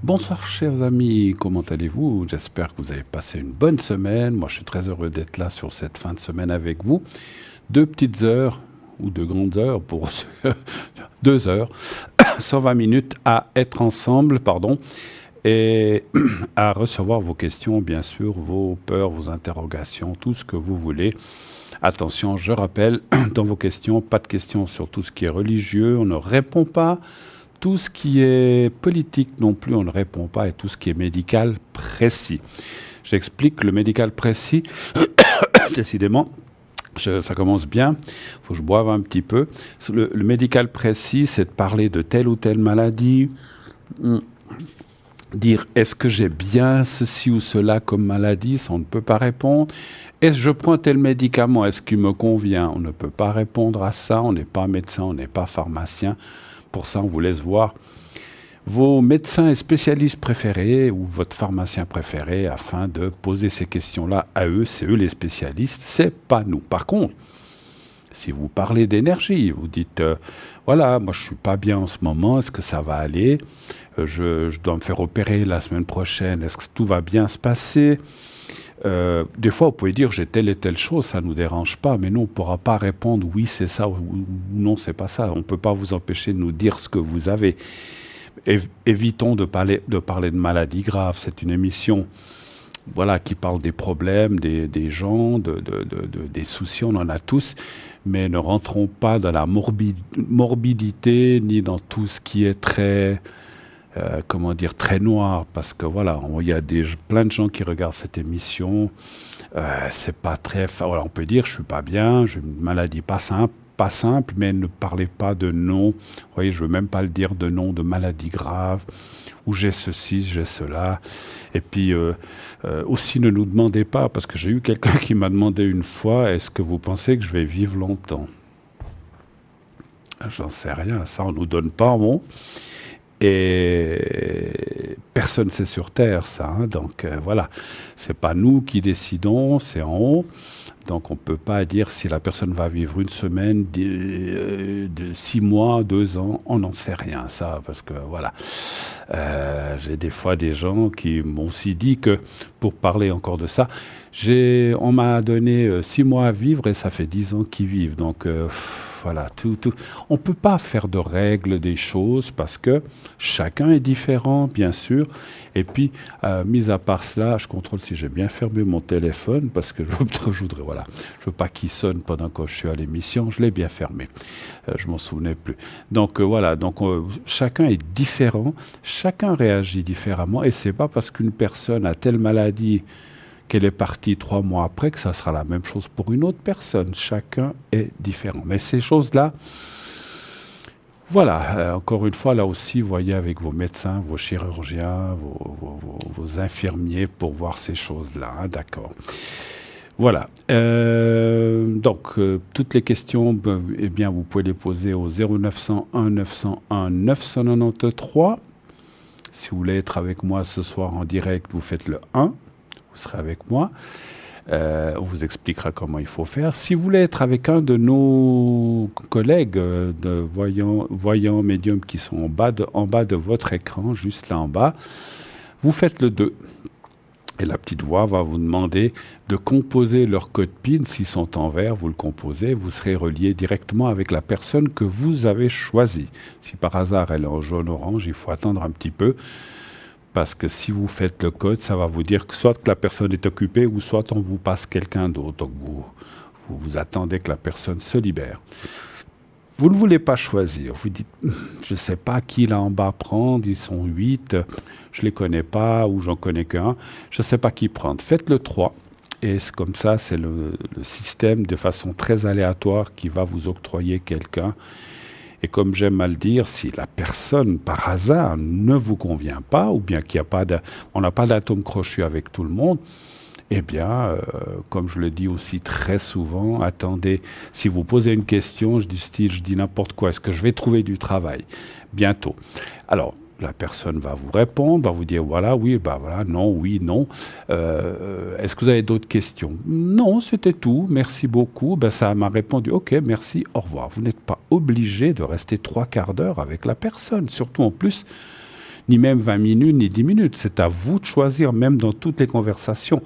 Bonsoir chers amis, comment allez-vous? J'espère que vous avez passé une bonne semaine. Moi je suis très heureux d'être là sur cette fin de semaine avec vous. 2 petites heures, ou 2 grandes heures pour 2 heures, 120 minutes à être ensemble, pardon, et à recevoir vos questions, bien sûr, vos peurs, vos interrogations, tout ce que vous voulez. Attention, je rappelle, dans vos questions, pas de questions sur tout ce qui est religieux, on ne répond pas. Tout ce qui est politique non plus, on ne répond pas, et tout ce qui est médical précis. J'explique le médical précis, décidément, ça commence bien, il faut que je boive un petit peu. Le médical précis, c'est de parler de telle ou telle maladie, dire est-ce que j'ai bien ceci ou cela comme maladie, ça on ne peut pas répondre. Est-ce que je prends tel médicament, est-ce qu'il me convient? On ne peut pas répondre à ça, on n'est pas médecin, on n'est pas pharmacien. Pour ça, on vous laisse voir vos médecins et spécialistes préférés ou votre pharmacien préféré afin de poser ces questions-là à eux. C'est eux les spécialistes, c'est pas nous. Par contre, si vous parlez d'énergie, vous dites voilà, moi je suis pas bien en ce moment, est-ce que ça va aller? Je dois me faire opérer la semaine prochaine, est-ce que tout va bien se passer? Des fois, vous pouvez dire j'ai telle et telle chose, ça ne nous dérange pas, mais nous, on ne pourra pas répondre oui, c'est ça ou non, c'est pas ça. On ne peut pas vous empêcher de nous dire ce que vous avez. Évitons de parler de maladies graves. C'est une émission voilà, qui parle des problèmes des gens, des soucis, on en a tous, mais ne rentrons pas dans la morbidité ni dans tout ce qui est très comment dire, très noir, parce que voilà, il y a plein de gens qui regardent cette émission, c'est pas très, voilà, on peut dire, je suis pas bien, j'ai une maladie pas simple, mais ne parlez pas de nom, vous voyez, je veux même pas le dire de nom de maladie grave, ou j'ai ceci, j'ai cela, et puis aussi ne nous demandez pas, parce que j'ai eu quelqu'un qui m'a demandé une fois, est-ce que vous pensez que je vais vivre longtemps? J'en sais rien, ça on nous donne pas, bon. Et personne ne sait sur Terre, ça. Hein, donc voilà, c'est pas nous qui décidons, c'est en haut. Donc on ne peut pas dire si la personne va vivre une semaine, de 6 mois, 2 ans, on n'en sait rien, ça, parce que voilà. J'ai des fois des gens qui m'ont aussi dit que, pour parler encore de ça, on m'a donné 6 mois à vivre et ça fait 10 ans qu'ils vivent. Donc voilà, on ne peut pas faire de règles des choses parce que chacun est différent, bien sûr. Et puis, mis à part cela, je contrôle si j'ai bien fermé mon téléphone parce que je voudrais, voilà, je veux pas qu'il sonne pendant que je suis à l'émission. Je l'ai bien fermé. Je m'en souvenais plus. Donc voilà, donc chacun est différent, chacun réagit différemment, et c'est pas parce qu'une personne a telle maladie qu'elle est partie 3 mois après, que ça sera la même chose pour une autre personne. Chacun est différent. Mais ces choses-là, voilà, encore une fois, là aussi, voyez avec vos médecins, vos chirurgiens, vos infirmiers pour voir ces choses-là, hein, d'accord. Voilà. Donc, toutes les questions, eh bien, vous pouvez les poser au 0901 901 993. Si vous voulez être avec moi ce soir en direct, vous faites le 1. Vous serez avec moi. On vous expliquera comment il faut faire. Si vous voulez être avec un de nos collègues de voyants médiums qui sont en bas de votre écran, juste là en bas, vous faites le 2. Et la petite voix va vous demander de composer leur code PIN. S'ils sont en vert, vous le composez. Vous serez relié directement avec la personne que vous avez choisie. Si par hasard elle est en jaune-orange, il faut attendre un petit peu. Parce que si vous faites le code, ça va vous dire que soit que la personne est occupée ou soit on vous passe quelqu'un d'autre. Donc vous attendez que la personne se libère. Vous ne voulez pas choisir. Vous dites, je ne sais pas qui là en bas prendre, ils sont 8, je ne les connais pas ou j'en connais qu'un. Je ne sais pas qui prendre. Faites le 3. Et c'est comme ça, c'est le système de façon très aléatoire qui va vous octroyer quelqu'un. Et comme j'aime à le dire, si la personne, par hasard, ne vous convient pas, ou bien on n'a pas d'atome crochu avec tout le monde, eh bien, comme je le dis aussi très souvent, attendez, si vous posez une question, je dis n'importe quoi, est-ce que je vais trouver du travail? Bientôt. Alors, la personne va vous répondre, va vous dire voilà, oui, bah voilà, non, oui, non. Est-ce que vous avez d'autres questions? Non, c'était tout, merci beaucoup. Ben, ça m'a répondu, ok, merci, au revoir. Vous n'êtes pas obligé de rester 3/4 d'heure avec la personne, surtout en plus. ni même 20 minutes, ni 10 minutes. C'est à vous de choisir, même dans toutes les conversations.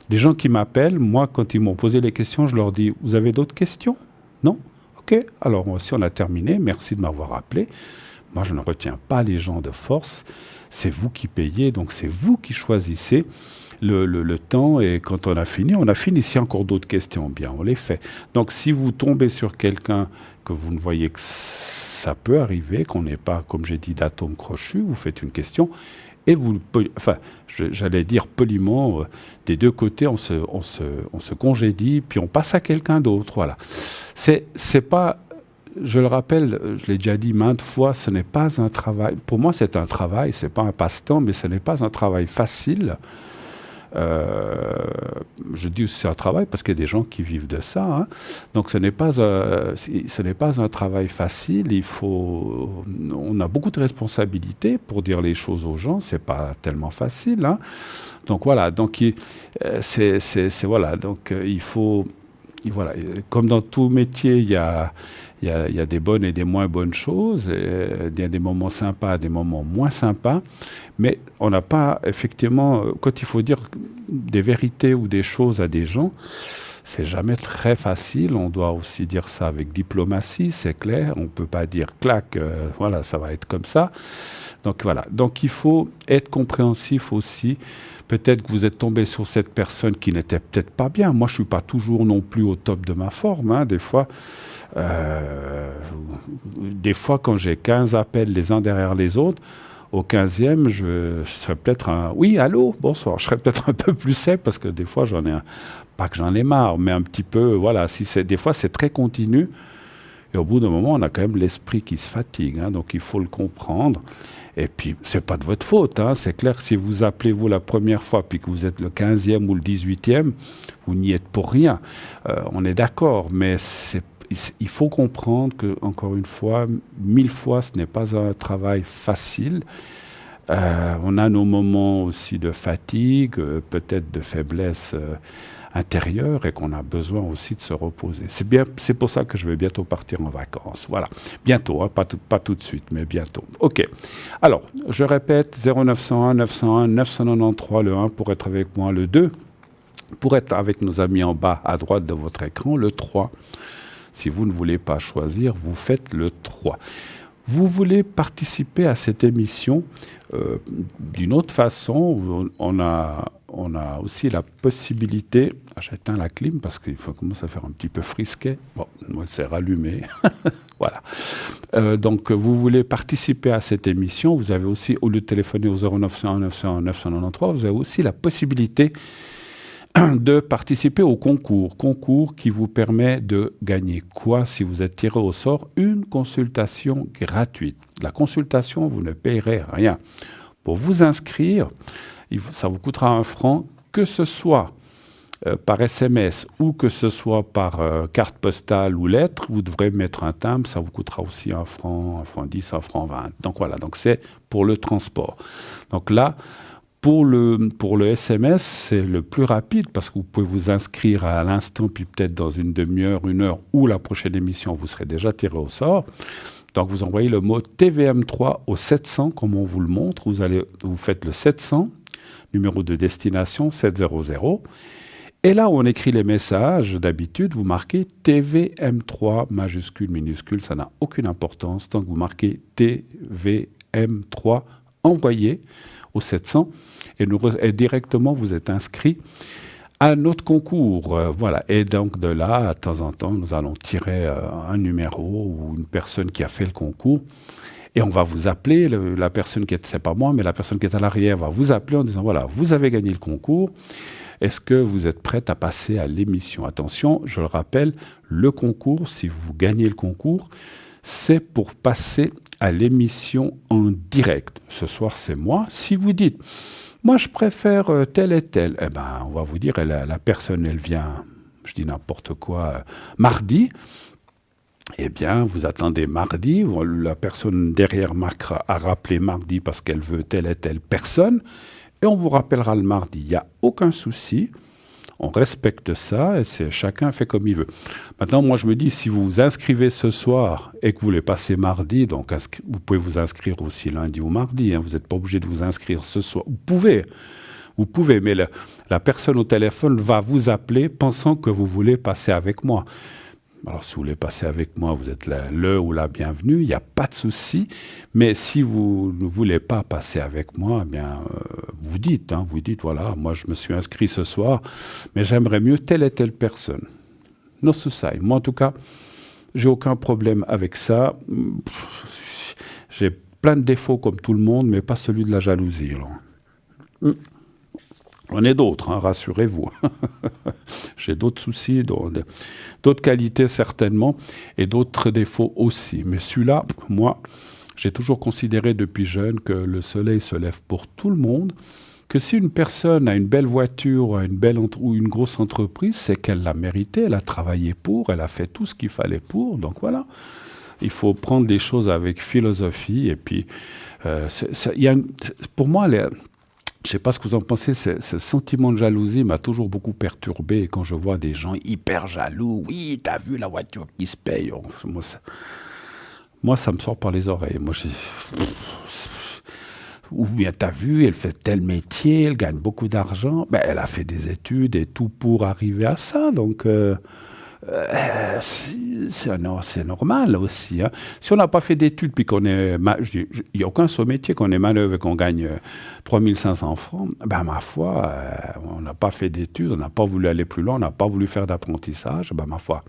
Des gens qui m'appellent, moi, quand ils m'ont posé les questions, je leur dis, vous avez d'autres questions? Non? OK. Alors, si on a terminé, merci de m'avoir appelé. Moi, je ne retiens pas les gens de force. C'est vous qui payez, donc c'est vous qui choisissez le temps. Et quand on a fini, on a fini. S'il y a encore d'autres questions, bien, on les fait. Donc, si vous tombez sur quelqu'un que vous ne voyez que ça peut arriver, qu'on n'ait pas, comme j'ai dit, d'atome crochu, vous faites une question et vous, enfin, j'allais dire poliment, des deux côtés, on se congédie, puis on passe à quelqu'un d'autre. Voilà. C'est pas, je le rappelle, je l'ai déjà dit maintes fois, ce n'est pas un travail. Pour moi, c'est un travail, c'est pas un passe-temps, mais ce n'est pas un travail facile. Je dis c'est un travail parce qu'il y a des gens qui vivent de ça. Hein. Donc ce n'est pas un travail facile. On a beaucoup de responsabilités pour dire les choses aux gens. C'est pas tellement facile. Hein. Donc voilà. Donc voilà. Donc il faut. Voilà. Comme dans tout métier, il y a des bonnes et des moins bonnes choses. Il y a des moments sympas, des moments moins sympas. Mais on n'a pas, effectivement, quand il faut dire des vérités ou des choses à des gens, c'est jamais très facile. On doit aussi dire ça avec diplomatie, c'est clair. On ne peut pas dire clac, voilà, ça va être comme ça. Donc voilà. Donc il faut être compréhensif aussi. Peut-être que vous êtes tombé sur cette personne qui n'était peut-être pas bien. Moi, je ne suis pas toujours non plus au top de ma forme. Hein. Des fois, quand j'ai 15 appels les uns derrière les autres, au 15e, je serais peut-être un... Oui, allô, bonsoir. Je serais peut-être un peu plus sec parce que des fois, pas que j'en ai marre, mais un petit peu, voilà. Des fois, c'est très continu. Et au bout d'un moment, on a quand même l'esprit qui se fatigue. Hein, donc, il faut le comprendre. Et puis, c'est pas de votre faute. Hein, c'est clair que si vous appelez vous la première fois, puis que vous êtes le 15e ou le 18e, vous n'y êtes pour rien. On est d'accord, mais il faut comprendre que, encore une fois, 1000 fois, ce n'est pas un travail facile. On a nos moments aussi de fatigue, peut-être de faiblesse intérieure, et qu'on a besoin aussi de se reposer. C'est pour ça que je vais bientôt partir en vacances. Voilà, bientôt, hein, pas tout de suite, mais bientôt. OK. Alors, je répète, 0901 901 993 le 1 pour être avec moi, le 2 pour être avec nos amis en bas à droite de votre écran, le 3. Si vous ne voulez pas choisir, vous faites le 3. Vous voulez participer à cette émission d'une autre façon. On a aussi la possibilité... J'éteins la clim parce qu'il commence à faire un petit peu frisquet. Bon, moi, c'est rallumé. Voilà. Donc, vous voulez participer à cette émission. Vous avez aussi, au lieu de téléphoner au 0901 901 993, vous avez aussi la possibilité de participer au concours qui vous permet de gagner quoi si vous êtes tiré au sort? Une consultation gratuite. La consultation, vous ne payerez rien. Pour vous inscrire, ça vous coûtera 1 franc, que ce soit par SMS ou que ce soit par carte postale ou lettre, vous devrez mettre un timbre, ça vous coûtera aussi 1 franc, 1 franc 10, 1 franc 20. Donc voilà, donc c'est pour le transport. Donc là, pour le SMS, c'est le plus rapide parce que vous pouvez vous inscrire à l'instant, puis peut-être dans une demi-heure, 1 heure, ou la prochaine émission, vous serez déjà tiré au sort. Donc vous envoyez le mot TVM3 au 700, comme on vous le montre. Vous faites le 700, numéro de destination 700. Et là où on écrit les messages, d'habitude, vous marquez TVM3, majuscule, minuscule, ça n'a aucune importance. Tant que vous marquez TVM3, envoyé au 700, et directement vous êtes inscrit à notre concours. Voilà. Et donc de là, de temps en temps, nous allons tirer un numéro ou une personne qui a fait le concours. Et on va vous appeler, la personne qui est, c'est pas moi, mais la personne qui est à l'arrière va vous appeler en disant, voilà, vous avez gagné le concours. Est-ce que vous êtes prête à passer à l'émission? Attention, je le rappelle, le concours, si vous gagnez le concours, c'est pour passer à l'émission en direct. Ce soir, c'est moi. Si vous dites, moi, je préfère tel et tel, eh ben, on va vous dire, la personne, elle vient, je dis n'importe quoi, mardi. Eh bien, vous attendez mardi. La personne derrière marquera à rappeler mardi parce qu'elle veut telle et telle personne. Et on vous rappellera le mardi. Il n'y a aucun souci. On respecte ça et chacun fait comme il veut. Maintenant, moi, je me dis, si vous vous inscrivez ce soir et que vous voulez passer mardi, donc vous pouvez vous inscrire aussi lundi ou mardi. Hein, vous n'êtes pas obligé de vous inscrire ce soir. Vous pouvez, mais la personne au téléphone va vous appeler pensant que vous voulez passer avec moi. Alors, si vous voulez passer avec moi, vous êtes le ou la bienvenue, il n'y a pas de souci. Mais si vous ne voulez pas passer avec moi, eh bien, vous dites, voilà, moi je me suis inscrit ce soir, mais j'aimerais mieux telle et telle personne. No suicide. Moi, en tout cas, j'ai aucun problème avec ça. J'ai plein de défauts comme tout le monde, mais pas celui de la jalousie. J'en ai d'autres, hein, rassurez-vous. J'ai d'autres soucis, d'autres qualités certainement, et d'autres défauts aussi. Mais celui-là, moi, j'ai toujours considéré depuis jeune que le soleil se lève pour tout le monde, que si une personne a une belle voiture ou une grosse entreprise, c'est qu'elle l'a mérité, elle a travaillé pour, elle a fait tout ce qu'il fallait pour, donc voilà. Il faut prendre les choses avec philosophie, et puis, pour moi, je ne sais pas ce que vous en pensez, ce sentiment de jalousie m'a toujours beaucoup perturbé quand je vois des gens hyper jaloux. Oui, t'as vu la voiture qui se paye. Moi, ça me sort par les oreilles. Ou bien t'as vu, elle fait tel métier, elle gagne beaucoup d'argent. Ben, elle a fait des études et tout pour arriver à ça. Donc, c'est normal aussi. Hein. Si on n'a pas fait d'études, puis qu'on est... Il n'y a aucun seul métier qu'on est manœuvre et qu'on gagne 3500 francs, ben ma foi, on n'a pas fait d'études, on n'a pas voulu aller plus loin, on n'a pas voulu faire d'apprentissage, ben ma foi,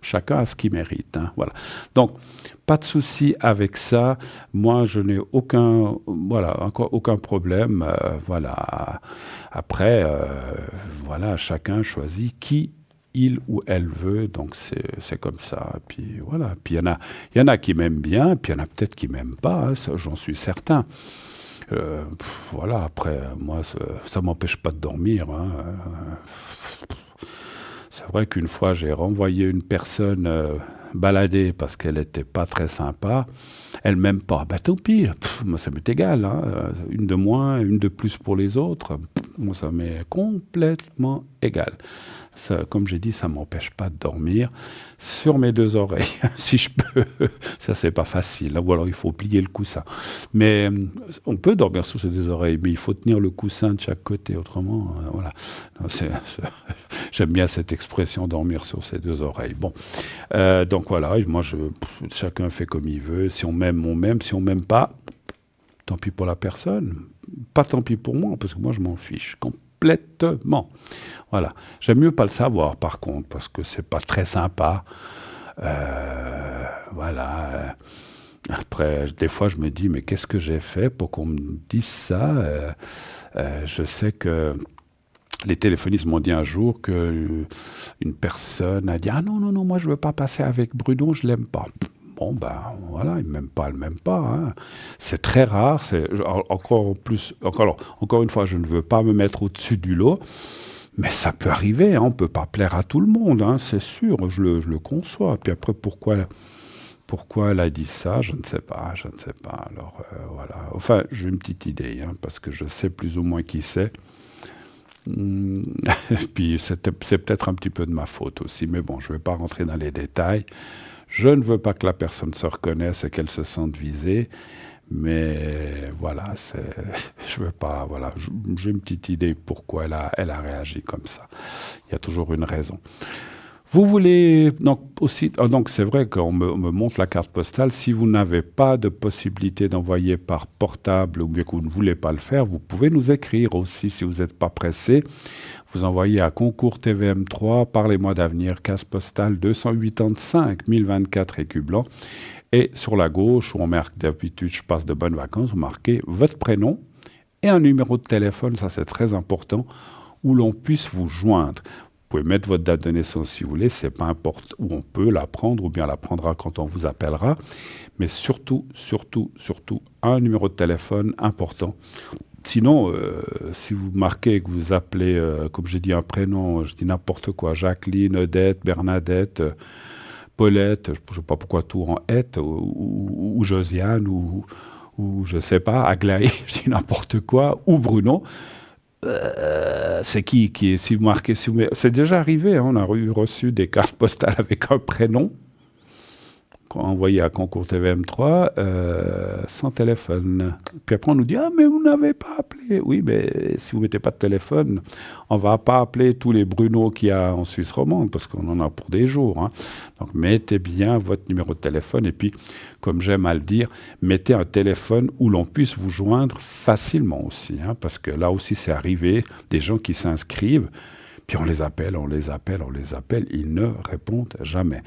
chacun a ce qu'il mérite. Hein, voilà. Donc, pas de souci avec ça. Moi, je n'ai aucun problème. Voilà. Après, voilà, chacun choisit qui il ou elle veut, donc c'est comme ça. Puis voilà. Puis il y en a qui m'aiment bien, puis il y en a peut-être qui m'aiment pas, hein, j'en suis certain. Voilà, après, moi, ça m'empêche pas de dormir. Hein. C'est vrai qu'une fois, j'ai renvoyé une personne balader parce qu'elle n'était pas très sympa. Elle m'aime pas. Ben tant pis, moi ça m'est égal. Hein. Une de moins, une de plus pour les autres. Moi ça m'est complètement égal. Ça, comme j'ai dit, ça ne m'empêche pas de dormir sur mes deux oreilles, si je peux. Ça, c'est pas facile. Ou alors, il faut plier le coussin. Mais on peut dormir sur ses deux oreilles, mais il faut tenir le coussin de chaque côté. Autrement, voilà. Non, j'aime bien cette expression, dormir sur ses deux oreilles. Bon, donc voilà, moi, chacun fait comme il veut. Si on m'aime, on m'aime. Si on m'aime pas, tant pis pour la personne. Pas tant pis pour moi, parce que moi, je m'en fiche complètement. Voilà. J'aime mieux pas le savoir, par contre, parce que c'est pas très sympa. Voilà. Après, des fois, je me dis, mais qu'est-ce que j'ai fait pour qu'on me dise ça Je sais que les téléphonistes m'ont dit un jour qu'une personne a dit « Ah non, moi je veux pas passer avec Bruno, je l'aime pas ». Bon, ben voilà, il ne m'aime pas, elle ne m'aime pas. Hein. C'est très rare. Encore une fois, je ne veux pas me mettre au-dessus du lot, mais ça peut arriver. Hein, on ne peut pas plaire à tout le monde, hein, c'est sûr, je le conçois. Puis après, pourquoi elle a dit ça, je ne sais pas. Alors, voilà. Enfin, j'ai une petite idée, hein, parce que je sais plus ou moins qui c'est. Puis c'est peut-être un petit peu de ma faute aussi, mais bon, je ne vais pas rentrer dans les détails. Je ne veux pas que la personne se reconnaisse et qu'elle se sente visée, mais voilà, je veux pas, voilà, j'ai une petite idée pourquoi elle a réagi comme ça. Il y a toujours une raison. Vous voulez, donc c'est vrai qu'on me montre la carte postale. Si vous n'avez pas de possibilité d'envoyer par portable ou bien que vous ne voulez pas le faire, vous pouvez nous écrire aussi si vous n'êtes pas pressé. Vous envoyez à Concours TVM3, Parlez-moi d'avenir, case postale 285 1024 écus blancs. Et sur la gauche, où on marque d'habitude je passe de bonnes vacances, vous marquez votre prénom et un numéro de téléphone, ça c'est très important, où l'on puisse vous joindre. Vous pouvez mettre votre date de naissance si vous voulez, c'est pas importe où on peut la prendre ou bien la prendra quand on vous appellera. Mais surtout, un numéro de téléphone important. Sinon, si vous marquez que vous appelez, comme j'ai dit un prénom, je dis n'importe quoi, Jacqueline, Odette, Bernadette, Paulette, je ne sais pas pourquoi tout en ette, ou Josiane, ou je ne sais pas, Aglaé, je dis n'importe quoi, ou Bruno, c'est qui si vous marquez, c'est déjà arrivé, hein, on a reçu des cartes postales avec un prénom envoyé à Concours TVM3 sans téléphone. Puis après, on nous dit « Ah, mais vous n'avez pas appelé !» Oui, mais si vous ne mettez pas de téléphone, on ne va pas appeler tous les Bruno qu'il y a en Suisse romande, parce qu'on en a pour des jours. Hein. Donc, mettez bien votre numéro de téléphone, et puis, comme j'aime à le dire, mettez un téléphone où l'on puisse vous joindre facilement aussi, hein, parce que là aussi, c'est arrivé, des gens qui s'inscrivent, puis on les appelle, ils ne répondent jamais.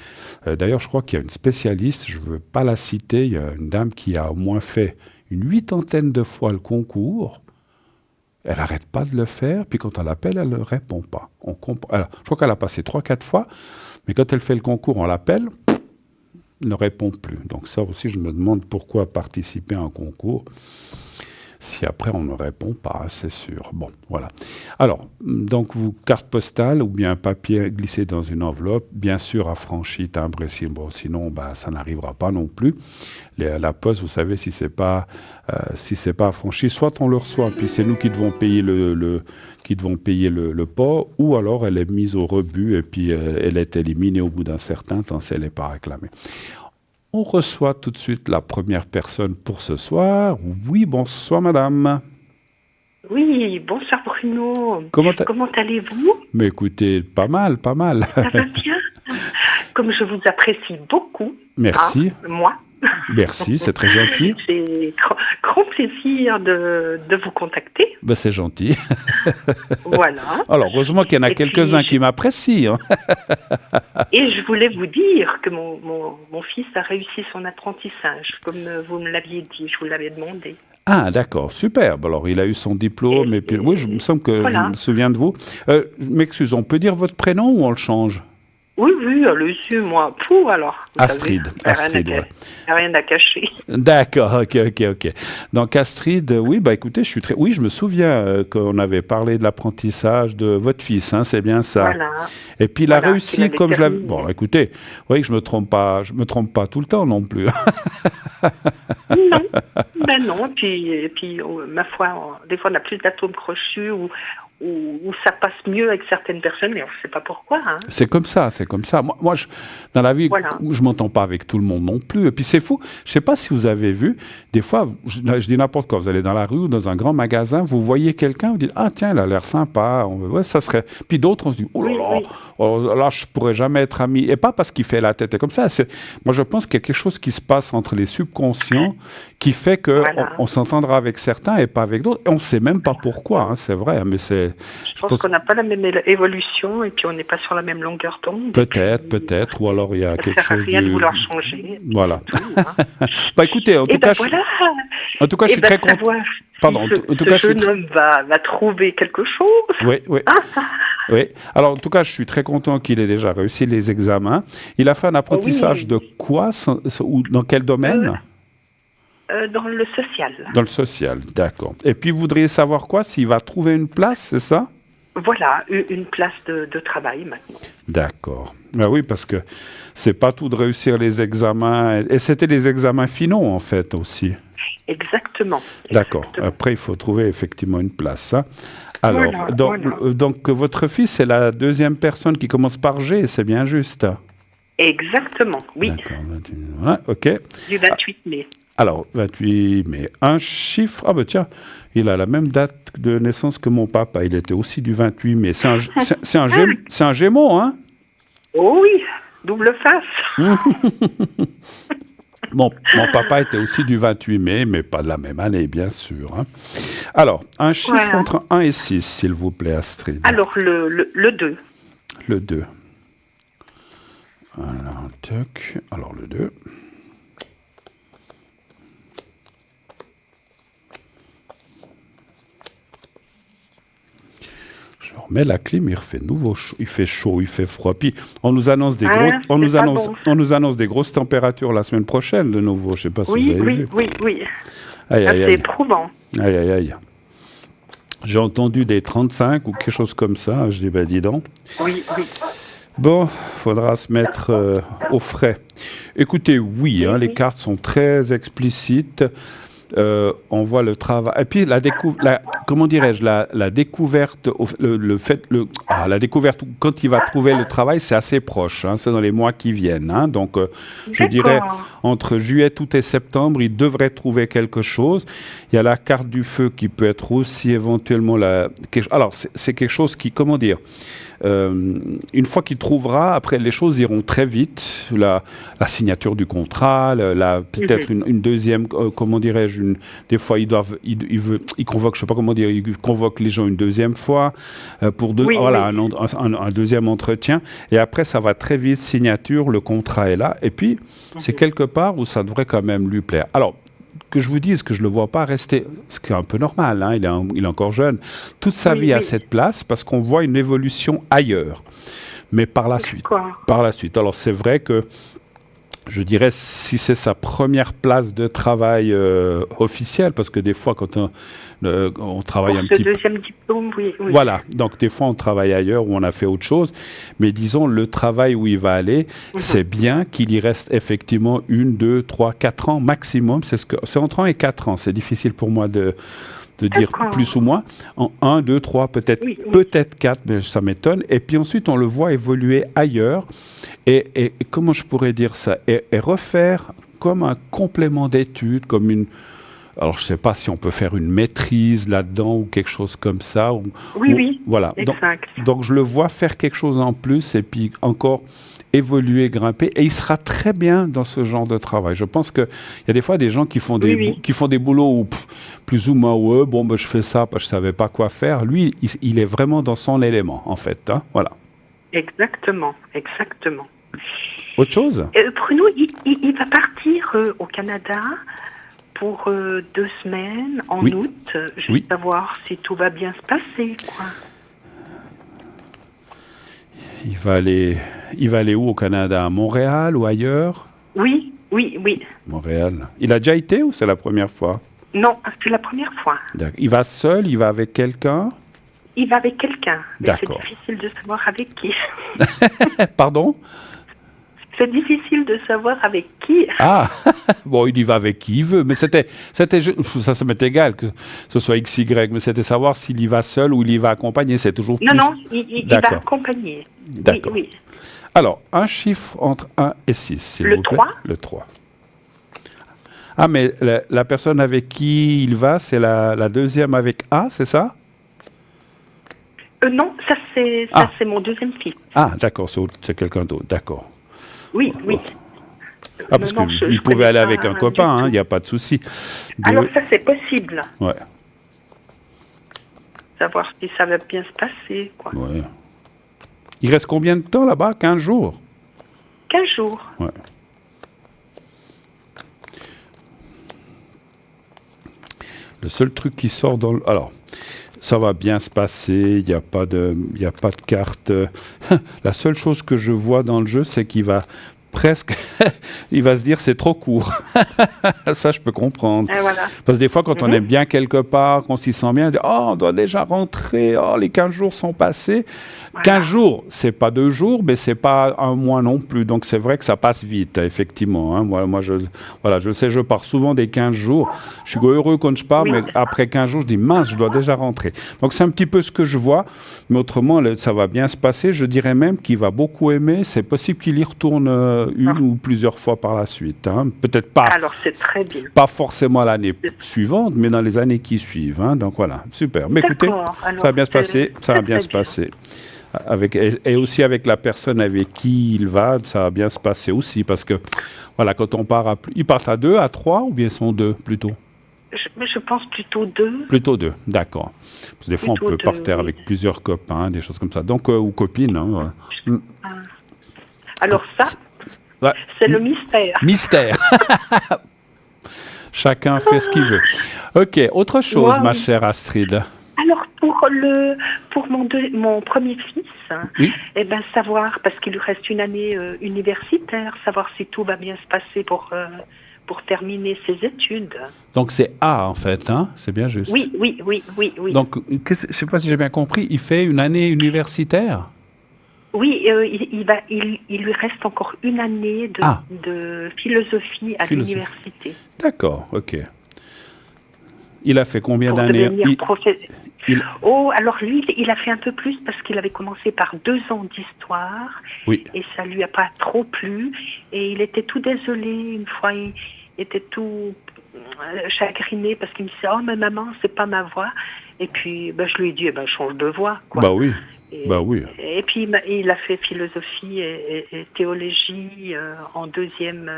D'ailleurs, je crois qu'il y a une spécialiste, je ne veux pas la citer, il y a une dame qui a au moins fait une 80 de fois le concours. Elle n'arrête pas de le faire, puis quand on l'appelle, elle ne répond pas. Je crois qu'elle a passé 3-4 fois, mais quand elle fait le concours, on l'appelle, elle ne répond plus. Donc ça aussi, je me demande pourquoi participer à un concours si après on ne répond pas, c'est sûr. Bon, voilà. Alors, donc, carte postale ou bien papier glissé dans une enveloppe, bien sûr affranchi, timbré, sinon ça n'arrivera pas non plus. La poste, vous savez, si c'est pas affranchi, soit on le reçoit, puis c'est nous qui devons payer le port, ou alors elle est mise au rebut et puis elle est éliminée au bout d'un certain temps si elle n'est pas réclamée. On reçoit tout de suite la première personne pour ce soir. Oui, bonsoir madame. Oui, bonsoir Bruno. Comment allez-vous? Mais écoutez, pas mal. Ça va bien. Comme je vous apprécie beaucoup. Merci. Moi. Merci, c'est très gentil. C'est grand plaisir de vous contacter. Ben, c'est gentil. Voilà. Alors, heureusement qu'il y en a quelques-uns qui m'apprécient. Hein. Et je voulais vous dire que mon fils a réussi son apprentissage, comme vous me l'aviez dit, je vous l'avais demandé. Ah, d'accord, superbe. Alors, il a eu son diplôme. Et puis, oui, je me semble que je me souviens de vous. Je m'excuse, on peut dire votre prénom ou on le change? Oui, allez-y, moi. Pour alors. Astrid, ouais. Rien à cacher. D'accord, ok. Donc Astrid, oui, écoutez, je me souviens qu'on avait parlé de l'apprentissage de votre fils, hein, c'est bien ça. Voilà. Et puis il a réussi comme je l'avais. Bon, écoutez, vous voyez que je me trompe pas tout le temps non plus. Non. Et puis, ma foi, des fois on a plus d'atomes crochus où ça passe mieux avec certaines personnes, mais on ne sait pas pourquoi. Hein. C'est comme ça. Moi dans la vie, je m'entends pas avec tout le monde non plus. Et puis c'est fou, je sais pas si vous avez vu, des fois, je dis n'importe quoi, vous allez dans la rue ou dans un grand magasin, vous voyez quelqu'un, vous dites, ah tiens, il a l'air sympa, ça serait... Puis d'autres, on se dit, là, je pourrais jamais être ami. Et pas parce qu'il fait la tête comme ça. Moi, je pense qu'il y a quelque chose qui se passe entre les subconscients qui fait qu'on s'entendra avec certains et pas avec d'autres. Et on ne sait même pas pourquoi, hein, c'est vrai, mais c'est... Je pense qu'on n'a pas la même évolution et puis on n'est pas sur la même longueur d'onde. Peut-être, ou alors il y a quelque chose. Ça ne sert à rien de vouloir changer. Voilà. Tout, hein. Écoutez, en tout cas, je suis très content. Pardon. Ce jeune homme va trouver quelque chose. Oui. Oui. Alors, en tout cas, je suis très content qu'il ait déjà réussi les examens. Il a fait un apprentissage de quoi ou dans quel domaine? Dans le social. Dans le social, d'accord. Et puis, vous voudriez savoir quoi? S'il va trouver une place, c'est ça? Voilà, une place de travail maintenant. D'accord. Ben oui, parce que c'est pas tout de réussir les examens. Et c'était les examens finaux, en fait, aussi. Exactement. D'accord. Après, il faut trouver effectivement une place. Hein. Alors, donc, votre fils, c'est la deuxième personne qui commence par G, c'est bien juste? Exactement, oui. D'accord, voilà, ok. Du 28 mai. Alors, 28 mai, un chiffre... Ah ben tiens, il a la même date de naissance que mon papa. Il était aussi du 28 mai. C'est un Gémeaux, hein? Oh oui, double face. Mon papa était aussi du 28 mai, mais pas de la même année, bien sûr. Hein. Alors, un chiffre entre 1 et 6, s'il vous plaît, Astrid. Alors, le 2. Le 2. Alors, le 2. Je remets la clim, il fait il fait chaud, il fait froid. Puis on nous annonce des des grosses températures la semaine prochaine de nouveau. Je sais pas si vous avez vu. Oui. C'est éprouvant. Aïe. J'ai entendu des 35 ou quelque chose comme ça. Je dis, dis donc. Oui. Bon, faudra se mettre au frais. Écoutez, les cartes sont très explicites. On voit le travail. Et puis, comment dirais-je, la découverte, la découverte quand il va trouver le travail, c'est assez proche. Hein, c'est dans les mois qui viennent. Hein, donc, je dirais entre juillet, août et septembre, il devrait trouver quelque chose. Il y a la carte du feu qui peut être aussi éventuellement alors, c'est quelque chose qui, comment dire. Une fois qu'il trouvera, après les choses iront très vite. La signature du contrat, peut-être une deuxième, comment dirais-je, des fois il convoque, je sais pas comment dire, il convoque les gens une deuxième fois pour un deuxième entretien. Et après ça va très vite, signature, le contrat est là. Et puis c'est quelque part où ça devrait quand même lui plaire. Alors que je vous dise que je ne le vois pas rester, ce qui est un peu normal, hein, il est encore jeune, toute sa vie à cette place parce qu'on voit une évolution ailleurs. Mais par la suite. Alors c'est vrai que je dirais si c'est sa première place de travail officielle, parce que des fois quand on travaille un petit peu... deuxième diplôme, oui. Voilà, donc des fois on travaille ailleurs où on a fait autre chose, mais disons le travail où il va aller, c'est bien qu'il y reste effectivement 1, 2, 3, 4 ans maximum, c'est entre 1 et 4 ans, c'est difficile pour moi de dire plus ou moins, en 1, 2, 3, peut-être 4, mais ça m'étonne. Et puis ensuite, on le voit évoluer ailleurs. Et comment je pourrais dire ça, et refaire comme un complément d'études, comme une... Alors, je ne sais pas si on peut faire une maîtrise là-dedans ou quelque chose comme ça. Voilà. Donc, je le vois faire quelque chose en plus et puis encore évoluer, grimper. Et il sera très bien dans ce genre de travail. Je pense qu'il y a des fois des gens qui font des boulots où, plus ou moins, je fais ça parce que je ne savais pas quoi faire. Lui, il est vraiment dans son élément, en fait. Hein, voilà. Exactement. Autre chose Bruno, il va partir au Canada pour 2 semaines en août. Je veux savoir si tout va bien se passer, quoi. Il va aller où au Canada? À Montréal ou ailleurs? Oui. Montréal. Il a déjà été ou c'est la première fois? Non, c'est la première fois. Il va seul? Il va avec quelqu'un? Il va avec quelqu'un. D'accord. C'est difficile de savoir avec qui. Pardon? C'est difficile de savoir avec qui. Ah, bon, il y va avec qui il veut, mais ça m'est égal que ce soit XY, mais c'était savoir s'il y va seul ou il y va accompagné, c'est toujours plus... Non, il va accompagner. D'accord. Oui. Alors, un chiffre entre 1 et 6, s'il vous plaît. 3. Le 3. Ah, mais la personne avec qui il va, c'est la deuxième avec A, c'est ça? Non, ça c'est mon deuxième fils. Ah, d'accord, c'est quelqu'un d'autre, d'accord. Oui. Ah, parce qu'il pouvait aller avec un copain, il n'y a pas de souci. Alors ça, c'est possible. Ouais. Savoir si ça va bien se passer, quoi. Ouais. Il reste combien de temps là-bas? 15 jours? 15 jours. Ouais. Le seul truc qui sort dans le... Alors, ça va bien se passer, il n'y a pas de carte. La seule chose que je vois dans le jeu, c'est qu'il va presque... il va se dire, c'est trop court. Ça, je peux comprendre. Et voilà. Parce que des fois, quand on est bien quelque part, qu'on s'y sent bien, on dit, on doit déjà rentrer, les 15 jours sont passés. Voilà. 15 jours, c'est pas 2 jours, mais c'est pas un mois non plus. Donc, c'est vrai que ça passe vite, effectivement. Hein. Moi, je sais, je pars souvent des 15 jours. Je suis heureux quand je pars, mais après 15 jours, je dis, mince, je dois déjà rentrer. Donc, c'est un petit peu ce que je vois. Mais autrement, ça va bien se passer. Je dirais même qu'il va beaucoup aimer. C'est possible qu'il y retourne une ou plusieurs fois par la suite. Hein. Peut-être pas. Alors, c'est très bien. Pas forcément l'année suivante, mais dans les années qui suivent. Hein. Donc, voilà. Super. Mais écoutez, ça va bien se passer. Ça va bien se passer. Et aussi avec la personne avec qui il va, ça va bien se passer aussi. Parce que, voilà, quand on part ils partent à 2, à 3, ou bien ils sont 2 plutôt? Je pense plutôt 2. Plutôt 2, d'accord. Parce que des fois, on peut partir avec plusieurs copains, des choses comme ça. Donc, ou copines. Hein, ouais. Alors ça, c'est le mystère. Mystère. Chacun fait ce qu'il veut. Ok, autre chose, ma chère Astrid. Alors, pour mon premier fils, savoir, parce qu'il lui reste une année universitaire, savoir si tout va bien se passer pour terminer ses études. Donc, c'est A, en fait, hein? C'est bien juste. Oui. Donc, je ne sais pas si j'ai bien compris, il fait une année universitaire? Oui, il lui reste encore une année de philosophie à l'université. D'accord, ok. Il a fait combien pour d'années devenir professeur. Oh, alors lui, il a fait un peu plus parce qu'il avait commencé par 2 ans d'histoire Oui. et ça lui a pas trop plu et il était tout désolé une fois, il était tout chagriné parce qu'il me disait oh mais maman c'est pas ma voix et puis je lui ai dit change de voix quoi. Bah oui. Et puis il a fait philosophie et théologie en deuxième.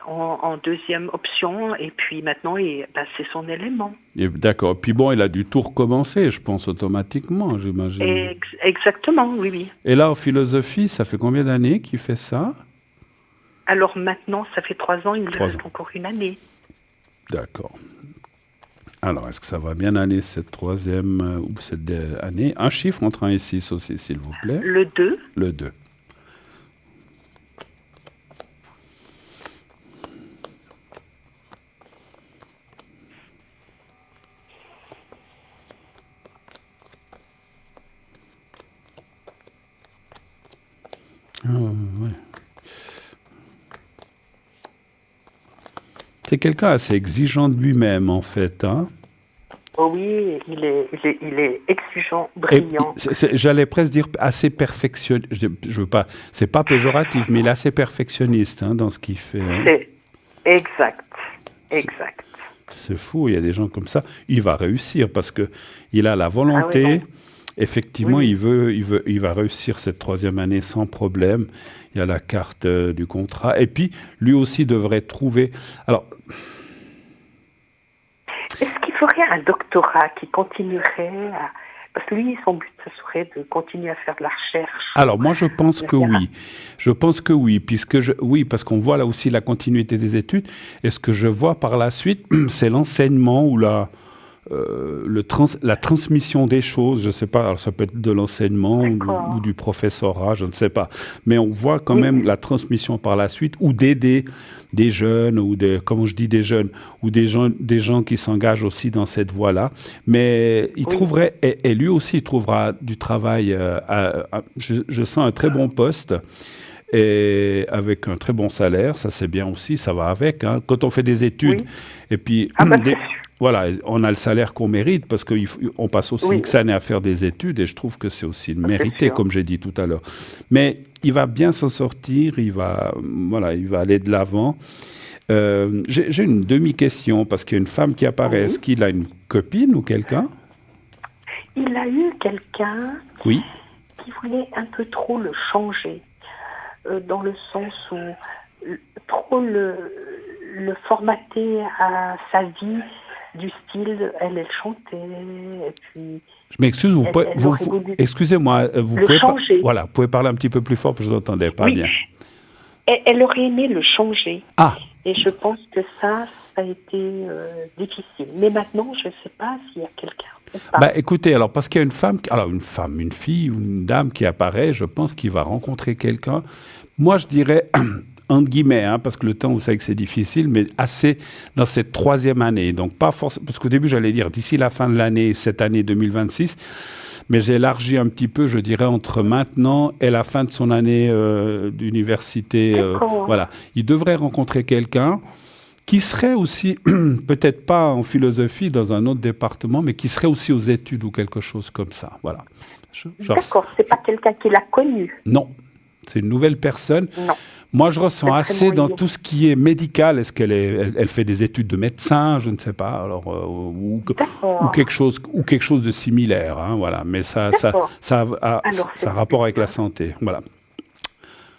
En deuxième option, et puis maintenant, c'est son élément. D'accord. Puis bon, il a dû tout recommencer, je pense, automatiquement, j'imagine. Exactement, oui. Et là, en philosophie, ça fait combien d'années qu'il fait ça? Alors maintenant, ça fait 3 ans, il lui reste encore une année. D'accord. Alors, est-ce que ça va bien aller cette troisième ou cette année? Un chiffre entre 1 et 6 aussi, s'il vous plaît. Le 2. Le 2. Ouais. C'est quelqu'un assez exigeant de lui-même, en fait. Hein? Oh oui, il est exigeant, brillant. J'allais presque dire assez perfectionniste. Je veux pas, c'est pas péjoratif, mais il est assez perfectionniste dans ce qu'il fait. Hein. C'est exact. C'est fou, il y a des gens comme ça. Il va réussir parce que il a la volonté. Ah oui, effectivement, oui. Il va réussir cette troisième année sans problème. Il y a la carte du contrat. Et puis, lui aussi devrait trouver... Alors... Est-ce qu'il ferait un doctorat qui continuerait à... Parce que lui, son but, ce serait de continuer à faire de la recherche. Alors, moi, je pense que oui. Je pense que oui, oui, parce qu'on voit là aussi la continuité des études. Et ce que je vois par la suite, c'est l'enseignement ou la transmission des choses, je ne sais pas, alors ça peut être de l'enseignement ou du professorat, je ne sais pas. Mais on voit quand même la transmission par la suite, ou d'aider des jeunes, ou comment je dis des jeunes, ou des gens qui s'engagent aussi dans cette voie-là. Mais il trouverait, et lui aussi, il trouvera du travail, je sens un très bon poste, et avec un très bon salaire, ça c'est bien aussi, ça va avec. Hein. Quand on fait des études, et puis... Voilà, on a le salaire qu'on mérite parce qu'on passe aussi X années à faire des études et je trouve que c'est aussi mérité, comme j'ai dit tout à l'heure. Mais il va bien s'en sortir, il va aller de l'avant. J'ai une demi-question parce qu'il y a une femme qui apparaît. Est-ce qu'il a une copine ou quelqu'un? Il a eu quelqu'un qui voulait un peu trop le changer, dans le sens où trop le formater à sa vie. Du style, elle chantait, et puis... Je m'excuse, excusez-moi, vous pouvez parler un petit peu plus fort, parce que je ne vous entendais pas bien. Elle aurait aimé le changer. Ah. Et je pense que ça a été difficile. Mais maintenant, je ne sais pas s'il y a quelqu'un ou pas. Écoutez, alors, parce qu'il y a une fille ou une dame qui apparaît, je pense qu'il va rencontrer quelqu'un. Moi, je dirais... entre guillemets, parce que le temps, vous savez que c'est difficile, mais assez dans cette troisième année. Donc, pas forcément, parce qu'au début, j'allais dire d'ici la fin de l'année, cette année 2026, mais j'ai élargi un petit peu, je dirais, entre maintenant et la fin de son année d'université. Voilà. Il devrait rencontrer quelqu'un qui serait aussi, peut-être pas en philosophie dans un autre département, mais qui serait aussi aux études ou quelque chose comme ça. Voilà. D'accord, c'est pas quelqu'un qui l'a connu. Non, c'est une nouvelle personne. Non. Moi, je ressens assez dans tout ce qui est médical. Est-ce qu'elle fait des études de médecin? Je ne sais pas. Alors, ou quelque chose de similaire. Hein, voilà. Mais ça a rapport avec la santé. Voilà.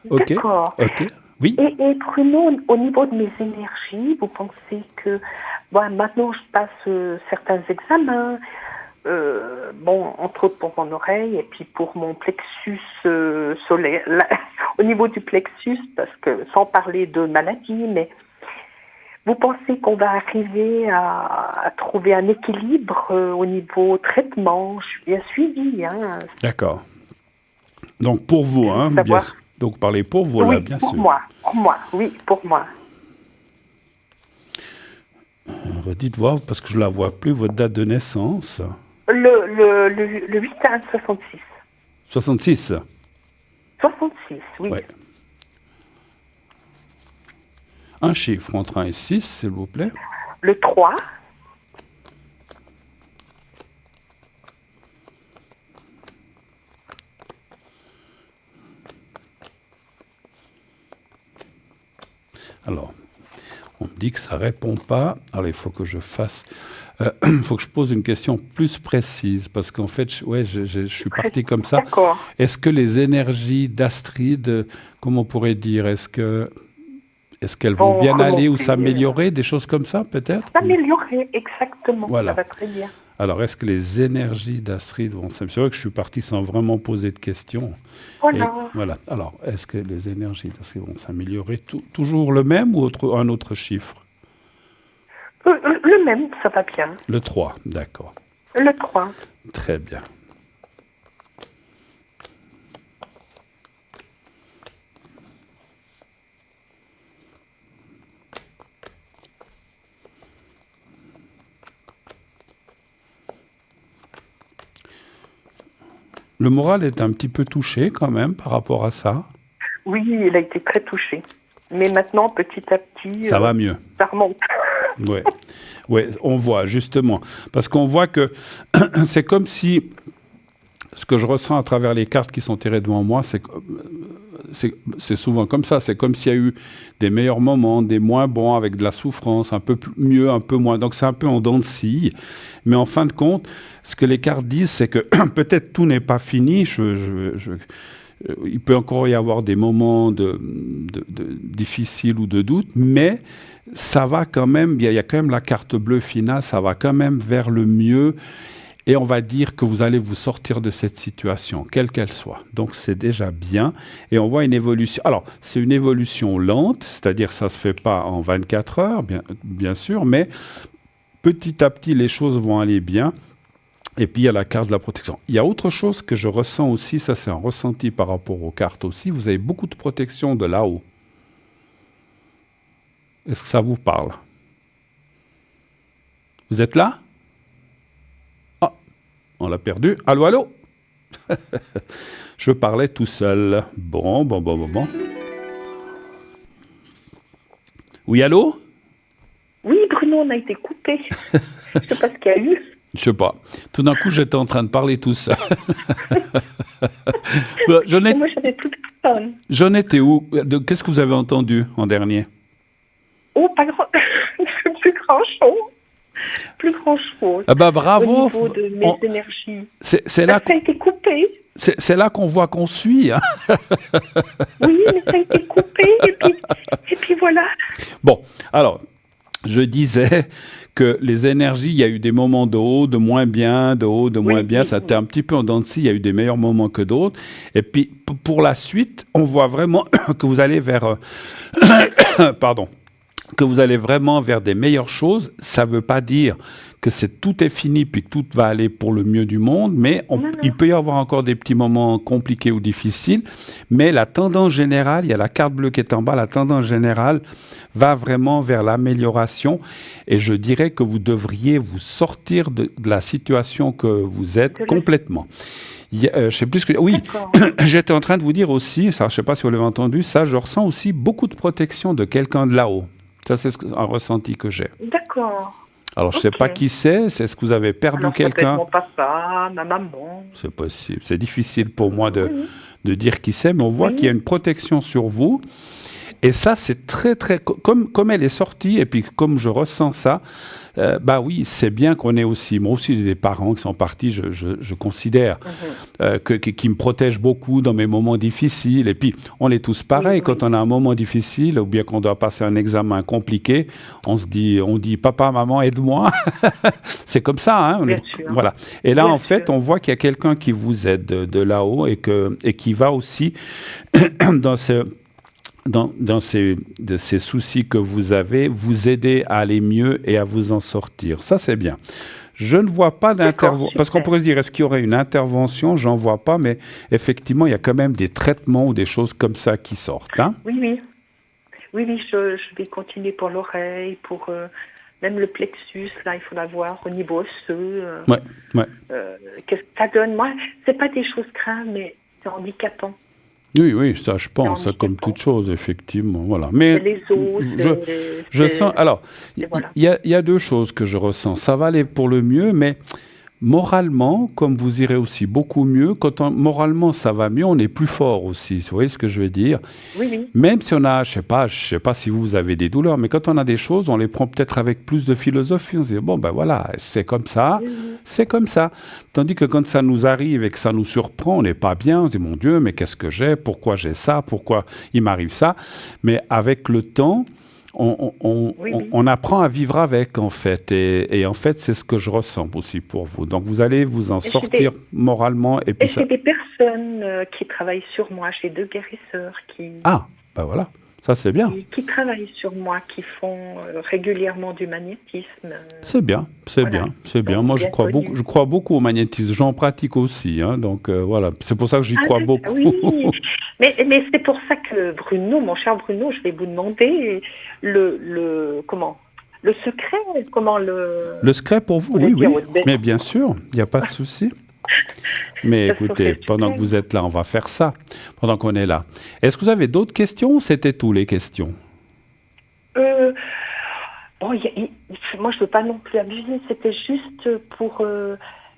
Ok. D'accord. Ok. Oui. Et Bruno, au niveau de mes énergies, vous pensez que maintenant je passe certains examens. Entre autres pour mon oreille et puis pour mon plexus solaire, là, au niveau du plexus, parce que sans parler de maladie, mais vous pensez qu'on va arriver à trouver un équilibre au niveau traitement? Je suis bien suivie. Hein. D'accord. Donc pour vous, bien sûr. Donc parlez pour vous, là, bien sûr. Pour moi, oui, pour moi. Redites voir, parce que je ne la vois plus, votre date de naissance. Le 8/1/66. 66 66, oui. Ouais. Un chiffre entre 1 et 6, s'il vous plaît. Le 3. dit que ça répond pas. Alors, il faut que je faut que je pose une question plus précise, parce qu'en fait, je suis parti comme ça. D'accord. Est-ce que les énergies d'Astrid, comment on pourrait dire, est-ce qu'elles vont bien aller ou s'améliorer, des choses comme ça, peut-être? S'améliorer, exactement. Voilà. Ça va très bien. Alors, est-ce que les énergies d'Astrid vont s'améliorer? C'est vrai que je suis parti sans vraiment poser de questions. Voilà. Et voilà. Alors, est-ce que les énergies d'Astrid vont s'améliorer? Toujours le même ou un autre chiffre? Le même, ça va bien. Le 3, d'accord. Le 3. Très bien. Le moral est un petit peu touché quand même par rapport à ça. Oui, il a été très touché. Mais maintenant, petit à petit... Ça va mieux. Ça remonte. Oui, ouais, on voit justement. Parce qu'on voit que c'est comme si... Ce que je ressens à travers les cartes qui sont tirées devant moi, c'est souvent comme ça. C'est comme s'il y a eu des meilleurs moments, des moins bons, avec de la souffrance, un peu mieux, un peu moins. Donc c'est un peu en dents de scie. Mais en fin de compte, ce que les cartes disent, c'est que peut-être tout n'est pas fini. Il peut encore y avoir des moments difficiles ou de doute, mais ça va quand même, il y a quand même la carte bleue finale, ça va quand même vers le mieux. Et on va dire que vous allez vous sortir de cette situation, quelle qu'elle soit. Donc, c'est déjà bien. Et on voit une évolution. Alors, c'est une évolution lente, c'est-à-dire que ça ne se fait pas en 24 heures, bien sûr, mais petit à petit, les choses vont aller bien. Et puis, il y a la carte de la protection. Il y a autre chose que je ressens aussi, ça c'est un ressenti par rapport aux cartes aussi. Vous avez beaucoup de protection de là-haut. Est-ce que ça vous parle? Vous êtes là? On l'a perdu. Allô, allô? Je parlais tout seul. Bon. Oui, allô? Oui, Bruno, on a été coupé. Je ne sais pas ce qu'il y a eu. Je sais pas. Tout d'un coup, j'étais en train de parler tout seul. Moi, j'avais plus de personne. J'en étais où? Qu'est-ce que vous avez entendu en dernier? Oh, pas grand... plus grand-chose. Plus grand-chose. Ah bah bravo. Au niveau de mes énergies. C'est là ça a été coupé. C'est là qu'on voit qu'on suit. Hein. Oui, mais ça a été coupé et puis voilà. Bon, alors, je disais que les énergies, il y a eu des moments de haut, de moins bien, de haut, de moins bien. Ça était un petit peu en dents de scie. Il y a eu des meilleurs moments que d'autres. Et puis, pour la suite, on voit vraiment que vous allez vers... pardon. Que vous allez vraiment vers des meilleures choses. Ça ne veut pas dire que tout est fini puis que tout va aller pour le mieux du monde, mais il peut y avoir encore des petits moments compliqués ou difficiles, mais la tendance générale, il y a la carte bleue qui est en bas, la tendance générale va vraiment vers l'amélioration et je dirais que vous devriez vous sortir de la situation que vous êtes complètement. Je sais plus ce que... Oui, j'étais en train de vous dire aussi, ça, je ne sais pas si vous l'avez entendu, ça, je ressens aussi beaucoup de protection de quelqu'un de là-haut. Ça, c'est un ressenti que j'ai. D'accord. Alors, je ne sais pas qui c'est. C'est ce que vous avez perdu quelqu'un? Mon papa, ma maman. C'est possible. C'est difficile pour moi de dire qui c'est, mais on voit qu'il y a une protection sur vous. Et ça, c'est très, très... Comme elle est sortie, et puis comme je ressens ça, bah oui, c'est bien qu'on ait aussi... Moi aussi, j'ai des parents qui sont partis, je considère, qui me protègent beaucoup dans mes moments difficiles. Et puis, on est tous pareils. Quand on a un moment difficile, ou bien qu'on doit passer un examen compliqué, on dit, papa, maman, aide-moi. C'est comme ça, hein. Voilà. Et là, en fait, on voit qu'il y a quelqu'un qui vous aide de là-haut et qui va aussi dans ces soucis que vous avez, vous aider à aller mieux et à vous en sortir. Ça, c'est bien. Je ne vois pas d'intervention. Parce qu'on pourrait se dire, est-ce qu'il y aurait une intervention? J'en vois pas, mais effectivement, il y a quand même des traitements ou des choses comme ça qui sortent. Hein? Oui, je vais continuer pour l'oreille, pour même le plexus, là, il faut l'avoir au niveau osseux. Qu'est-ce que ça donne? Moi, c'est pas des choses graves, mais c'est handicapant. Oui, ça, je pense, comme toute chose, effectivement, voilà. Mais les os, je sens. Alors, il y a deux choses que je ressens. Ça va aller pour le mieux, mais moralement, comme vous irez aussi beaucoup mieux, moralement ça va mieux, on est plus fort aussi. Vous voyez ce que je veux dire? Oui, oui. Même si on a, je sais pas si vous avez des douleurs, mais quand on a des choses, on les prend peut-être avec plus de philosophie. On se dit, bon, ben voilà, c'est comme ça, c'est comme ça. Tandis que quand ça nous arrive et que ça nous surprend, on n'est pas bien, on se dit, mon Dieu, mais qu'est-ce que j'ai? Pourquoi j'ai ça? Pourquoi il m'arrive ça? Mais avec le temps, on apprend à vivre avec, en fait. Et en fait, c'est ce que je ressens aussi pour vous. Donc, vous allez vous en sortir moralement. Et puis j'ai des personnes qui travaillent sur moi. J'ai 2 guérisseurs qui... Ah, ben voilà. Ça, c'est bien. Qui travaillent sur moi, qui font régulièrement du magnétisme. C'est bien, c'est bien, c'est bien. Moi, je crois beaucoup au magnétisme. J'en pratique aussi. Hein, donc, voilà. C'est pour ça que j'y crois beaucoup. Oui, mais c'est pour ça que Bruno, mon cher Bruno, je vais vous demander le secret, Le secret pour vous, oui. Mais bien sûr, il n'y a pas de souci. Mais écoutez, pendant que vous êtes là, on va faire ça, pendant qu'on est là. Est-ce que vous avez d'autres questions ou c'était tout les questions? Moi, je ne veux pas non plus abuser, c'était juste pour...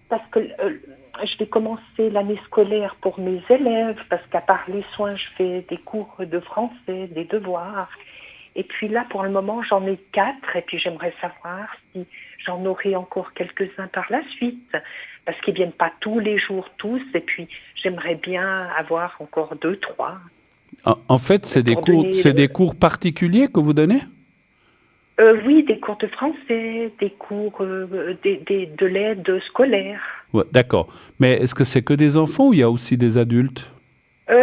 parce que je vais commencer l'année scolaire pour mes élèves, parce qu'à part les soins, je fais des cours de français, des devoirs. Et puis là, pour le moment, j'en ai 4, et puis j'aimerais savoir si j'en aurai encore quelques-uns par la suite, parce qu'ils ne viennent pas tous les jours tous, et puis j'aimerais bien avoir encore 2, 3. En fait, c'est des cours particuliers que vous donnez? Oui, des cours de français, des cours de l'aide scolaire. Ouais, d'accord. Mais est-ce que c'est que des enfants ou il y a aussi des adultes?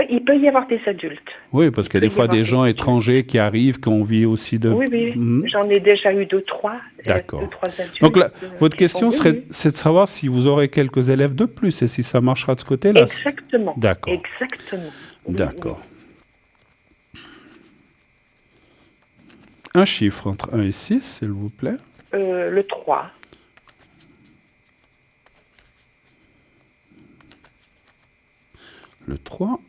Il peut y avoir des adultes. Oui, parce qu'il y a des fois des gens étrangers qui arrivent, qui ont envie aussi de... Oui. J'en ai déjà eu 2, 3. D'accord. 2, 3 adultes. Donc, votre question c'est de savoir si vous aurez quelques élèves de plus et si ça marchera de ce côté-là. Exactement. D'accord. Exactement. D'accord. Un chiffre entre 1 et 6, s'il vous plaît. Le 3. Le 3.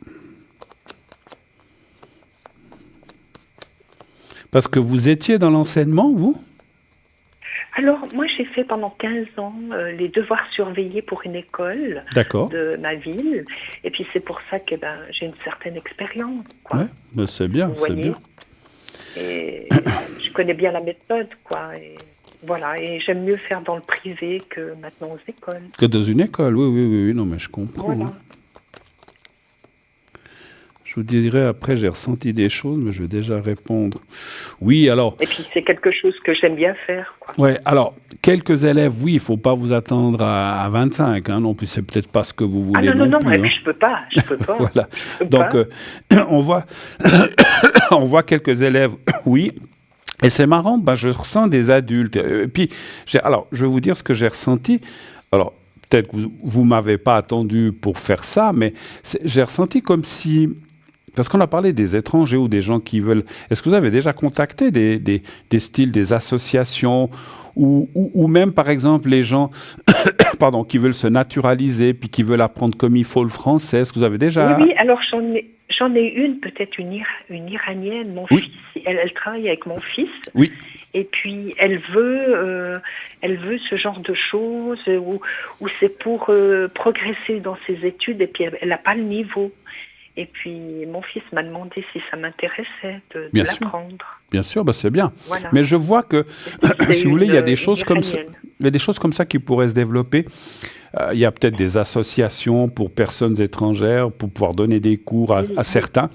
Parce que vous étiez dans l'enseignement, vous? Alors, moi, j'ai fait pendant 15 ans les devoirs surveillés pour une école de ma ville. Et puis, c'est pour ça que j'ai une certaine expérience. Oui, mais c'est bien, c'est bien. Et je connais bien la méthode, quoi. Et voilà, et j'aime mieux faire dans le privé que maintenant aux écoles. Que dans une école, oui, non, mais je comprends. Voilà. Hein. Je vous dirai après, j'ai ressenti des choses, mais je vais déjà répondre. Oui, alors... Et puis, c'est quelque chose que j'aime bien faire, quoi. Oui, alors, quelques élèves, oui, il ne faut pas vous attendre à 25, hein, non plus, c'est peut-être pas ce que vous voulez non plus. Non, hein. je peux pas. Voilà. Donc, on voit quelques élèves, oui. Et c'est marrant, je ressens des adultes. Puis, alors, je vais vous dire ce que j'ai ressenti. Alors, peut-être que vous ne m'avez pas attendu pour faire ça, mais j'ai ressenti comme si... Parce qu'on a parlé des étrangers ou des gens qui veulent... Est-ce que vous avez déjà contacté des styles, des associations ou même, par exemple, les gens qui veulent se naturaliser puis qui veulent apprendre comme il faut le français? Est-ce que vous avez déjà... Oui, alors j'en ai une, peut-être une Iranienne, mon fils. Elle travaille avec mon fils. Oui. Et puis, elle veut ce genre de choses où c'est pour progresser dans ses études et puis elle n'a pas le niveau. Et puis, mon fils m'a demandé si ça m'intéressait de l'apprendre. Bien sûr, c'est bien. Voilà. Mais je vois que, si vous voulez, il y a des choses comme ça. Il y a des choses comme ça qui pourraient se développer. Il y a peut-être des associations pour personnes étrangères pour pouvoir donner des cours à certains.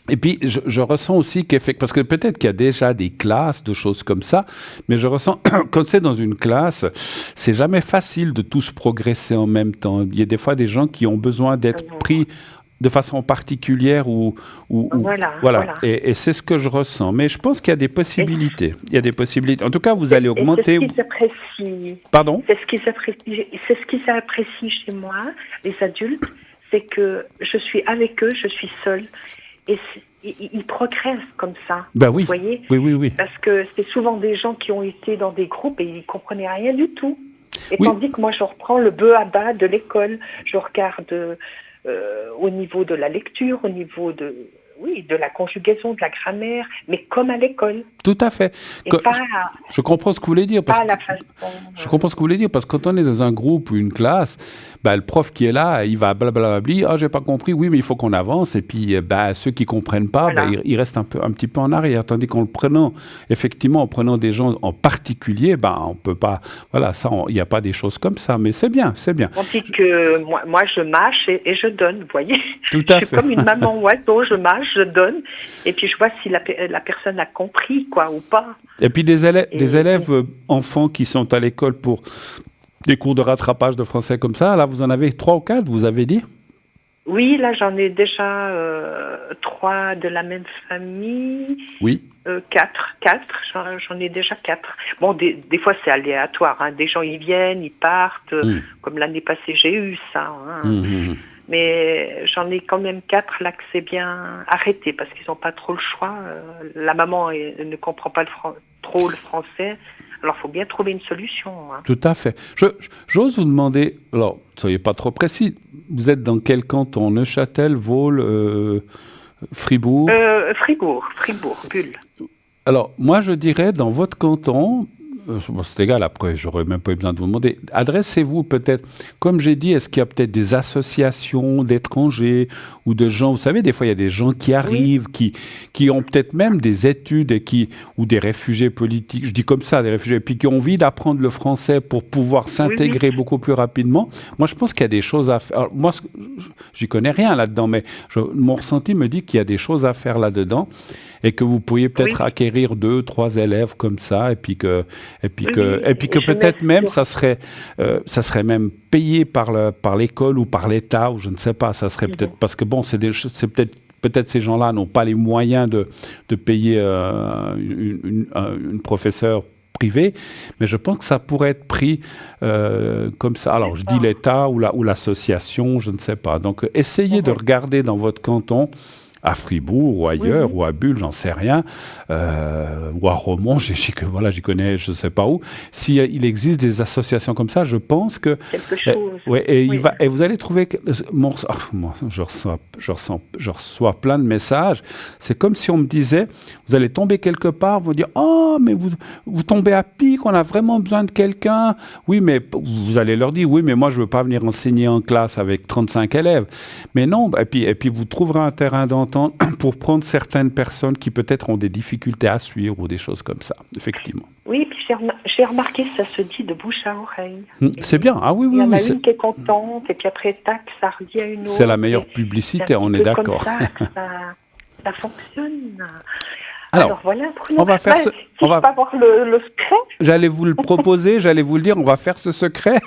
Et puis, je ressens aussi parce que peut-être qu'il y a déjà des classes, de choses comme ça, mais je ressens, quand c'est dans une classe, c'est jamais facile de tous progresser en même temps. Il y a des fois des gens qui ont besoin d'être pris de façon particulière voilà. Et c'est ce que je ressens. Mais je pense qu'il y a des possibilités. Il y a des possibilités. En tout cas, vous allez augmenter... C'est ce qu'ils apprécient. Pardon? C'est ce qu'ils apprécient chez moi, les adultes, c'est que je suis avec eux, je suis seule. Et ils progressent comme ça. Oui. Vous voyez? Oui. Parce que c'est souvent des gens qui ont été dans des groupes et ils ne comprenaient rien du tout. Et tandis que moi, je reprends le bœuf à bas de l'école. Je regarde au niveau de la lecture, au niveau de... oui, de la conjugaison, de la grammaire, mais comme à l'école. Tout à fait. Et pas, Je comprends ce que vous voulez dire. pas à la façon. Je comprends ce que vous voulez dire, parce que quand on est dans un groupe ou une classe, le prof qui est là, il va blablabla, ah, j'ai pas compris, oui, mais il faut qu'on avance, et puis ceux qui comprennent pas, Voilà. ils restent un petit peu en arrière, tandis qu'en prenant des gens en particulier, on peut pas, voilà, ça, il n'y a pas des choses comme ça, mais c'est bien, c'est bien. On dit que moi je mâche et je donne, vous voyez. Tout à fait. Je suis comme une maman oiseau, je mâche, je donne, et puis je vois si la personne a compris, quoi, ou pas. Et puis des élèves enfants qui sont à l'école pour des cours de rattrapage de français comme ça, là, vous en avez 3 ou 4, vous avez dit? Oui, là j'en ai déjà 3 de la même famille. Oui. 4, j'en ai déjà 4. Bon, des fois c'est aléatoire, hein. Des gens ils viennent, ils partent, comme l'année passée j'ai eu ça. Hein. Mais j'en ai quand même 4 là que c'est bien arrêté parce qu'ils n'ont pas trop le choix. La maman ne comprend pas trop le français. Alors, il faut bien trouver une solution. Hein. Tout à fait. J'ose vous demander, alors, soyez pas trop précis, vous êtes dans quel canton? Neuchâtel, Vaule, Fribourg? Fribourg, Bulle. Alors, moi, je dirais, dans votre canton, c'est égal, après, j'aurais même pas eu besoin de vous demander, adressez-vous peut-être, comme j'ai dit, est-ce qu'il y a peut-être des associations d'étrangers ou de gens, vous savez, des fois, il y a des gens qui arrivent, qui ont peut-être même des études ou des réfugiés politiques, je dis comme ça, des réfugiés, puis qui ont envie d'apprendre le français pour pouvoir s'intégrer beaucoup plus rapidement. Moi, je pense qu'il y a des choses à faire. Alors, moi, j'y connais rien là-dedans, mais mon ressenti me dit qu'il y a des choses à faire là-dedans et que vous pourriez peut-être acquérir 2, 3 élèves comme ça, et puis que peut-être même ça serait même payé par l'école ou par l'État, ou je ne sais pas, ça serait peut-être, parce que bon, c'est peut-être ces gens-là n'ont pas les moyens de payer une professeure privée, mais je pense que ça pourrait être pris comme ça. Alors, je dis l'État ou l'association, je ne sais pas. Donc, essayez de regarder dans votre canton, à Fribourg ou ailleurs, ou à Bulle, j'en sais rien, ou à Romont, j'y connais, je ne sais pas où. S'il existe des associations comme ça, je pense que... Quelque chose. Et vous allez trouver... Moi, je reçois plein de messages. C'est comme si on me disait, vous allez tomber quelque part, vous dire, oh, mais vous tombez à pic, on a vraiment besoin de quelqu'un. Oui, mais vous allez leur dire, oui, mais moi, je ne veux pas venir enseigner en classe avec 35 élèves. Mais non, et puis vous trouverez un terrain d'entente pour prendre certaines personnes qui peut-être ont des difficultés à suivre ou des choses comme ça, effectivement. Oui, puis j'ai remarqué ça se dit de bouche à oreille. C'est bien, ah oui, oui. Il y en a une qui est contente, et puis après, tac, ça redit à une autre. C'est la meilleure publicité, on est d'accord. C'est comme ça que ça fonctionne. Alors voilà, on va faire on va avoir le secret. J'allais vous le proposer, j'allais vous le dire, on va faire ce secret.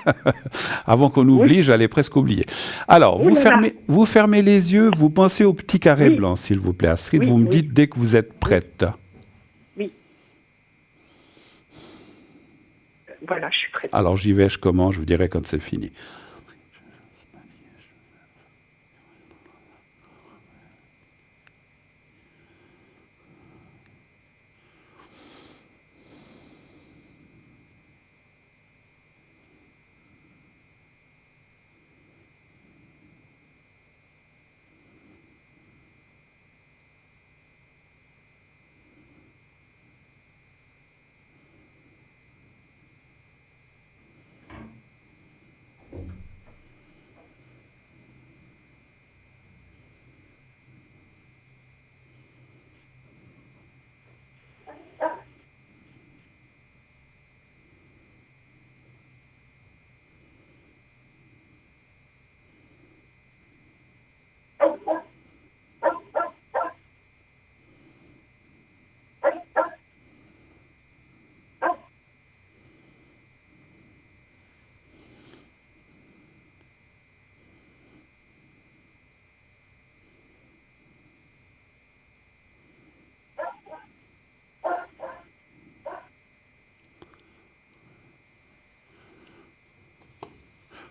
Avant qu'on oublie, j'allais presque oublier. Alors, vous fermez les yeux, vous pensez au petit carré blanc, s'il vous plaît, Astrid. Vous me dites dès que vous êtes prête. Oui. Voilà, je suis prête. Alors, j'y vais, je commence, je vous dirai quand c'est fini.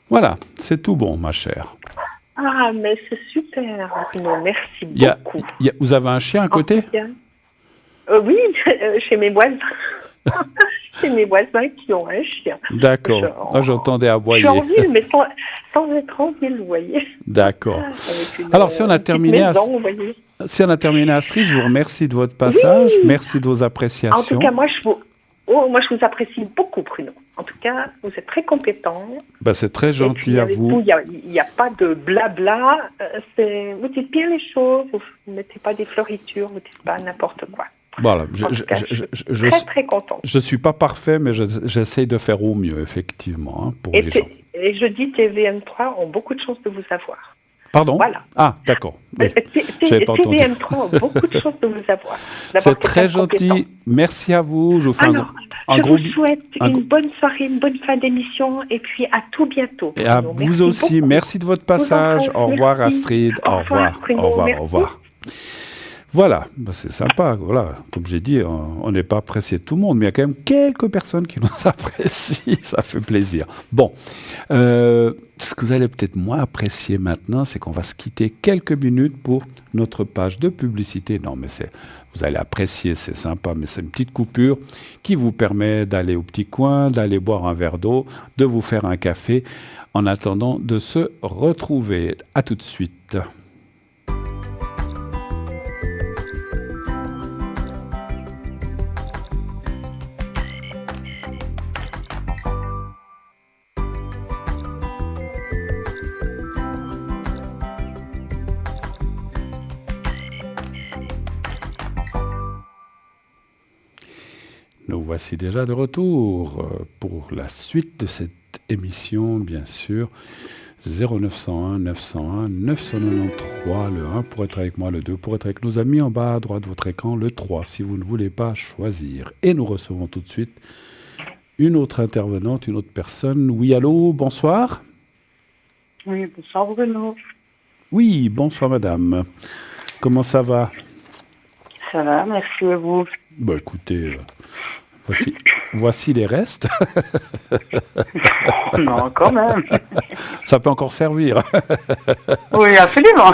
Voilà, c'est tout bon, ma chère. Ah, mais c'est super, Bruno, merci beaucoup. Vous avez un chien à côté? Oui, chez mes voisins. C'est mes voisins qui ont un chien. D'accord. Moi, j'entendais aboyer. Je suis en ville, mais sans être en ville, vous voyez. D'accord. Alors, si on a terminé si on a terminé, Astrid, je vous remercie de votre passage. Oui. Merci de vos appréciations. En tout cas, moi, je vous apprécie beaucoup, Bruno. En tout cas, vous êtes très compétent. Ben, c'est très gentil à vous. Il n'y a pas de blabla. Vous dites bien les choses. Vous ne mettez pas des fleuritures. Vous ne dites pas n'importe quoi. Voilà, je suis très contente. Je ne suis pas parfait, mais j'essaye de faire au mieux, effectivement, pour les gens. Et je dis TVM3 ont beaucoup de chances de vous avoir. Pardon ? Voilà. Ah, d'accord. Oui. TVM3 ont beaucoup de chances de vous avoir. C'est très gentil. Merci à vous. Je vous fais je vous souhaite une bonne soirée, une bonne fin d'émission, et puis à tout bientôt. Et à vous aussi. Beaucoup. Merci de votre passage. Au revoir, Astrid. Au revoir. Au revoir. Voilà, ben c'est sympa. Voilà, comme j'ai dit, on n'est pas apprécié de tout le monde, mais il y a quand même quelques personnes qui nous apprécient. Ça fait plaisir. Bon, ce que vous allez peut-être moins apprécier maintenant, c'est qu'on va se quitter quelques minutes pour notre page de publicité. Non, mais vous allez apprécier, c'est sympa, mais c'est une petite coupure qui vous permet d'aller au petit coin, d'aller boire un verre d'eau, de vous faire un café, en attendant de se retrouver. À tout de suite. Nous voici déjà de retour pour la suite de cette émission, bien sûr. 0901 901 993, le 1 pour être avec moi, le 2 pour être avec nos amis en bas à droite de votre écran, le 3 si vous ne voulez pas choisir. Et nous recevons tout de suite une autre intervenante, une autre personne. Oui, allô, bonsoir. Oui, bonsoir Bruno. Oui, bonsoir madame. Comment ça va ? Ça va, merci à vous. Bah écoutez... Voici les restes. Non, quand même. Ça peut encore servir. Oui, absolument.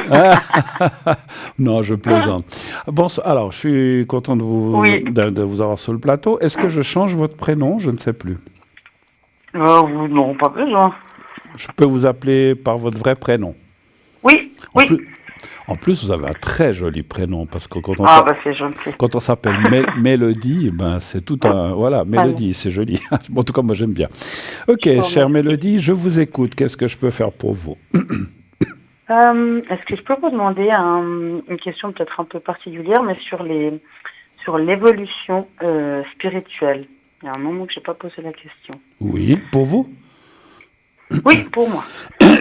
Non, je plaisante. Bon, alors, je suis content de vous avoir sur le plateau. Est-ce que je change votre prénom ? Je ne sais plus. Non, pas besoin. Je peux vous appeler par votre vrai prénom ? Oui. En plus, vous avez un très joli prénom, parce que quand c'est gentil. Quand on s'appelle Mélodie, ben c'est tout un... Voilà, Mélodie, c'est joli. Bon, en tout cas, moi, j'aime bien. Ok, chère Mélodie, je vous écoute. Qu'est-ce que je peux faire pour vous ? Est-ce que je peux vous demander une question peut-être un peu particulière, mais sur l'évolution spirituelle ? Il y a un moment que je n'ai pas posé la question. Oui, pour vous ? Oui, pour moi. Mais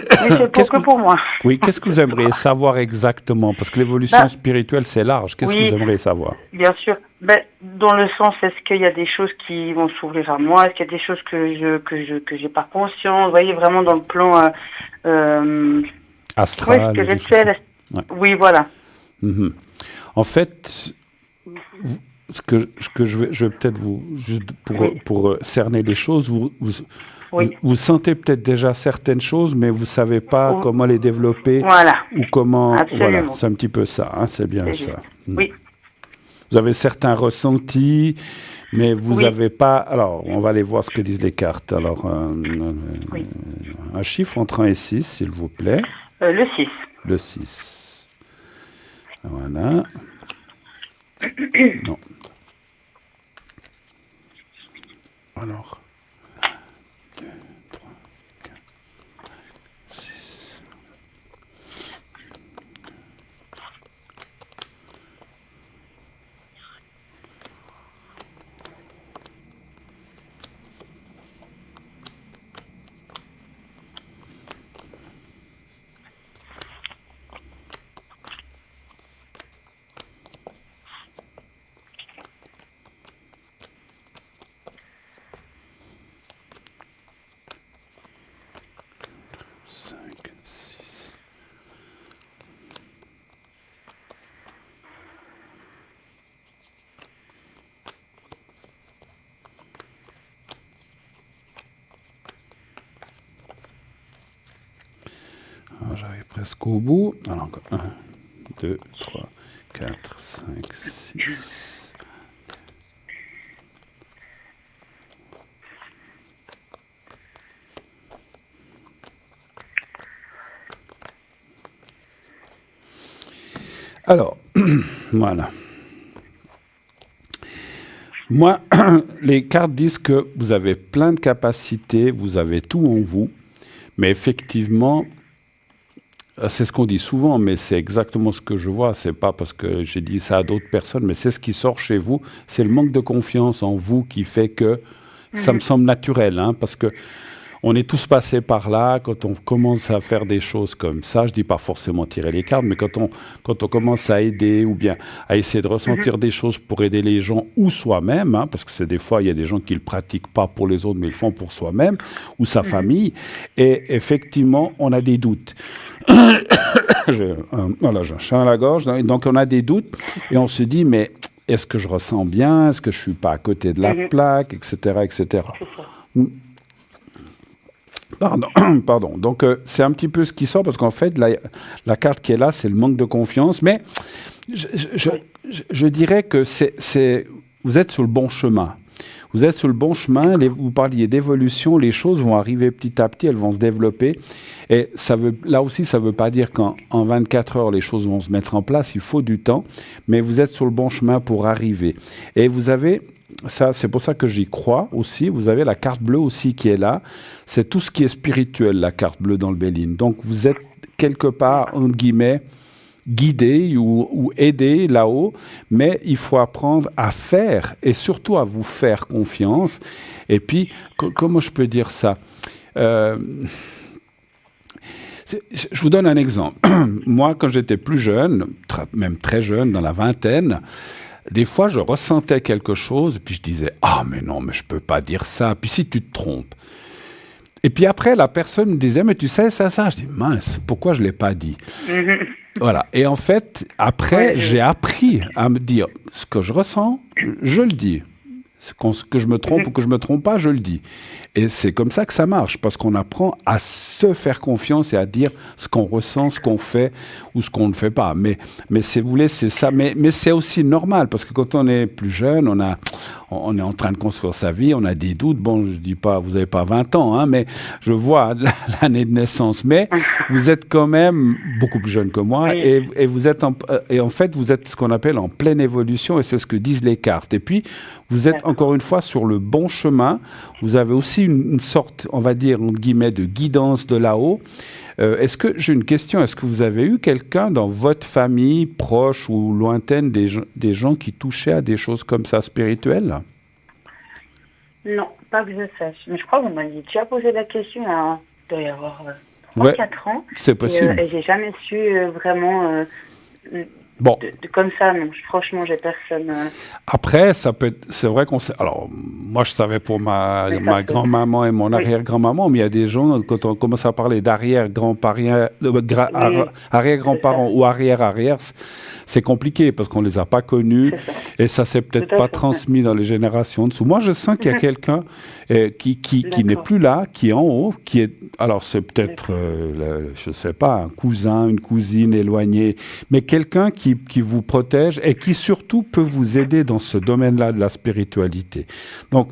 c'est pour moi. Oui, qu'est-ce que vous aimeriez savoir exactement ? Parce que l'évolution spirituelle, c'est large. Qu'est-ce que vous aimeriez savoir ? Bien sûr. Dans le sens, est-ce qu'il y a des choses qui vont s'ouvrir à moi ? Est-ce qu'il y a des choses que j'ai pas conscience ? Vous voyez, vraiment dans le plan astral, spirituel. Ouais. Oui, voilà. Mm-hmm. En fait, ce que je vais peut-être vous... Juste pour cerner les choses, vous sentez peut-être déjà certaines choses, mais vous ne savez pas comment les développer. Voilà. Ou comment... Absolument. Voilà, c'est un petit peu ça, hein, c'est bien ça. Oui. Vous avez certains ressentis, mais vous n'avez pas... Alors, on va aller voir ce que disent les cartes. Alors, un chiffre entre 1 et 6, s'il vous plaît. Le 6. Le 6. Voilà. Non. Alors... 5, 6. J'arrive presque au bout. Alors, 1, 2, 3, 4, 5, 6. Alors, voilà. Moi, les cartes disent que vous avez plein de capacités, vous avez tout en vous, mais effectivement, c'est ce qu'on dit souvent, mais c'est exactement ce que je vois. C'est pas parce que j'ai dit ça à d'autres personnes, mais c'est ce qui sort chez vous. C'est le manque de confiance en vous qui fait que ça me semble naturel, hein, parce que on est tous passés par là. Quand on commence à faire des choses comme ça, je dis pas forcément tirer les cartes, mais quand on commence à aider ou bien à essayer de ressentir des choses pour aider les gens ou soi-même, hein, parce que c'est des fois il y a des gens qui le pratiquent pas pour les autres, mais ils le font pour soi-même ou sa famille. Et effectivement, on a des doutes. Voilà, j'ai un chat à la gorge, donc on a des doutes et on se dit mais est-ce que je ressens bien, est-ce que je suis pas à côté de la plaque, etc., etc. Pardon, pardon. Donc, c'est un petit peu ce qui sort, parce qu'en fait, la carte qui est là, c'est le manque de confiance. Mais je dirais que vous êtes sur le bon chemin. Vous êtes sur le bon chemin. Vous parliez d'évolution. Les choses vont arriver petit à petit. Elles vont se développer. Et là aussi, ça ne veut pas dire qu'en 24 heures, les choses vont se mettre en place. Il faut du temps. Mais vous êtes sur le bon chemin pour arriver. Et vous avez... Ça, c'est pour ça que j'y crois aussi. Vous avez la carte bleue aussi qui est là. C'est tout ce qui est spirituel, la carte bleue dans le Béline. Donc, vous êtes quelque part, entre guillemets, guidé ou aidé là-haut, mais il faut apprendre à faire et surtout à vous faire confiance. Et puis, comment je peux dire ça Je vous donne un exemple. Moi, quand j'étais plus jeune, même très jeune, dans la vingtaine, des fois, je ressentais quelque chose, puis je disais « Ah, mais non, mais je peux pas dire ça. » Puis si tu te trompes. Et puis après, la personne me disait « Mais tu sais, ça. » Je dis « Mince, pourquoi je l'ai pas dit ?» Voilà. Et en fait, après, j'ai appris à me dire ce que je ressens, je le dis. Que je me trompe ou que je me trompe pas, je le dis. Et c'est comme ça que ça marche, parce qu'on apprend à se faire confiance et à dire ce qu'on ressent, ce qu'on fait ou ce qu'on ne fait pas. Mais si vous voulez, c'est ça. Mais c'est aussi normal, parce que quand on est plus jeune, on est en train de construire sa vie, on a des doutes. Bon, je dis pas, vous n'avez pas 20 ans, hein, mais je vois l'année de naissance. Mais vous êtes quand même beaucoup plus jeune que moi, et vous êtes et en fait, vous êtes ce qu'on appelle en pleine évolution, et c'est ce que disent les cartes. Et puis, vous êtes encore une fois sur le bon chemin. Vous avez aussi une sorte, on va dire, entre guillemets, de guidance de là-haut. J'ai une question. Est-ce que vous avez eu quelqu'un dans votre famille, proche ou lointaine, des gens qui touchaient à des choses comme ça, spirituelles? Non, pas que je sache. Mais je crois que vous m'aviez déjà posé la question, il doit y avoir 3-4 ans. C'est possible. Et j'ai jamais su vraiment... Bon. Comme ça, non. Franchement, j'ai personne. Après, c'est vrai qu'on sait. Alors, moi, je savais pour ma grand-maman et mon arrière-grand-maman, mais il y a des gens, quand on commence à parler d'arrière-grands-parents, arrière-grands-parents ou arrière-arrière, c'est compliqué parce qu'on les a pas connus et ça s'est peut-être pas transmis dans les générations dessous. Moi, je sens qu'il y a quelqu'un qui n'est plus là, qui est en haut, qui est. Alors, c'est peut-être, je sais pas, un cousin, une cousine éloignée, mais quelqu'un qui vous protège et qui surtout peut vous aider dans ce domaine-là de la spiritualité. Donc,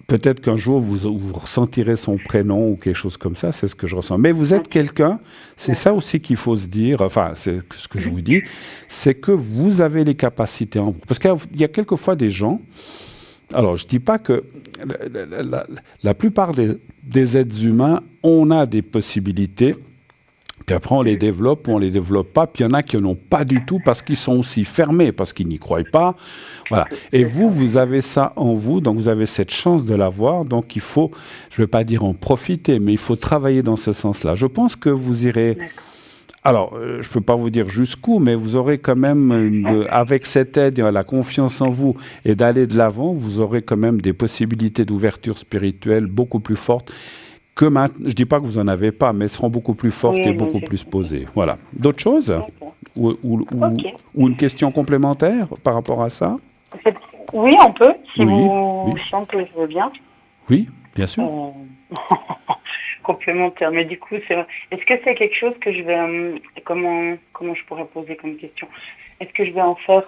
peut-être qu'un jour, vous ressentirez son prénom ou quelque chose comme ça, c'est ce que je ressens. Mais vous êtes quelqu'un, c'est ça aussi qu'il faut se dire, enfin, c'est ce que je vous dis, c'est que vous avez les capacités en vous. Parce qu'il y a quelquefois des gens, alors je ne dis pas que la plupart des êtres humains, on a des possibilités, puis après, on les développe ou on les développe pas. Puis il y en a qui n'en ont pas du tout parce qu'ils sont aussi fermés, parce qu'ils n'y croient pas. Voilà. Et vous avez ça en vous, donc vous avez cette chance de l'avoir. Donc il faut, je ne vais pas dire en profiter, mais il faut travailler dans ce sens-là. Je pense que vous irez... Alors, je ne peux pas vous dire jusqu'où, mais vous aurez quand même, avec cette aide, la confiance en vous et d'aller de l'avant, vous aurez quand même des possibilités d'ouverture spirituelle beaucoup plus fortes. Je ne dis pas que vous n'en avez pas, mais elles seront beaucoup plus fortes et beaucoup plus posées. Voilà. D'autres choses ou une question complémentaire par rapport à ça? Oui, on peut. Si on peut, je veux bien. Oui, bien sûr. Complémentaire. Mais du coup, est-ce que c'est quelque chose que je vais... comment je pourrais poser comme question? Est-ce que je vais en faire...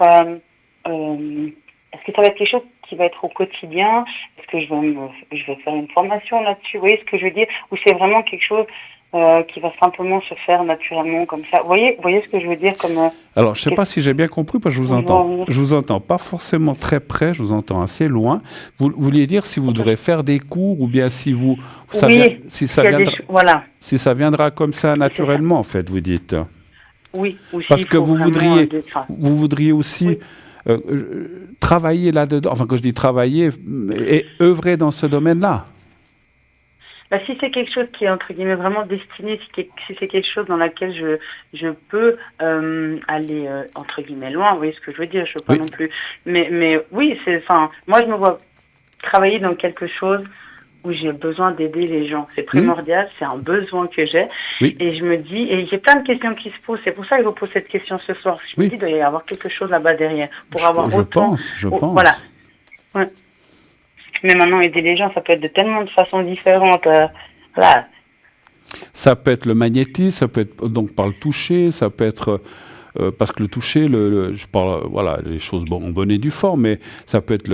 est-ce que ça va être quelque chose qui va être au quotidien? Est-ce que je vais faire une formation là-dessus? Vous voyez ce que je veux dire? Ou c'est vraiment quelque chose qui va simplement se faire naturellement comme ça. Vous voyez ce que je veux dire comme Alors, je ne sais pas si j'ai bien compris, parce que je vous entends pas forcément très près, je vous entends assez loin. Vous vouliez dire si vous devrez faire des cours ou bien si si ça viendra comme ça naturellement, en fait, vous dites. Oui, parce que vous voudriez aussi travailler là-dedans, enfin quand je dis travailler, et œuvrer dans ce domaine-là. Si c'est quelque chose qui est entre guillemets vraiment destiné, si c'est quelque chose dans laquelle je peux aller entre guillemets loin, vous voyez ce que je veux dire, je veux pas non plus. Mais oui, moi je me vois travailler dans quelque chose où j'ai besoin d'aider les gens. C'est primordial, c'est un besoin que j'ai. Oui. Et je me dis, et j'ai plein de questions qui se posent. C'est pour ça que je vous pose cette question ce soir. Je me dis, il doit y avoir quelque chose là-bas derrière. Pour avoir autant. Je pense. Voilà. Ouais. Mais maintenant, aider les gens, ça peut être de tellement de façons différentes. Voilà. Ça peut être le magnétisme, ça peut être donc par le toucher, ça peut être parce que le toucher, je parle, voilà, les choses en bonne et due forme, mais ça peut être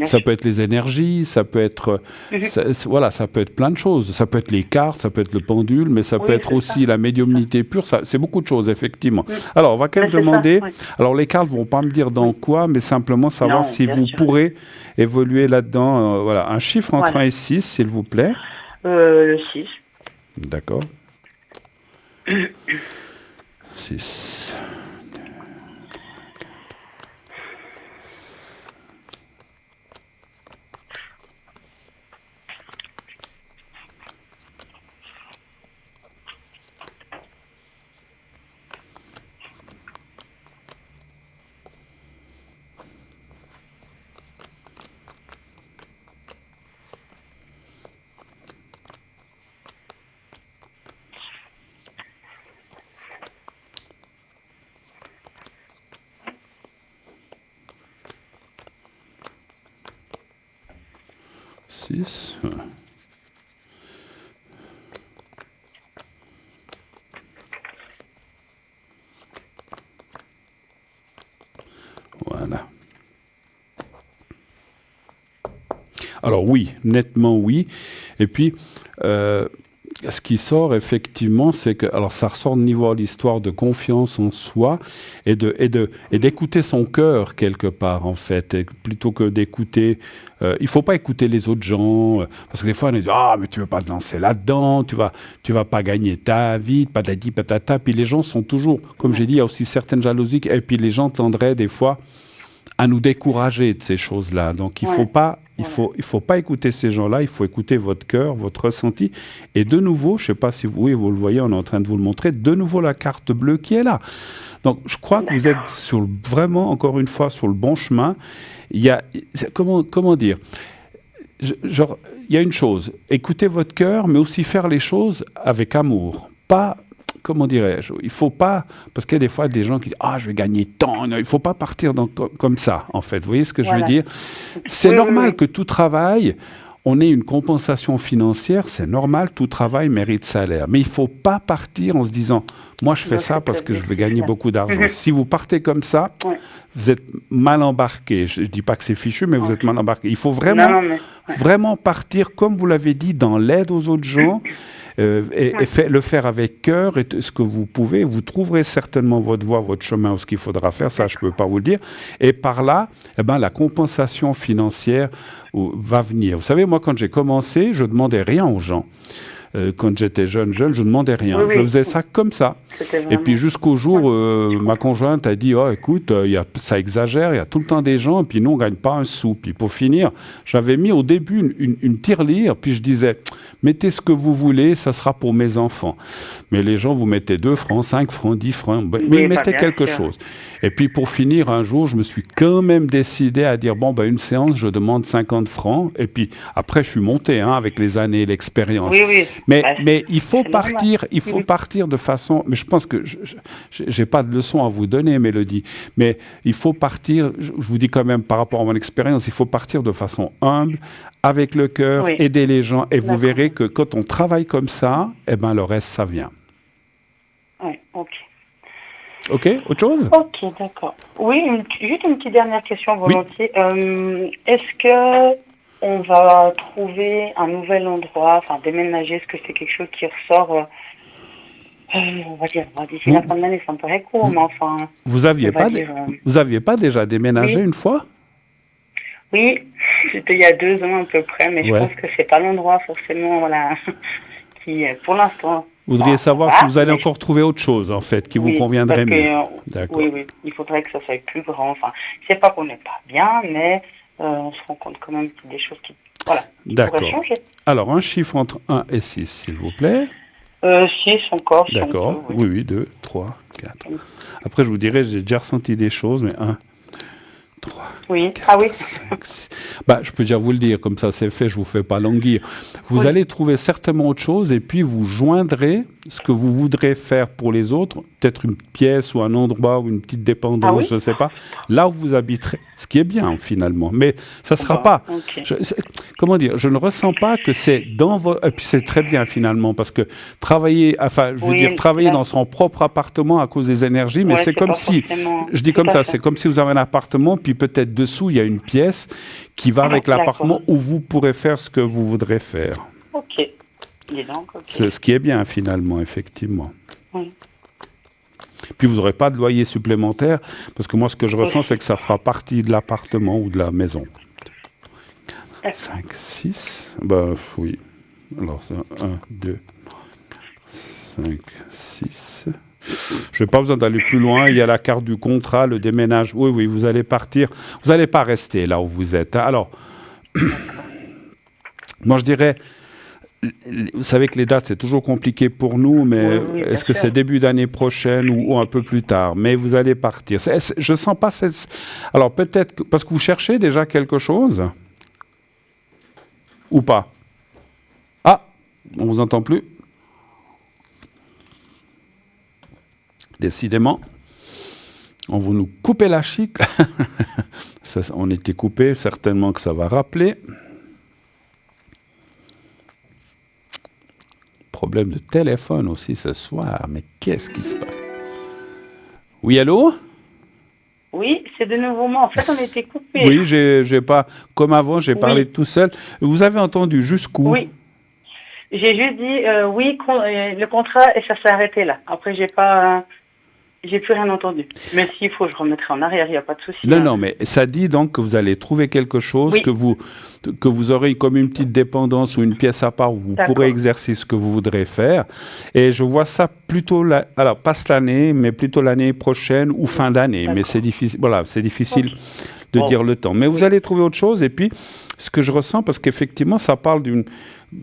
ça peut être les énergies, ça peut être, ça peut être plein de choses. Ça peut être les cartes, ça peut être le pendule, mais ça peut être aussi la médiumnité pure. C'est beaucoup de choses, effectivement. Alors, on va quand même demander. Alors, les cartes vont pas me dire dans quoi, mais simplement savoir si vous pourrez évoluer là-dedans. Voilà, un chiffre entre 1 et 6, s'il vous plaît. Le 6. D'accord. 6. Voilà. Alors oui, nettement oui. Et puis, ce qui sort effectivement, c'est que, alors ça ressort de niveau à l'histoire de confiance en soi et d'écouter son cœur quelque part en fait, et plutôt que d'écouter. Il faut pas écouter les autres gens parce que des fois on dit mais tu veux pas te lancer là-dedans, tu vas pas gagner ta vie, patati patata. Puis les gens sont toujours, comme j'ai dit, il y a aussi certaines jalousies et puis les gens tendraient des fois à nous décourager de ces choses-là. Donc il faut pas écouter ces gens-là, il faut écouter votre cœur, votre ressenti. Et de nouveau, je ne sais pas si vous le voyez, on est en train de vous le montrer, de nouveau la carte bleue qui est là. Donc je crois que vous êtes vraiment, encore une fois, sur le bon chemin. Il y a, comment dire, il y a une chose, écoutez votre cœur, mais aussi faire les choses avec amour. Pas, comment dirais-je, il ne faut pas, parce qu'il y a des fois des gens qui disent « je vais gagner tant », il ne faut pas partir comme ça, en fait. Vous voyez ce que je veux dire? C'est normal que tout travail, on ait une compensation financière, c'est normal, tout travail mérite salaire. Mais il ne faut pas partir en se disant « moi, je fais ça parce que je veux gagner beaucoup d'argent ». Si vous partez comme ça, vous êtes mal embarqué. Je ne dis pas que c'est fichu, mais vous êtes mal embarqué. Il faut vraiment partir, comme vous l'avez dit, dans l'aide aux autres gens, et le faire avec cœur et ce que vous pouvez. Vous trouverez certainement votre voie, votre chemin ou ce qu'il faudra faire, ça je ne peux pas vous le dire. Et par là, la compensation financière va venir. Vous savez, moi quand j'ai commencé, je ne demandais rien aux gens. Quand j'étais jeune, je ne demandais rien. Je faisais ça comme ça. Et puis jusqu'au jour, ma conjointe a dit « écoute, ça exagère, il y a tout le temps des gens, et puis nous, on ne gagne pas un sou. » Puis pour finir, j'avais mis au début une tirelire, puis je disais « mettez ce que vous voulez, ça sera pour mes enfants. » Mais les gens, vous mettez 2 francs, 5 francs, 10 francs, mais mettez quelque chose. Et puis pour finir, un jour, je me suis quand même décidé à dire « une séance, je demande 50 francs. » Et puis après, je suis monté avec les années et l'expérience. Mais il faut partir de façon... Mais je pense que je n'ai pas de leçon à vous donner, Mélodie. Mais il faut partir, je vous dis quand même par rapport à mon expérience, il faut partir de façon humble, avec le cœur, aider les gens. Et vous verrez que quand on travaille comme ça, le reste, ça vient. Oui, ok. Ok, autre chose? Ok, d'accord. Oui, juste une petite dernière question volontiers. Est-ce que on va trouver un nouvel endroit, enfin déménager, est-ce que c'est quelque chose qui ressort, on va dire, d'ici la fin de l'année, ça me paraît court, mais enfin... Vous aviez pas déjà déménagé une fois? Oui, c'était il y a 2 ans à peu près, mais je pense que c'est pas l'endroit forcément, voilà, qui, pour l'instant... Vous voudriez savoir si vous allez encore trouver autre chose, en fait, qui vous conviendrait mieux. Oui, il faudrait que ça soit plus grand. Enfin, c'est pas qu'on n'est pas bien, mais on se rend compte quand même qu'il y a des choses qui pourraient changer. Alors, un chiffre entre 1 et 6, s'il vous plaît. 6 encore. D'accord, oui, 2, 3, 4. Après, je vous dirai, j'ai déjà ressenti des choses, mais 1, 3, oui. 4, Ah oui. 5, 6. Je peux déjà vous le dire, comme ça c'est fait, je ne vous fais pas languir. Vous allez trouver certainement autre chose et puis vous joindrez ce que vous voudrez faire pour les autres, peut-être une pièce ou un endroit ou une petite dépendance, je ne sais pas, là où vous habiterez, ce qui est bien finalement. Mais ça ne sera pas... Comment dire, je ne ressens pas que c'est dans votre... Et puis c'est très bien finalement, parce que travailler, travailler dans son propre appartement à cause des énergies, mais c'est comme si... Je dis comme ça, c'est comme si vous avez un appartement, puis peut-être dessous, il y a une pièce qui va avec l'appartement où vous pourrez faire ce que vous voudrez faire. Ok. C'est ce qui est bien finalement, effectivement. Oui. Puis vous n'aurez pas de loyer supplémentaire, parce que moi ce que je ressens, c'est que ça fera partie de l'appartement ou de la maison. 5, 6, oui. Alors, 1, 2, 5, 6. Je n'ai pas besoin d'aller plus loin. Il y a la carte du contrat, le déménage. Oui, vous allez partir. Vous n'allez pas rester là où vous êtes. Alors, moi je dirais, vous savez que les dates, c'est toujours compliqué pour nous, mais est-ce que c'est début d'année prochaine ou un peu plus tard? Mais vous allez partir. Je ne sens pas cette... Alors peut-être, parce que vous cherchez déjà quelque chose? Ou pas? Ah, on ne vous entend plus. Décidément, on va nous couper la chic. On était coupé, certainement que ça va rappeler. Problème de téléphone aussi ce soir, mais qu'est-ce qui se passe? Oui, allô? Oui, c'est de nouveau moi. En fait, on était coupé. Oui, j'ai pas, comme avant, j'ai parlé tout seul. Vous avez entendu jusqu'où? Oui. J'ai juste dit le contrat et ça s'est arrêté là. Après, j'ai plus rien entendu. Mais s'il faut, je remettrai en arrière, il n'y a pas de souci. Non, mais ça dit donc que vous allez trouver quelque chose, que vous aurez comme une petite dépendance ou une pièce à part où vous pourrez exercer ce que vous voudrez faire. Et je vois ça plutôt, alors pas cette année, mais plutôt l'année prochaine ou fin d'année. Mais c'est difficile, c'est difficile de dire le temps. Mais vous allez trouver autre chose. Et puis, ce que je ressens, parce qu'effectivement, ça parle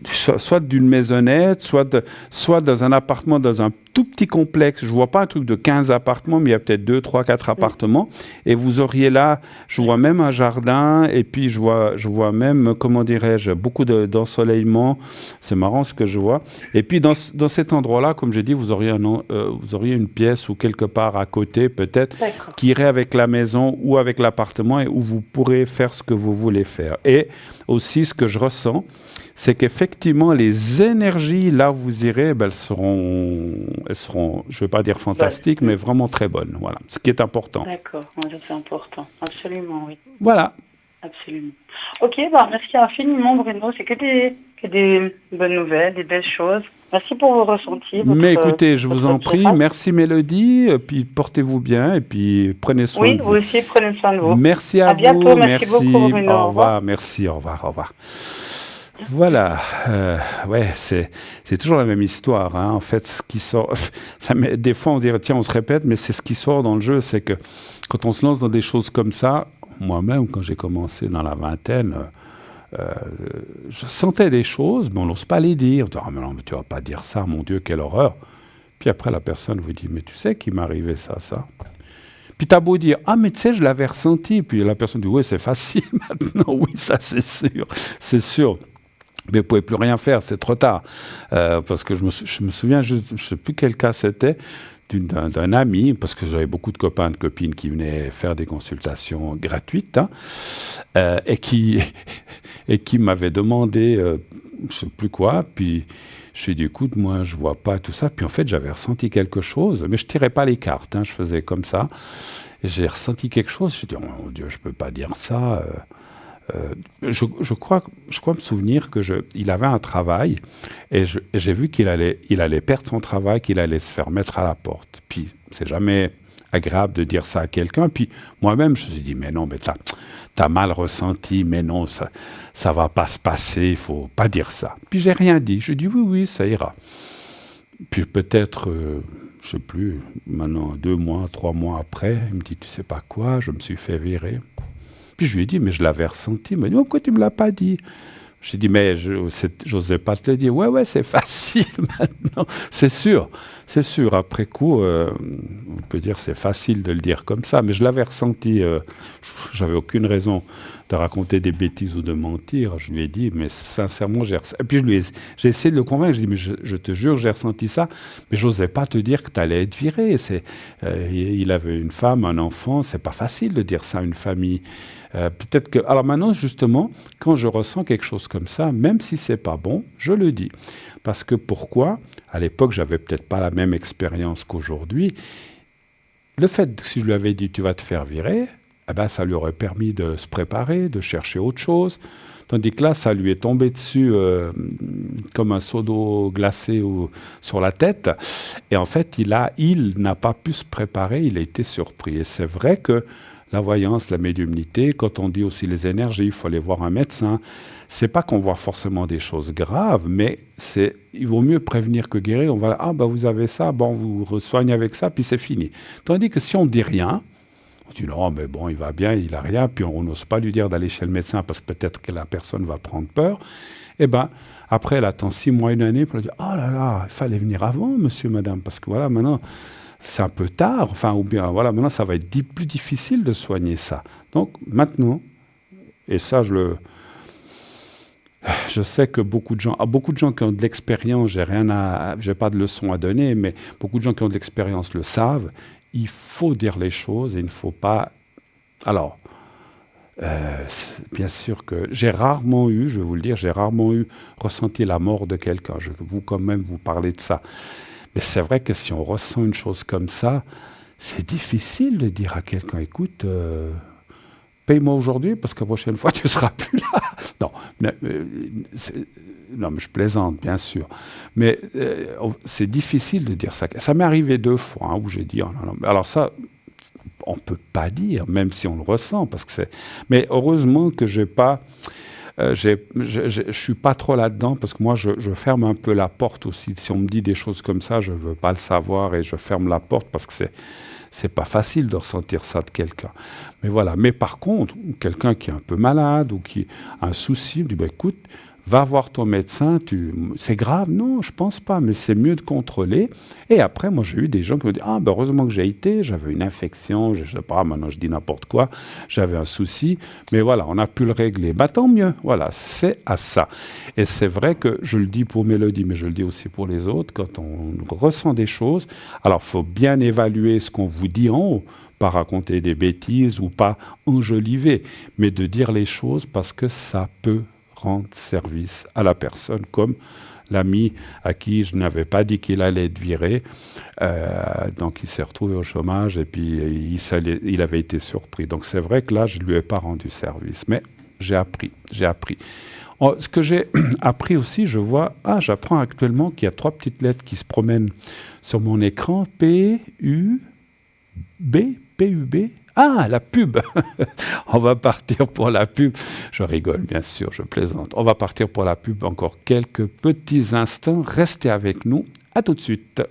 soit d'une maisonnette, soit dans un appartement, dans un tout petit complexe. Je ne vois pas un truc de 15 appartements, mais il y a peut-être 2, 3, 4 appartements. Et vous auriez là, je vois même un jardin, et puis je vois même, comment dirais-je, beaucoup d'ensoleillement. C'est marrant ce que je vois. Et puis dans cet endroit-là, comme j'ai dit, vous auriez une pièce ou quelque part à côté, peut-être, qui irait avec la maison ou avec l'appartement, et où vous pourrez faire ce que vous voulez faire. Et aussi, ce que je ressens, c'est qu'effectivement, les énergies, là où vous irez, elles seront, je ne vais pas dire fantastiques, mais vraiment très bonnes. Voilà, ce qui est important. D'accord, c'est important. Absolument, oui. Voilà. Absolument. Ok, merci infiniment, Bruno. C'est que des bonnes nouvelles, des belles choses. Merci pour vos ressentis. Mais écoutez, je vous en prie. Merci, Mélodie. Puis portez-vous bien et puis prenez soin de vous. Oui, vous aussi, prenez soin de vous. Merci à vous. Bientôt. Merci beaucoup, Bruno. Au revoir. Merci, au revoir. Voilà, c'est toujours la même histoire. En fait, ce qui sort, des fois on dirait tiens, on se répète, mais c'est ce qui sort dans le jeu, c'est que quand on se lance dans des choses comme ça, moi-même, quand j'ai commencé dans la vingtaine, je sentais des choses, mais on n'ose pas les dire. On dit, mais non, mais tu vas pas dire ça, mon Dieu, quelle horreur. Puis après, la personne vous dit, mais tu sais qu'il m'est arrivé ça. Puis tu as beau dire, mais tu sais, je l'avais ressenti. Puis la personne dit, oui, c'est facile maintenant. Oui, ça, c'est sûr. Mais vous ne pouvez plus rien faire, c'est trop tard. Parce que je me souviens, je ne sais plus quel cas c'était, d'un ami, parce que j'avais beaucoup de copains et de copines qui venaient faire des consultations gratuites, et qui m'avaient demandé, je ne sais plus quoi, puis je lui ai dit, écoute, moi, je ne vois pas tout ça. Puis en fait, j'avais ressenti quelque chose, mais je ne tirais pas les cartes, je faisais comme ça. Et j'ai ressenti quelque chose, je me suis dit, oh mon Dieu, je ne peux pas dire ça. Je crois me souvenir il avait un travail et j'ai vu qu'il allait perdre son travail, qu'il allait se faire mettre à la porte. Puis, c'est jamais agréable de dire ça à quelqu'un. Puis, moi-même, je me suis dit, mais non, mais t'as mal ressenti, mais non, ça va pas se passer, il faut pas dire ça. Puis, j'ai rien dit. Je dis, oui, ça ira. Puis, peut-être, je sais plus, maintenant, 2 mois, 3 mois après, il me dit, tu sais pas quoi, je me suis fait virer. Puis je lui ai dit, mais je l'avais ressenti. Il m'a dit, pourquoi tu ne me l'as pas dit? J'ai dit, mais je n'osais pas te le dire. Ouais, c'est facile maintenant. C'est sûr. Après coup, on peut dire c'est facile de le dire comme ça, mais je l'avais ressenti. J'avais aucune raison de raconter des bêtises ou de mentir. Je lui ai dit, mais sincèrement, j'ai ressenti. Et puis j'ai essayé de le convaincre. Je lui ai dit, mais je te jure, j'ai ressenti ça, mais je n'osais pas te dire que tu allais être viré. Il avait une femme, un enfant. C'est pas facile de dire ça à une famille. Peut-être que... Alors maintenant, justement, quand je ressens quelque chose comme ça, même si c'est pas bon, je le dis. Parce que pourquoi? À l'époque, j'avais peut-être pas la même expérience qu'aujourd'hui. Le fait que si je lui avais dit « tu vas te faire virer », ça lui aurait permis de se préparer, de chercher autre chose. Tandis que là, ça lui est tombé dessus comme un seau d'eau glacée sur la tête. Et en fait, il n'a pas pu se préparer, il a été surpris. Et c'est vrai que la voyance, la médiumnité, quand on dit aussi les énergies, il faut aller voir un médecin. C'est pas qu'on voit forcément des choses graves, mais il vaut mieux prévenir que guérir. On va vous avez ça, on vous soigne avec ça, puis c'est fini. Tandis que si on ne dit rien, on dit non, mais bon, il va bien, il a rien, puis on n'ose pas lui dire d'aller chez le médecin parce que peut-être que la personne va prendre peur. Après, elle attend 6 mois, 1 année pour lui dire oh là là, il fallait venir avant, monsieur, madame, parce que voilà, maintenant. C'est un peu tard, maintenant ça va être plus difficile de soigner ça. Donc maintenant, et ça je sais que beaucoup de gens qui ont de l'expérience, j'ai pas de leçon à donner, mais beaucoup de gens qui ont de l'expérience le savent, il faut dire les choses et il ne faut pas... Alors, bien sûr que je vais vous le dire, j'ai rarement ressenti la mort de quelqu'un. Vous quand même, vous parlez de ça. Mais c'est vrai que si on ressent une chose comme ça, c'est difficile de dire à quelqu'un, écoute, paye-moi aujourd'hui parce que la prochaine fois, tu ne seras plus là. Non, mais je plaisante, bien sûr. Mais c'est difficile de dire ça. Ça m'est arrivé 2 fois où j'ai dit, oh, non. Alors ça, on ne peut pas dire, même si on le ressent. Mais heureusement que je n'ai pas... je suis pas trop là-dedans parce que moi, je ferme un peu la porte aussi. Si on me dit des choses comme ça, je veux pas le savoir et je ferme la porte parce que c'est pas facile de ressentir ça de quelqu'un. Mais voilà. Mais par contre, quelqu'un qui est un peu malade ou qui a un souci, me dit écoute, va voir ton médecin, c'est grave? Non, je pense pas, mais c'est mieux de contrôler. Et après, moi, j'ai eu des gens qui me disent heureusement que j'ai été, j'avais une infection, je sais pas, maintenant je dis n'importe quoi, j'avais un souci, mais voilà, on a pu le régler. Tant mieux, voilà, c'est à ça. Et c'est vrai que je le dis pour Mélodie, mais je le dis aussi pour les autres, quand on ressent des choses, alors il faut bien évaluer ce qu'on vous dit en haut, pas raconter des bêtises ou pas enjoliver, mais de dire les choses parce que ça peut rendre service à la personne, comme l'ami à qui je n'avais pas dit qu'il allait être viré, donc il s'est retrouvé au chômage et puis il avait été surpris. Donc c'est vrai que là, je ne lui ai pas rendu service, mais j'ai appris. Ce que j'ai appris aussi, j'apprends actuellement qu'il y a 3 petites lettres qui se promènent sur mon écran, P-U-B. Ah, la pub. On va partir pour la pub. Je rigole, bien sûr, je plaisante. On va partir pour la pub encore quelques petits instants. Restez avec nous. À tout de suite.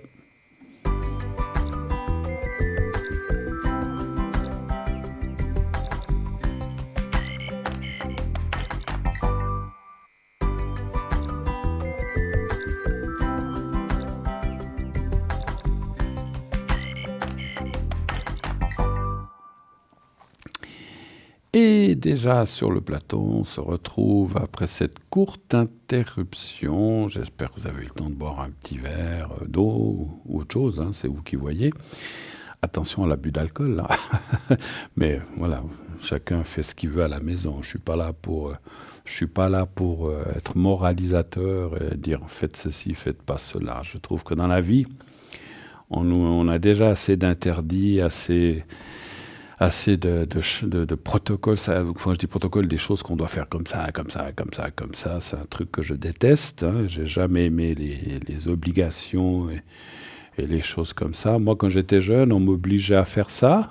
Et déjà sur le plateau, on se retrouve après cette courte interruption. J'espère que vous avez eu le temps de boire un petit verre d'eau ou autre chose, c'est vous qui voyez. Attention à l'abus d'alcool, là. Mais voilà, chacun fait ce qu'il veut à la maison. Je suis pas là pour être moralisateur et dire faites ceci, faites pas cela. Je trouve que dans la vie, on a déjà assez d'interdits, assez de protocoles. Quand je dis protocole, des choses qu'on doit faire comme ça. C'est un truc que je déteste. Hein. J'ai jamais aimé les obligations et les choses comme ça. Moi, quand j'étais jeune, on m'obligeait à faire ça,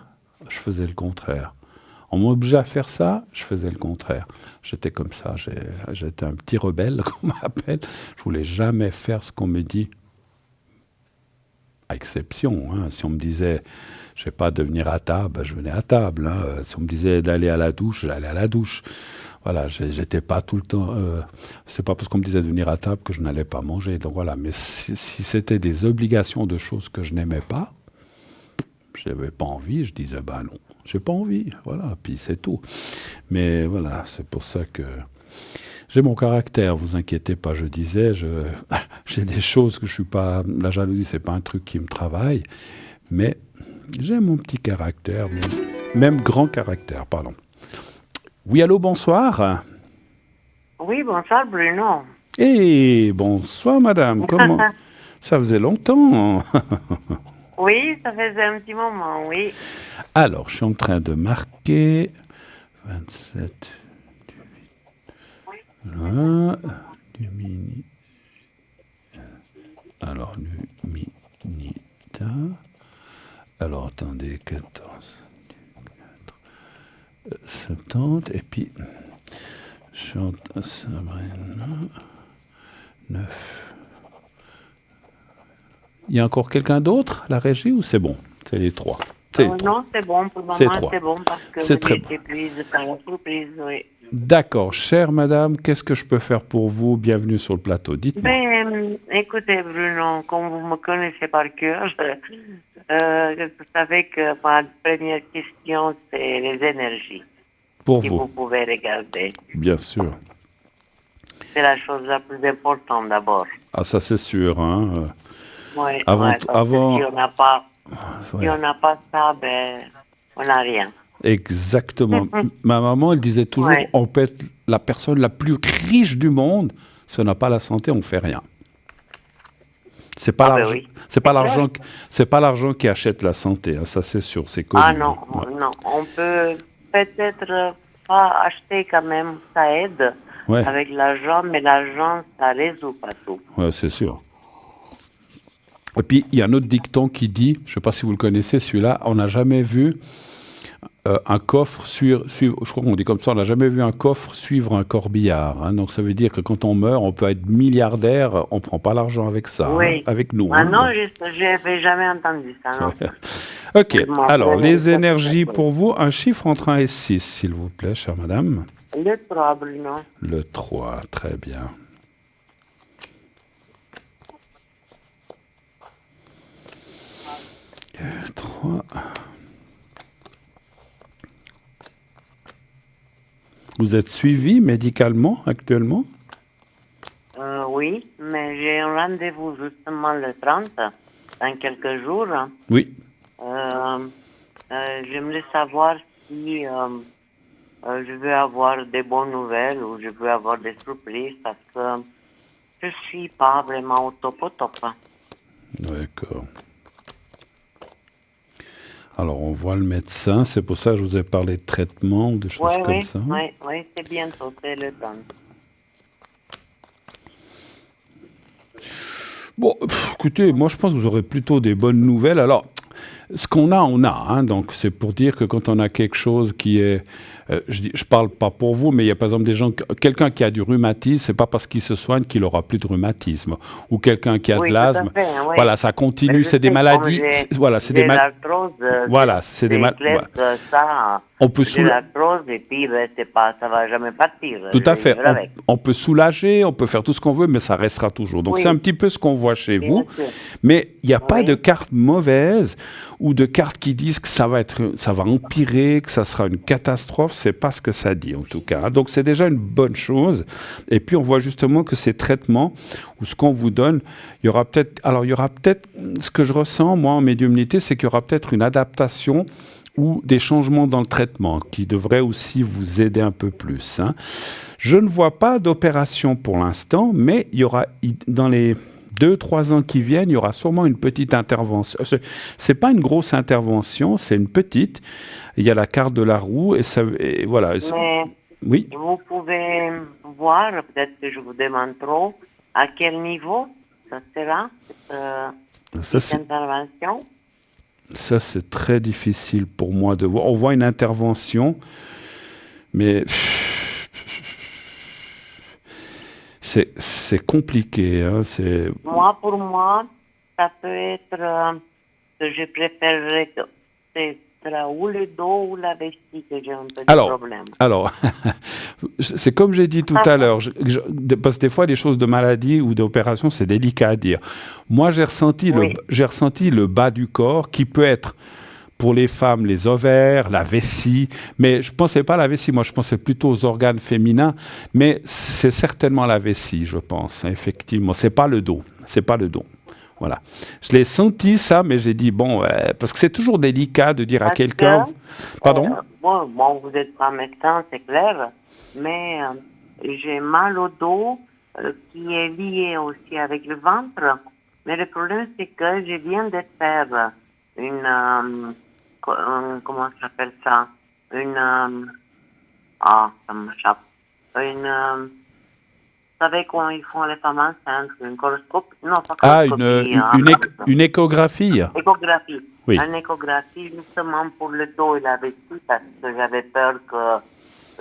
je faisais le contraire. On m'obligeait à faire ça, je faisais le contraire. J'étais comme ça, j'étais un petit rebelle, qu'on m'appelle. Je voulais jamais faire ce qu'on me dit. À exception, hein. Si on me disait, je sais pas, de venir à table, je venais à table. Hein. Si on me disait d'aller à la douche, j'allais à la douche. Voilà, j'étais pas tout le temps. C'est pas parce qu'on me disait de venir à table que je n'allais pas manger. Donc voilà. Mais si c'était des obligations de choses que je n'aimais pas, je n'avais pas envie. Je disais bah non, j'ai pas envie. Voilà, puis c'est tout. Mais voilà, c'est pour ça que j'ai mon caractère. Vous inquiétez pas. Je disais, j'ai des choses que je suis pas. La jalousie, c'est pas un truc qui me travaille, mais j'ai mon petit caractère, même grand caractère. Pardon. Oui, allô, bonsoir. Oui, bonsoir Bruno. Eh, bonsoir madame, comment ça faisait longtemps. Oui, ça faisait un petit moment, oui. Alors, je suis en train de marquer 27 voilà, du mini. Alors, Numinita. Alors, attendez, 14. 70, et puis chante Sabrina 9. Il y a encore quelqu'un d'autre, la régie, ou c'est bon? C'est les trois. Non, c'est bon, pour le moment, c'est bon, parce que c'est vous très étiez prise par la surprise, oui. D'accord, chère madame, qu'est-ce que je peux faire pour vous? Bienvenue sur le plateau, dites-moi. Écoutez Bruno, comme vous me connaissez par cœur, vous savez que ma première question, c'est les énergies. Pour si vous pouvez regarder. Bien sûr. C'est la chose la plus importante d'abord. Ah, ça c'est sûr, hein. Oui, avant... Si on n'a pas, ça, ben, on n'a rien. Exactement. Ma maman, elle disait toujours, on peut être la personne la plus riche du monde, si on n'a pas la santé, on ne fait rien. C'est pas l'argent, c'est pas l'argent qui achète la santé, hein, ça c'est sûr, c'est connu. Ah non, non, on peut peut-être pas acheter quand même, ça aide avec l'argent, mais l'argent, ça résout pas tout. Ouais, c'est sûr. Et puis, il y a un autre dicton qui dit, je ne sais pas si vous le connaissez, celui-là, on n'a jamais vu un coffre suivre, je crois qu'on dit comme ça, on n'a jamais vu un coffre suivre un corbillard. Hein, donc, ça veut dire que quand on meurt, on peut être milliardaire, on ne prend pas l'argent avec ça, hein, avec nous. Ah non, je n'avais jamais entendu ça. Non. Ok, alors, les énergies pour vous, un chiffre entre 1 et 6, s'il vous plaît, chère madame. Le 3, Bruno. Le 3, très bien. Le 3... Vous êtes suivi médicalement actuellement? Oui, mais j'ai un rendez-vous justement le 30, dans quelques jours. Oui. J'aimerais savoir si je veux avoir des bonnes nouvelles ou je veux avoir des surprises parce que je ne suis pas vraiment au top. D'accord. Alors, on voit le médecin, c'est pour ça que je vous ai parlé de traitement ou de choses comme ça. Oui, c'est bientôt, c'est le temps. Bon, écoutez, moi je pense que vous aurez plutôt des bonnes nouvelles. Alors, ce qu'on a, on a. Hein, donc, c'est pour dire que quand on a quelque chose qui est... je parle pas pour vous, mais il y a par exemple des gens... Quelqu'un qui a du rhumatisme, c'est pas parce qu'il se soigne qu'il aura plus de rhumatisme. Ou quelqu'un qui a de l'asthme. Voilà, ça continue. C'est des maladies... Voilà, c'est des maladies... Voilà, c'est des maladies... On peut l'arthrose et puis ça va jamais partir. Tout à fait. On peut soulager, on peut faire tout ce qu'on veut, mais ça restera toujours. Donc c'est un petit peu ce qu'on voit chez vous. Mais il n'y a pas de carte mauvaise ou de carte qui disent que ça va empirer, que ça sera une catastrophe. C'est pas ce que ça dit en tout cas. Donc c'est déjà une bonne chose. Et puis on voit justement que ces traitements ou ce qu'on vous donne, il y aura peut-être ce que je ressens moi en médiumnité, c'est qu'il y aura peut-être une adaptation ou des changements dans le traitement qui devraient aussi vous aider un peu plus. Hein. Je ne vois pas d'opération pour l'instant, mais il y aura dans les 2-3 ans qui viennent, il y aura sûrement une petite intervention. C'est pas une grosse intervention, c'est une petite. Il y a la carte de la roue et voilà. Mais oui. vous pouvez voir, peut-être que je vous demande trop, à quel niveau ça sera, cette intervention? Ça, c'est très difficile pour moi de voir. On voit une intervention, mais c'est compliqué. Hein, pour moi, ça peut être que je préférerais que c'est ou le dos ou la vessie que j'ai un peu de problème. Alors, c'est comme j'ai dit tout à l'heure, parce que des fois, les choses de maladie ou d'opération, c'est délicat à dire. Moi, j'ai ressenti le bas du corps qui peut être, pour les femmes, les ovaires, la vessie, mais je ne pensais pas à la vessie, moi je pensais plutôt aux organes féminins, mais c'est certainement la vessie, je pense, hein, effectivement. C'est pas le dos. Voilà. Je l'ai senti ça, mais j'ai dit, bon, parce que c'est toujours délicat de dire à quelqu'un... Pardon? Bon, vous n'êtes pas médecin, c'est clair, mais j'ai mal au dos qui est lié aussi avec le ventre. Mais le problème, c'est que je viens de faire une... comment ça s'appelle ça? Ça m'échappe. Vous savez quand ils font les femmes enceintes, une coloscopie? Non, pas coloscopie. Une échographie? Échographie. Oui. Une échographie justement pour le dos et la vessie, parce que j'avais peur que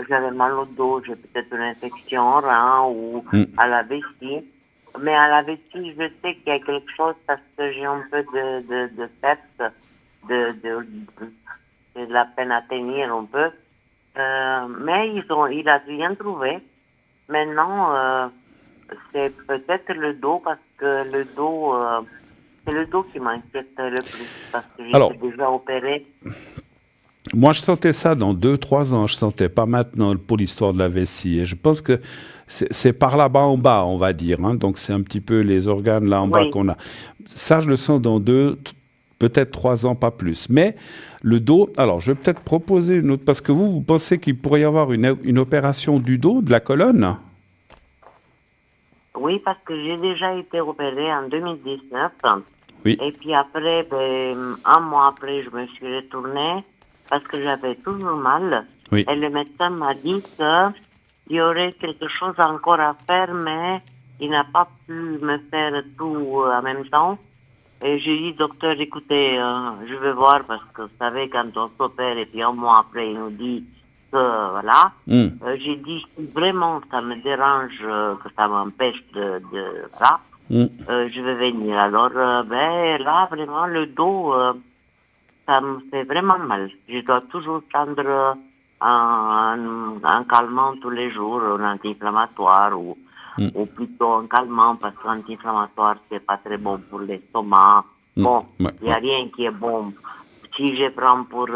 j'avais mal au dos, j'ai peut-être une infection au rein ou à la vessie. Mais à la vessie, je sais qu'il y a quelque chose parce que j'ai un peu de perte, de la peine à tenir un peu. Mais il a rien trouvé. Maintenant, c'est peut-être le dos parce que le dos, c'est le dos qui m'inquiète le plus parce que j'ai déjà opéré. Moi, je sentais ça dans 2-3 ans. Je sentais pas maintenant pour l'histoire de la vessie. Et je pense que c'est par là-bas en bas, on va dire. Hein. Donc, c'est un petit peu les organes là en bas qu'on a. Ça, je le sens dans 2, peut-être 3 ans, pas plus. Mais le dos, alors je vais peut-être proposer une autre, parce que vous pensez qu'il pourrait y avoir une opération du dos, de la colonne? Oui, parce que j'ai déjà été opérée en 2019. Oui. Et puis après, un mois après, je me suis retournée parce que j'avais toujours mal. Oui. Et le médecin m'a dit qu'il y aurait quelque chose encore à faire, mais il n'a pas pu me faire tout en même temps. Et j'ai dit, docteur, écoutez, je vais voir parce que vous savez, quand on s'opère et puis un mois après, il nous dit que, voilà. J'ai dit, si vraiment ça me dérange, que ça m'empêche voilà, je vais venir. Alors, là, vraiment, le dos, ça me fait vraiment mal. Je dois toujours prendre un calmant tous les jours, un anti-inflammatoire ou plutôt un calmant parce que l'anti-inflammatoire, c'est pas très bon pour l'estomac. Bon, il n'y a rien qui est bon. Si je prends pour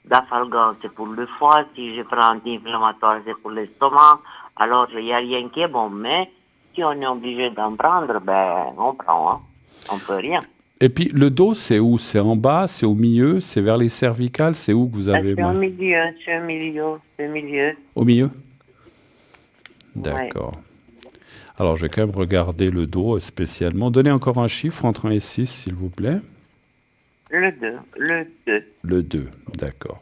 d'Afalgan, c'est pour le foie. Si je prends anti-inflammatoire, c'est pour l'estomac. Alors, il n'y a rien qui est bon. Mais si on est obligé d'en prendre, on prend. Hein. On peut rien. Et puis, le dos, c'est où? C'est en bas? C'est au milieu? C'est vers les cervicales? C'est où que vous avez mal? C'est au milieu. Au milieu? D'accord. Ouais. Alors, je vais quand même regarder le dos spécialement. Donnez encore un chiffre entre 1 et 6, s'il vous plaît. Le 2. Le 2, d'accord.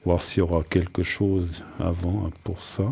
Voir s'il y aura quelque chose avant pour ça.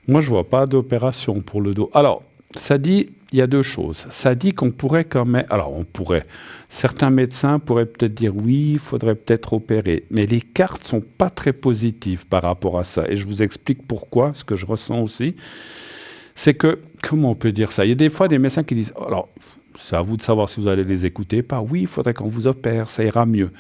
Moi, je ne vois pas d'opération pour le dos. Alors, ça dit, il y a 2 choses. Ça dit qu'on pourrait quand même... Alors, on pourrait. Certains médecins pourraient peut-être dire oui, il faudrait peut-être opérer. Mais les cartes ne sont pas très positives par rapport à ça. Et je vous explique pourquoi, ce que je ressens aussi. C'est que, comment on peut dire ça? Il y a des fois des médecins qui disent, alors, c'est à vous de savoir si vous allez les écouter. Pas oui, il faudrait qu'on vous opère, ça ira mieux.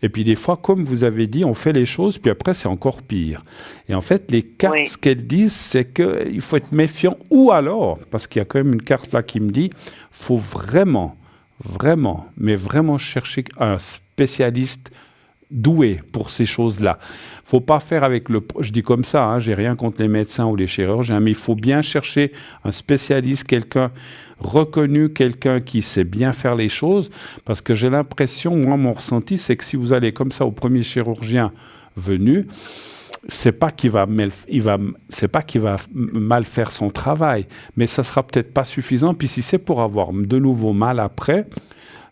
Et puis des fois, comme vous avez dit, on fait les choses, puis après, c'est encore pire. Et en fait, les cartes, ce qu'elles disent, c'est qu'il faut être méfiant. Ou alors, parce qu'il y a quand même une carte là qui me dit, faut vraiment, mais vraiment chercher un spécialiste doué pour ces choses-là. Faut pas faire avec je dis comme ça, hein, j'ai rien contre les médecins ou les chirurgiens, mais il faut bien chercher un spécialiste, quelqu'un reconnu, quelqu'un qui sait bien faire les choses, parce que j'ai l'impression, moi, mon ressenti, c'est que si vous allez comme ça au premier chirurgien venu, c'est pas qu'il va mal faire son travail, mais ça sera peut-être pas suffisant. Puis si c'est pour avoir de nouveau mal après,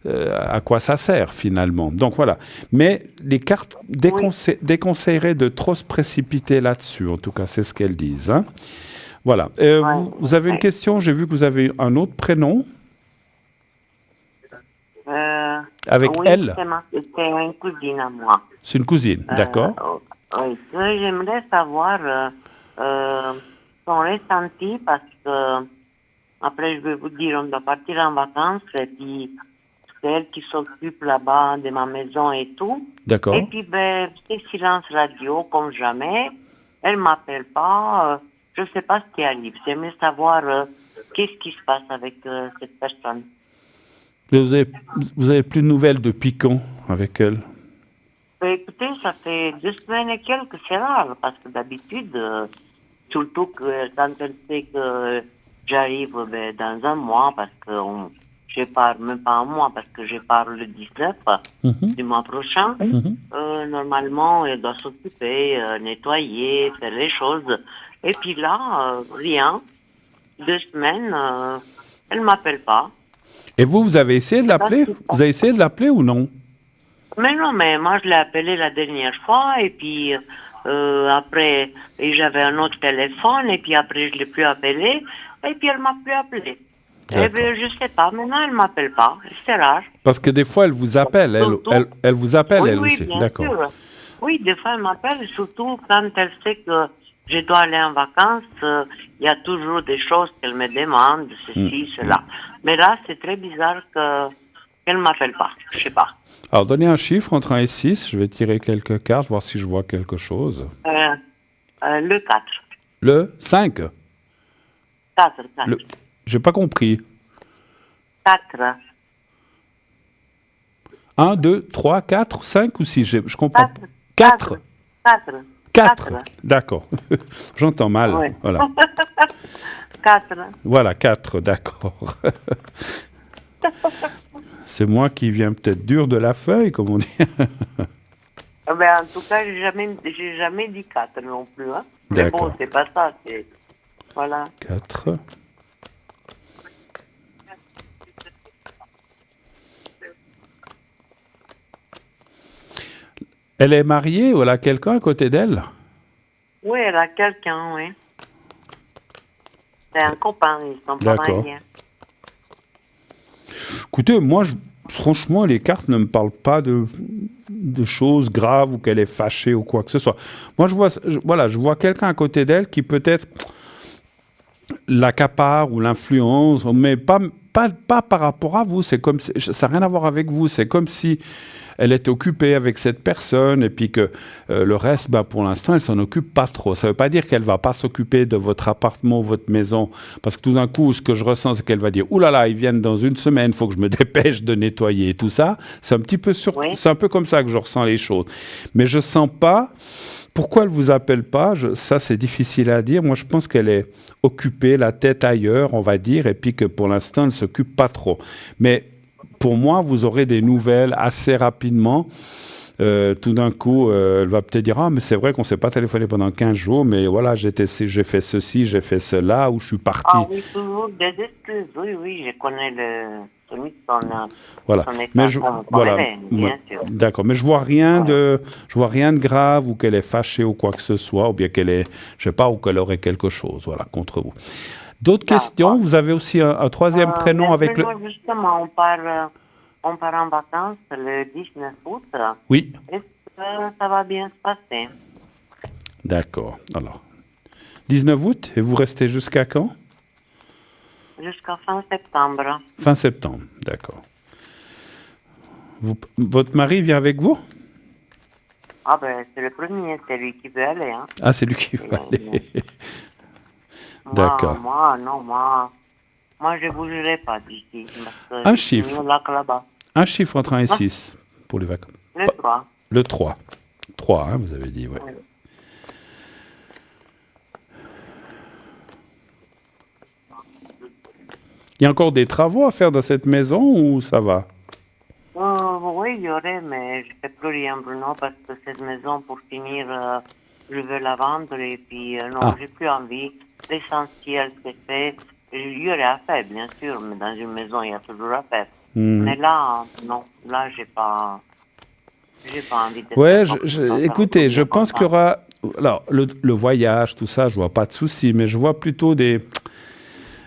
à quoi ça sert finalement? Donc voilà. Mais les cartes déconseilleraient de trop se précipiter là-dessus. En tout cas, c'est ce qu'elles disent. Hein. Voilà. Vous avez une question? J'ai vu que vous avez un autre prénom. Avec elle? C'est une cousine à moi. C'est une cousine, d'accord. Oui, j'aimerais savoir son ressenti parce que après je vais vous dire, on doit partir en vacances et puis c'est elle qui s'occupe là-bas de ma maison et tout. D'accord. Et puis c'est silence radio comme jamais. Elle m'appelle pas. Je sais pas ce qui arrive. J'aimerais savoir qu'est-ce qui se passe avec cette personne. Vous avez plus de nouvelles depuis quand avec elle? Écoutez, ça fait 2 semaines et quelques, c'est rare, parce que d'habitude, surtout que quand elle sait que j'arrive dans un mois, parce que je pars même pas un mois, parce que je pars le 19 du mois prochain, normalement, elle doit s'occuper, nettoyer, faire les choses. Et puis là, rien. 2 semaines, elle m'appelle pas. Et vous avez essayé de l'appeler? Vous avez essayé de l'appeler ou non? Mais non, mais moi je l'ai appelé la dernière fois et puis après j'avais un autre téléphone et puis après je l'ai plus appelé et puis elle m'a plus appelé. Eh bien, je sais pas, maintenant elle m'appelle pas, c'est rare. Parce que des fois elle vous appelle, elle vous appelle elle aussi, bien d'accord. Sûr. Oui, des fois elle m'appelle, surtout quand elle sait que je dois aller en vacances, il y a toujours des choses qu'elle me demande, ceci, cela. Mais là c'est très bizarre qu'elle ne m'appelle pas, je sais pas. Alors, donnez un chiffre entre 1 et 6. Je vais tirer quelques cartes, voir si je vois quelque chose. Le 4. Le 5? 4. J'ai pas compris. 4. 1, 2, 3, 4, 5 ou 6? Je comprends. 4. 4. D'accord. J'entends mal. Oui. Voilà. 4. Voilà, 4, d'accord. C'est moi qui viens peut-être dur de la feuille, comme on dit. En tout cas, j'ai jamais dit 4 non plus. Hein. Mais D'accord. bon, c'est pas ça. Voilà. 4. Elle est mariée ou elle a quelqu'un à côté d'elle? Oui, elle a quelqu'un, oui. C'est un copain, ils sont pas mariés. Écoutez, moi, franchement, les cartes ne me parlent pas de choses graves ou qu'elle est fâchée ou quoi que ce soit. Moi, je vois quelqu'un à côté d'elle qui peut-être l'accapare ou l'influence, mais pas par rapport à vous. C'est comme ça n'a rien à voir avec vous. C'est comme si elle est occupée avec cette personne et puis que le reste, pour l'instant, elle s'en occupe pas trop. Ça veut pas dire qu'elle va pas s'occuper de votre appartement ou votre maison, parce que tout d'un coup, ce que je ressens, c'est qu'elle va dire « Ouh là là, ils viennent dans 1 semaine, il faut que je me dépêche de nettoyer et tout ça ». C'est un petit peu c'est un peu comme ça que je ressens les choses. Mais je sens pas. Pourquoi elle vous appelle pas? Ça, c'est difficile à dire. Moi, je pense qu'elle est occupée, la tête ailleurs, on va dire, et puis que pour l'instant, elle ne s'occupe pas trop. Mais pour moi, vous aurez des nouvelles assez rapidement. Tout d'un coup, elle va peut-être dire « Ah, mais c'est vrai qu'on ne s'est pas téléphoné pendant 15 jours, mais voilà, j'ai fait ceci, j'ai fait cela, ou je suis parti. » Ah oui, toujours des excuses. Oui, je connais son voilà. Mais bien sûr. D'accord, mais je vois rien de grave ou qu'elle est fâchée ou quoi que ce soit, ou bien qu'elle est, je sais pas, ou qu'elle aurait quelque chose, voilà, contre vous. D'autres questions? Vous avez aussi un troisième prénom avec le... Justement, on part en vacances le 19 août. Oui. Est-ce que ça va bien se passer? D'accord. Alors, 19 août, et vous restez jusqu'à quand? Jusqu'à fin septembre. Fin septembre, d'accord. Votre mari vient avec vous? Ah c'est le premier, c'est lui qui veut aller. Hein. Ah, c'est lui qui veut aller. D'accord. Moi, je ne bougerai pas d'ici. Un chiffre. Un chiffre entre 1 et 6 pour les vacances. Le 3. Le 3. 3, hein, vous avez dit, ouais. Oui. Il y a encore des travaux à faire dans cette maison ou ça va? Oui, il y aurait, mais je ne fais plus rien, Bruno, parce que cette maison, pour finir, je veux la vendre et puis non, j'ai plus envie. L'essentiel, c'est fait. Il y aurait à faire, bien sûr, mais dans une maison, il y a toujours à faire. Mais là, non, là, j'ai pas envie de Ouais, faire écoutez, je pense qu'il y aura... Alors, le voyage, tout ça, je vois pas de souci, mais je vois plutôt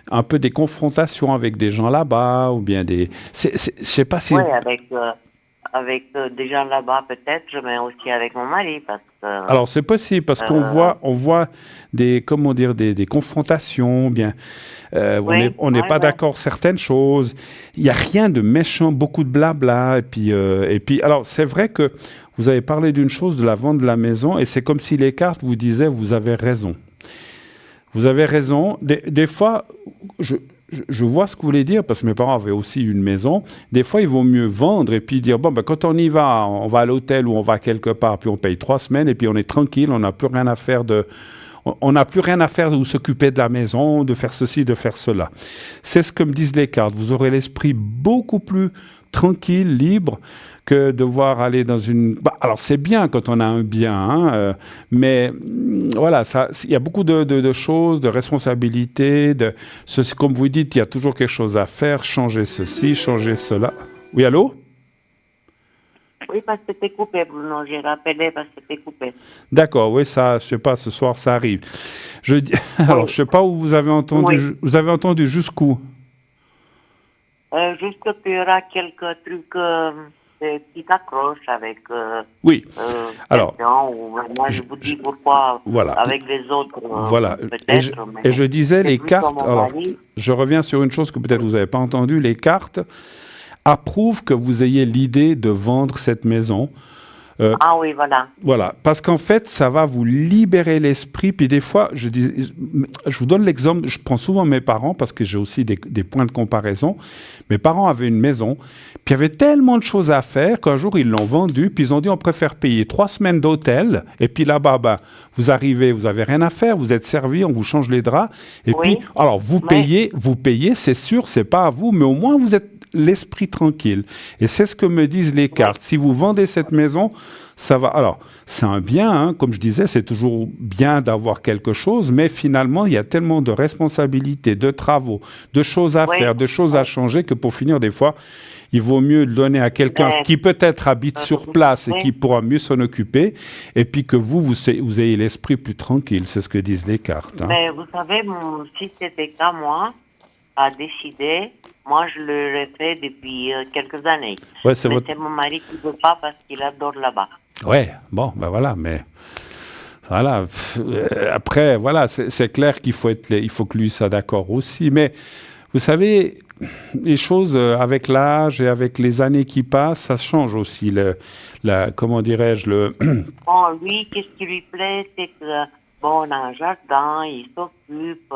un peu des confrontations avec des gens là-bas, ou bien des... Je sais pas si... Oui, avec des gens là-bas peut-être, mais aussi avec mon mari, parce que... Alors, c'est possible, parce qu'on voit des, comment dire, des confrontations, bien... Oui, on n'est pas ouais. d'accord certaines choses. Il n'y a rien de méchant, beaucoup de blabla. Et puis, alors, c'est vrai que vous avez parlé d'une chose, de la vente de la maison, et c'est comme si les cartes vous disaient, vous avez raison. Vous avez raison. Des fois, je vois ce que vous voulez dire, parce que mes parents avaient aussi une maison. Des fois, il vaut mieux vendre et puis dire, bon, ben, quand on y va, on va à l'hôtel ou on va quelque part, puis on paye 3 semaines, et puis on est tranquille, on n'a plus rien à faire on n'a plus rien à faire ou s'occuper de la maison, de faire ceci, de faire cela. C'est ce que me disent les cartes. Vous aurez l'esprit beaucoup plus tranquille, libre, que devoir aller dans une... alors, c'est bien quand on a un bien, hein, mais voilà, il y a beaucoup de choses, de responsabilités, comme vous dites, il y a toujours quelque chose à faire, changer ceci, changer cela. Oui, allô? Oui, parce que c'était coupé, Bruno. J'ai rappelé parce que c'était coupé. D'accord, oui, ça, je sais pas, ce soir, ça arrive. Alors, je sais pas où vous avez entendu, vous avez entendu jusqu'où? Juste qu'il y aura quelques trucs, des petites accroches avec oui. Alors, moi, je vous dis pourquoi, voilà. avec les autres, voilà. peut-être. Et je disais, les cartes, alors, je reviens sur une chose que peut-être vous n'avez pas entendue, les cartes approuvent que vous ayez l'idée de vendre cette maison. Ah oui, voilà. Voilà, parce qu'en fait, ça va vous libérer l'esprit. Puis des fois, je vous donne l'exemple, je prends souvent mes parents, parce que j'ai aussi des points de comparaison. Mes parents avaient une maison, puis il y avait tellement de choses à faire qu'un jour, ils l'ont vendue, puis ils ont dit, on préfère payer 3 semaines d'hôtel, et puis là-bas, ben, vous arrivez, vous n'avez rien à faire, vous êtes servi, on vous change les draps, et puis, alors, vous payez, c'est sûr, c'est pas à vous, mais au moins, vous êtes l'esprit tranquille. Et c'est ce que me disent les cartes. Si vous vendez cette maison, ça va. Alors, c'est un bien, hein, comme je disais, c'est toujours bien d'avoir quelque chose, mais finalement, il y a tellement de responsabilités, de travaux, de choses à faire, de choses à changer, que pour finir, des fois, il vaut mieux le donner à quelqu'un qui peut-être habite sur place et qui pourra mieux s'en occuper, et puis que vous ayez l'esprit plus tranquille. C'est ce que disent les cartes. Hein. Mais vous savez, si c'était cas, moi, à décider, moi, je le refais depuis quelques années. Ouais, mais c'est mon mari qui ne veut pas parce qu'il adore là-bas. Ouais, bon, ben voilà, mais... Voilà. Après, voilà, c'est clair il faut que lui soit d'accord aussi. Mais vous savez, les choses avec l'âge et avec les années qui passent, ça change aussi. Comment dirais-je Bon, lui, qu'est-ce qui lui plaît, c'est que bon, on a un jardin, il s'occupe,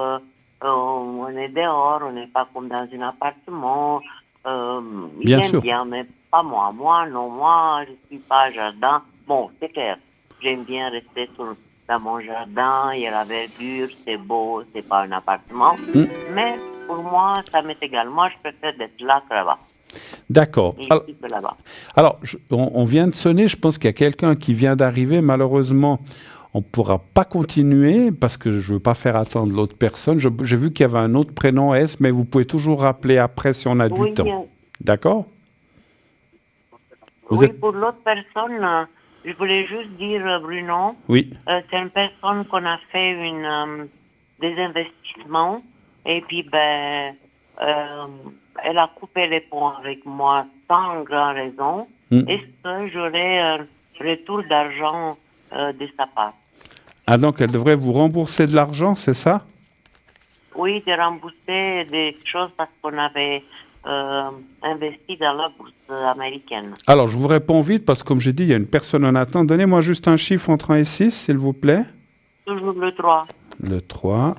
on est dehors, on n'est pas comme dans un appartement. Il aime bien, mais pas moi. Moi, non, moi, je suis pas jardin. Bon, c'est clair. J'aime bien rester dans mon jardin, il y a la verdure, c'est beau, c'est pas un appartement. Mais pour moi, ça m'est égal. Moi, je préfère d'être là que là-bas. D'accord. Alors, on vient de sonner, je pense qu'il y a quelqu'un qui vient d'arriver. Malheureusement, on ne pourra pas continuer parce que je ne veux pas faire attendre l'autre personne. J'ai vu qu'il y avait un autre prénom S, mais vous pouvez toujours rappeler après si on a du temps. D'accord? Pour l'autre personne... je voulais juste dire, Bruno, c'est une personne qu'on a fait des investissements et puis elle a coupé les ponts avec moi sans grande raison. Est-ce que j'aurai un retour d'argent de sa part? Ah, donc elle devrait vous rembourser de l'argent, c'est ça? Oui, de rembourser des choses parce qu'on avait... investi dans la bourse américaine. Alors, je vous réponds vite parce que, comme j'ai dit, il y a une personne en attente. Donnez-moi juste un chiffre entre 1 et 6, s'il vous plaît. Toujours le 3. Le 3.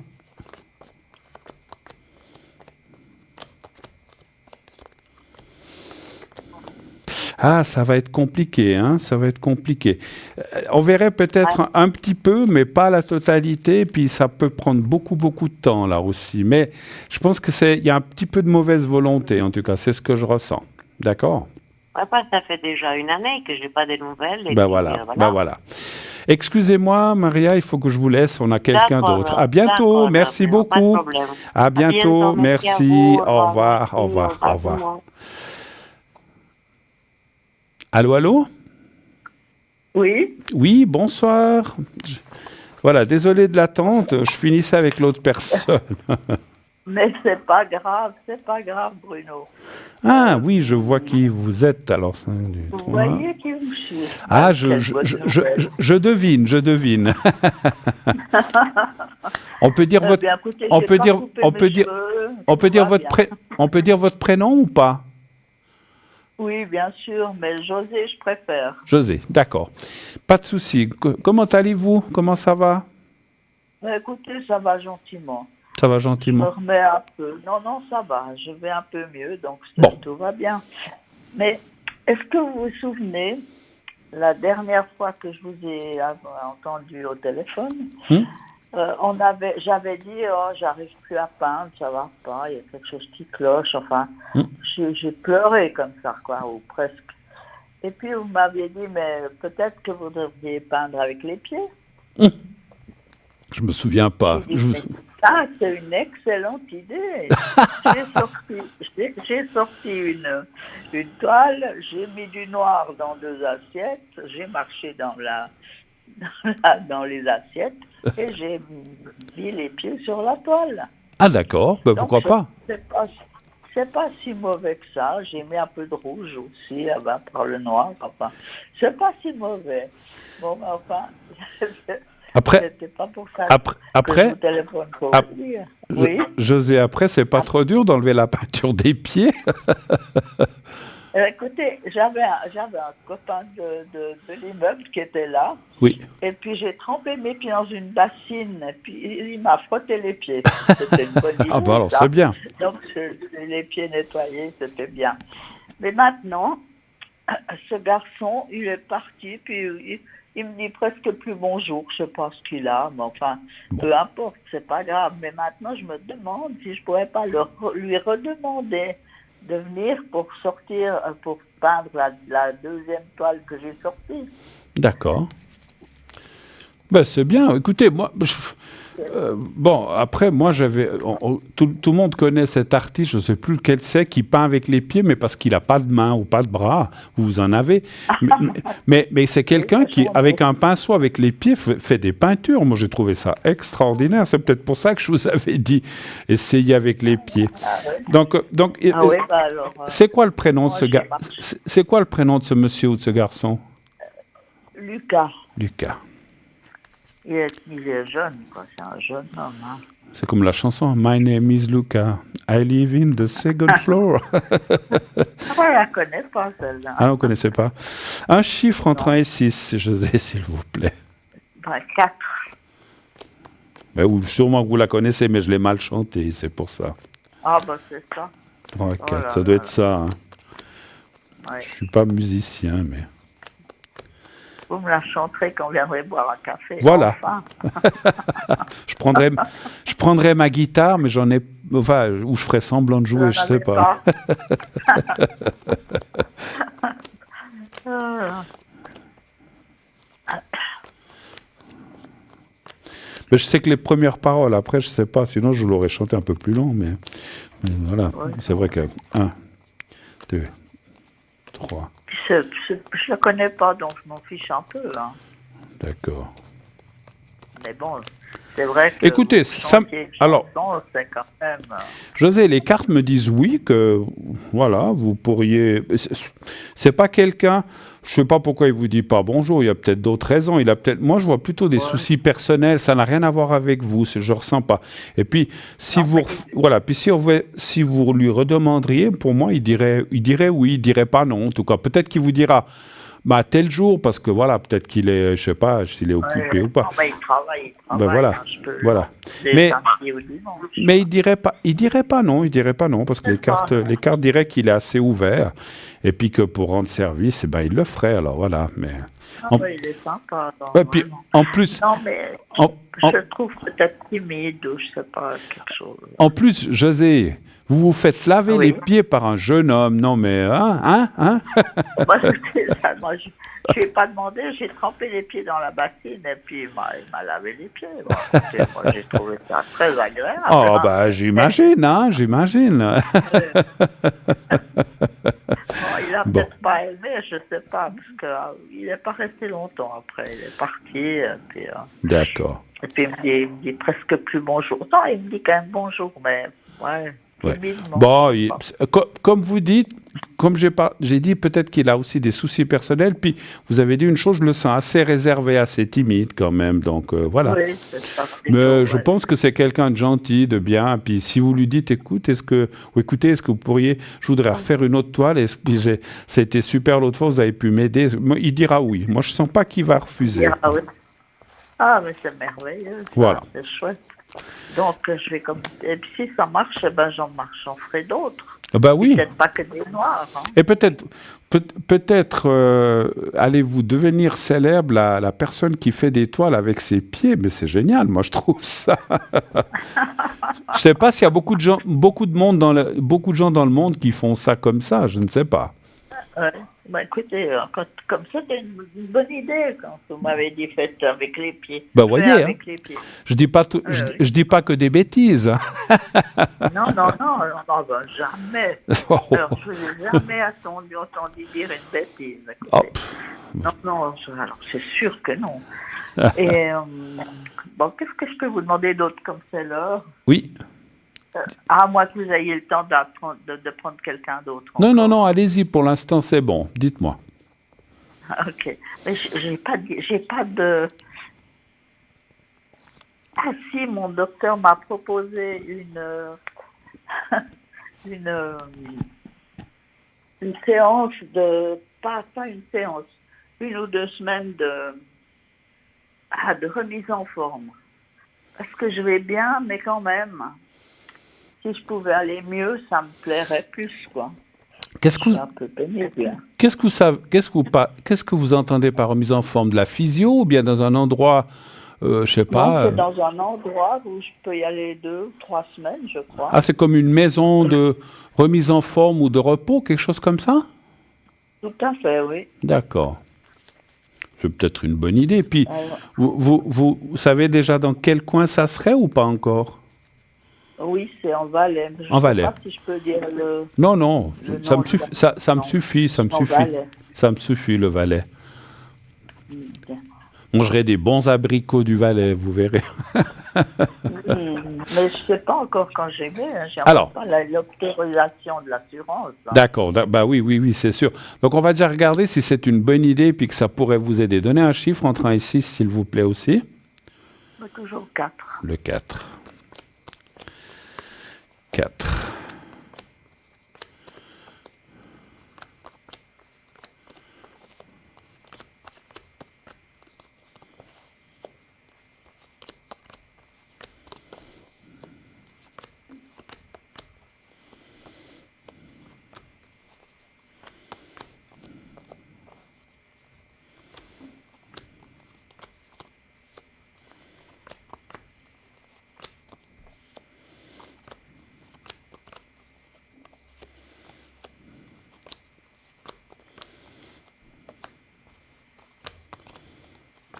Ah, ça va être compliqué, hein, ça va être compliqué. On verrait peut-être un petit peu, mais pas la totalité, puis ça peut prendre beaucoup, beaucoup de temps, là aussi. Mais je pense il y a un petit peu de mauvaise volonté, en tout cas, c'est ce que je ressens. D'accord? Papa, ça fait déjà une année que je n'ai pas de nouvelles. Et Ben puis, voilà, ben voilà. Excusez-moi, Maria, il faut que je vous laisse, on a quelqu'un d'autre. À bientôt, merci beaucoup. À bientôt, merci, au revoir, au revoir, au revoir. Allô, allô? Oui. Oui, bonsoir. Voilà, désolé de l'attente, je finissais avec l'autre personne. Mais c'est pas grave, Bruno. Ah oui, je vois qui vous êtes alors. Vous voyez qui vous suis. Ah, je devine. On peut dire votre, écoutez, on peut dire votre prénom ou pas? Oui, bien sûr, mais José, je préfère. José, d'accord. Pas de souci. Comment allez-vous? Comment ça va? Écoutez, ça va gentiment. Ça va gentiment. Je me remets un peu. Non, ça va. Je vais un peu mieux, donc tout va bien. Mais est-ce que vous vous souvenez, la dernière fois que je vous ai entendu au téléphone, j'avais dit, j'arrive plus à peindre, ça va pas, il y a quelque chose qui cloche, enfin, j'ai pleuré comme ça, quoi, ou presque. Et puis vous m'aviez dit, mais peut-être que vous devriez peindre avec les pieds. Je me souviens pas. Ah, c'est une excellente idée. J'ai sorti une toile, j'ai mis du noir dans 2 assiettes, j'ai marché dans les assiettes et j'ai mis les pieds sur la toile. Ah d'accord, ben, pourquoi pas? C'est pas si mauvais que ça. J'ai mis un peu de rouge aussi, par le noir. Enfin, c'est pas si mauvais. Bon, mais enfin... Après, pas pour ça après, oui. José, après, c'est pas trop dur d'enlever la peinture des pieds? Écoutez, j'avais un copain de l'immeuble qui était là. Oui. Et puis j'ai trempé mes pieds dans une bassine. Et puis il m'a frotté les pieds. C'était une bonne idée. Ah bah alors c'est bien. Donc les pieds nettoyés, c'était bien. Mais maintenant, ce garçon, il est parti. Puis il me dit presque plus bonjour, je sais pas ce qu'il a, mais enfin, peu importe, c'est pas grave. Mais maintenant, je me demande si je pourrais pas lui redemander de venir pour peindre la deuxième toile que j'ai sortie. D'accord. Ben, c'est bien. Écoutez, moi... bon, après, moi, tout le monde connaît cet artiste, je ne sais plus lequel c'est, qui peint avec les pieds, mais parce qu'il n'a pas de main ou pas de bras. Vous en avez. mais c'est quelqu'un qui, avec un pinceau, avec les pieds, fait des peintures. Moi, j'ai trouvé ça extraordinaire. C'est peut-être pour ça que je vous avais dit, essayez avec les pieds. Donc, c'est quoi le prénom de ce gars? C'est quoi le prénom de ce monsieur ou de ce garçon? Lucas. Lucas. Il est jeune, quoi. C'est un jeune homme. Hein. C'est comme la chanson My name is Luca. I live in the second floor. On ne la connaît pas, celle-là. Ah, vous ne connaissez pas. Un chiffre entre 1 et 6, José, s'il vous plaît. 4. Ben, sûrement que vous la connaissez, mais je l'ai mal chantée, c'est pour ça. Ah, bah c'est ça. 3, 4, ça doit être ça. Hein. Ouais. Je ne suis pas musicien, mais... Vous me la chanterez quand on viendrait boire un café. Voilà. Enfin. je prendrai ma guitare, mais j'en ai... Enfin, ou je ferai semblant de jouer, je ne sais pas. Mais je sais que les premières paroles, après, je ne sais pas. Sinon, je l'aurais chanté un peu plus long, mais voilà. Ouais. C'est vrai que... 1, 2, 3... Je ne le connais pas, donc je m'en fiche un peu. Hein. D'accord. Mais bon, c'est vrai que... Écoutez, alors, c'est quand même... José, les cartes me disent oui, que voilà, vous pourriez... C'est pas quelqu'un... Je ne sais pas pourquoi il ne vous dit pas bonjour, il y a peut-être d'autres raisons. Moi, je vois plutôt des soucis personnels, ça n'a rien à voir avec vous, je ne ressens pas. Et puis, si vous lui redemanderiez, pour moi, il dirait oui, il ne dirait pas non. En tout cas, peut-être qu'il vous dira, Bah, tel jour, parce que voilà, peut-être qu'il est, je sais pas, s'il est occupé ou pas. Non, mais il travaille. Ben voilà, hein, je peux voilà. le Mais, samedi ou dimanche. mais il dirait pas non, parce que les cartes diraient qu'il est assez ouvert, et puis que pour rendre service, eh ben, il le ferait, alors voilà. Mais, Il est sympa. ouais, puis, en plus, Non, mais en- je le trouve peut-être timide ou je sais pas, quelque chose. en plus, José, vous vous faites laver Oui. les pieds par un jeune homme, non mais, hein Moi, c'est ça, moi, je ne lui ai pas demandé, j'ai trempé les pieds dans la bassine et puis il m'a lavé les pieds. Bon, écoutez, moi, j'ai trouvé ça très agréable. Oh, hein. bah, j'imagine. Bon, il a Bon. peut-être pas aimé, je sais pas, parce qu'il n'est pas resté longtemps après. Il est parti D'accord. et puis il me dit presque plus bonjour. Non, il me dit quand même bonjour, mais ouais. Ouais. timidement, Bon, je sais pas. comme vous dites, comme j'ai dit, peut-être qu'il a aussi des soucis personnels. Puis vous avez dit une chose, je le sens assez réservé, assez timide quand même. Donc voilà. Oui, c'est ça, Mais je ouais. pense que c'est quelqu'un de gentil, de bien. Puis si vous lui dites, écoutez, est-ce que vous pourriez, je voudrais refaire une autre toile. Et puis ça a été super l'autre fois, vous avez pu m'aider. Il dira oui. Moi, je sens pas qu'il va refuser. Ah, oui. Ah, mais c'est merveilleux. Ça, Voilà. C'est chouette. Donc, je vais comme. Et puis, si ça marche, eh ben, j'en ferai d'autres. Bah oui. Peut-être pas que des noirs. Hein. Et peut-être allez-vous devenir célèbre, la personne qui fait des toiles avec ses pieds, mais c'est génial, moi je trouve ça. Je sais pas s'il y a beaucoup de gens dans le monde qui font ça comme ça, je ne sais pas. Ouais. Ben, écoutez, comme ça, c'est une bonne idée quand vous m'avez dit faites avec les pieds. Bah Fais voyez, avec les pieds. je dis pas je dis pas que des bêtises. Non, ben, jamais. Alors, je n'ai jamais entendu dire une bêtise. Écoutez. Oh, Non, alors c'est sûr que non. Et bon, qu'est-ce que je peux vous demander d'autre comme c'est l'heure? Oui. À moins que vous ayez le temps de prendre quelqu'un d'autre. Non, allez-y, pour l'instant c'est bon. Dites-moi. Ok. Mais j'ai pas de. Ah si, mon docteur m'a proposé une séance pas une séance, 1 ou 2 semaines de remise en forme. Parce que je vais bien, mais quand même, si je pouvais aller mieux, ça me plairait plus, quoi. Qu'est-ce que C'est un peu pénible. Hein. qu'est-ce que vous entendez par remise en forme, de la physio ou bien dans un endroit, je sais pas. C'est dans un endroit où je peux y aller 2 ou 3 semaines, je crois. Ah, c'est comme une maison de remise en forme ou de repos, quelque chose comme ça? Tout à fait, oui. D'accord. C'est peut-être une bonne idée. Puis, vous savez déjà dans quel coin ça serait ou pas encore? Oui, c'est en Valais. Je En Valais. ne sais pas si je peux dire le... Non, Le ça nom me suffit, ça me suffit, Valais. Ça me suffit, le Valais. Bien. Mangerai des bons abricots du Valais, vous verrez. Mais je ne sais pas encore quand j'y vais. Hein. J'ai Alors. pas l'autorisation de l'assurance. Hein. D'accord, bah oui, c'est sûr. Donc on va déjà regarder si c'est une bonne idée puis que ça pourrait vous aider. Donnez un chiffre entre 1 et 6, s'il vous plaît aussi. Mais toujours 4. Le 4. 4.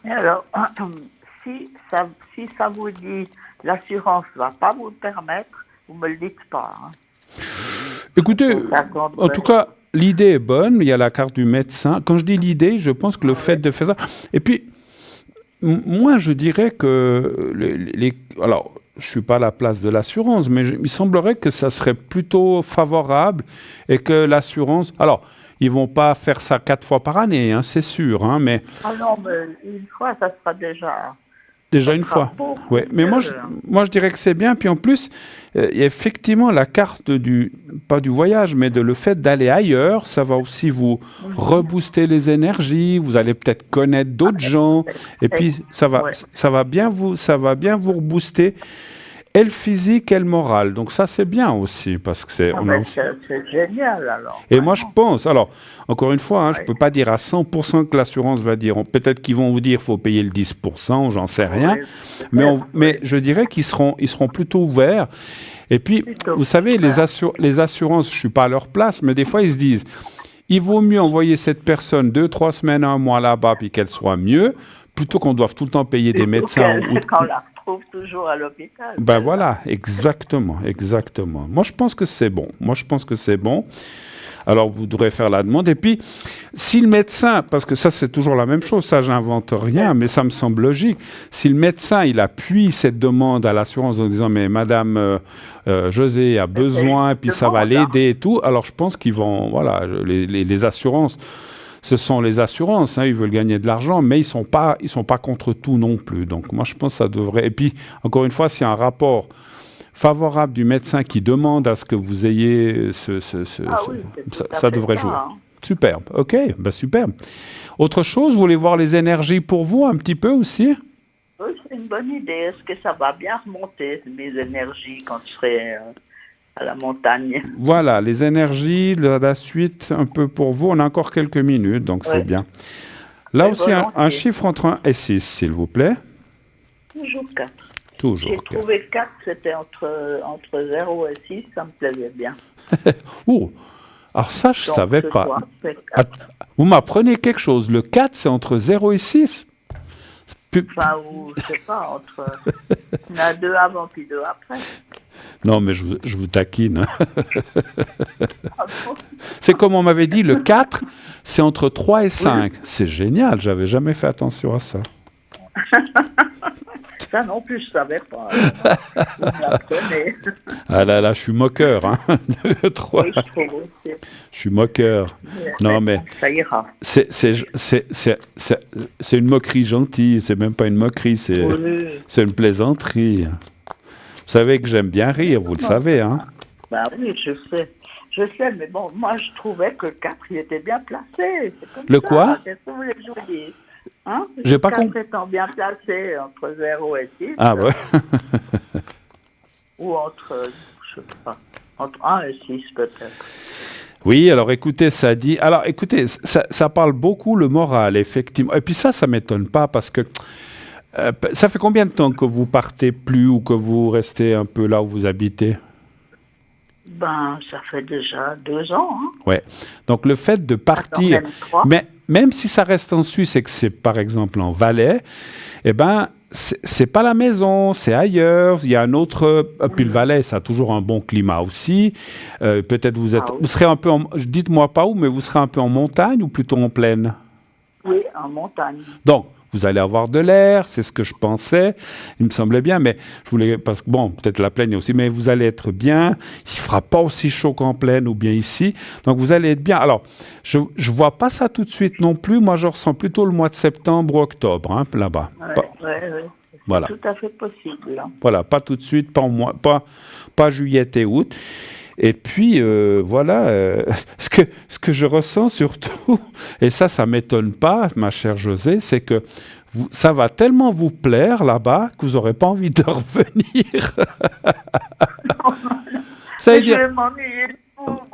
Et alors, si ça vous dit l'assurance ne va pas vous le permettre, vous ne me le dites pas. Hein. Écoutez, Ça compte en tout cas, l'idée est bonne. Il y a la carte du médecin. Quand je dis l'idée, je pense que le fait de faire ça... Et puis, moi, je dirais que... Alors, je ne suis pas à la place de l'assurance, mais il semblerait que ça serait plutôt favorable et que l'assurance... Alors, ils ne vont pas faire ça 4 fois par année, hein, c'est sûr, hein, mais... Ah non, mais une fois, ça sera déjà Déjà une fois. Ouais. Mais moi, je dirais que c'est bien. Puis en plus, il y a effectivement la carte pas du voyage, mais de le fait d'aller ailleurs, ça va aussi vous rebooster les énergies. Vous allez peut-être connaître d'autres gens. Et puis, ça va bien vous rebooster. Et le physique et le moral. Donc ça, c'est bien aussi, parce que c'est génial, alors. Et moi, je pense, alors, encore une fois, je ne peux pas dire à 100% que l'assurance va dire, peut-être qu'ils vont vous dire qu'il faut payer le 10%, j'en sais rien, mais je dirais qu'ils seront plutôt ouverts. Et puis, vous savez, les assurances, je ne suis pas à leur place, mais des fois, ils se disent, il vaut mieux envoyer cette personne 2-3 semaines, un mois là-bas, puis qu'elle soit mieux, plutôt qu'on doive tout le temps payer des médecins. Trouve toujours à l'hôpital. Ben voilà, exactement. Moi, je pense que c'est bon. Alors, vous devrez faire la demande. Et puis, si le médecin, parce que ça, c'est toujours la même chose, ça, j'invente rien, mais ça me semble logique. Si le médecin, il appuie cette demande à l'assurance en disant, mais Madame José a besoin, et puis ça va l'aider et tout, alors je pense qu'ils vont, voilà, les assurances, ce sont les assurances, ils veulent gagner de l'argent, mais ils sont pas contre tout non plus. Donc moi, je pense que ça devrait... Et puis, encore une fois, s'il y a un rapport favorable du médecin qui demande à ce que vous ayez ça devrait jouer. Superbe, ok, superbe. Autre chose, vous voulez voir les énergies pour vous un petit peu aussi? Oui, c'est une bonne idée. Est-ce que ça va bien remonter, mes énergies, quand je serai... à la montagne. Voilà, les énergies, la suite un peu pour vous. On a encore quelques minutes, donc c'est bien. Là aussi, un chiffre entre 1 et 6, s'il vous plaît. Toujours 4. Toujours. J'ai trouvé 4, c'était entre 0 et 6, ça me plaisait bien. Alors ça, je ne savais pas. Vous m'apprenez quelque chose. Le 4, c'est entre 0 et 6? Enfin, je sais pas, il y en a 2 avant puis 2 après. Non, mais je vous taquine. C'est comme on m'avait dit, le 4, c'est entre 3 et 5. C'est génial, j'avais jamais fait attention à ça. Ça non plus, je savais pas. Ah là, je suis moqueur. 3. Oui, je suis moqueur. Non, mais ça ira. C'est une moquerie gentille, c'est même pas une moquerie, c'est une plaisanterie. Vous savez que j'aime bien rire, vous le savez, hein? Ben oui, je sais, mais bon, moi je trouvais que le 4, il était bien placé. Le quoi? Qu'est-ce que vous voulez que je vous dise? Hein? J'ai pas compris. 4 étant bien placé entre 0 et 6. Ah ouais. Ou entre, je sais pas, entre 1 et 6 peut-être. Oui, alors écoutez, ça dit... Alors écoutez, ça parle beaucoup le moral, effectivement. Et puis ça m'étonne pas parce que... ça fait combien de temps que vous partez plus ou que vous restez un peu là où vous habitez? Ben, ça fait déjà 2 ans. Hein. Ouais. Donc le fait de partir, mais même si ça reste en Suisse et que c'est par exemple en Valais, eh ben c'est pas la maison, c'est ailleurs. Il y a un autre. Puis le Valais, ça a toujours un bon climat aussi. Peut-être vous serez un peu. Dites-moi pas où, mais vous serez un peu en montagne ou plutôt en plaine? Oui, en montagne. Donc vous allez avoir de l'air, c'est ce que je pensais, il me semblait bien, mais je voulais, parce que bon, peut-être la plaine aussi, mais vous allez être bien, il ne fera pas aussi chaud qu'en plaine ou bien ici, donc vous allez être bien. Alors, je ne vois pas ça tout de suite non plus, moi je ressens plutôt le mois de septembre ou octobre, là-bas. Oui, voilà. C'est tout à fait possible. Là. Voilà, pas tout de suite, pas juillet et août. Et puis, voilà, ce que je ressens surtout, et ça ne m'étonne pas, ma chère José, c'est que ça va tellement vous plaire là-bas que vous n'aurez pas envie de revenir. Ça veut dire... Je vais m'ennuyer.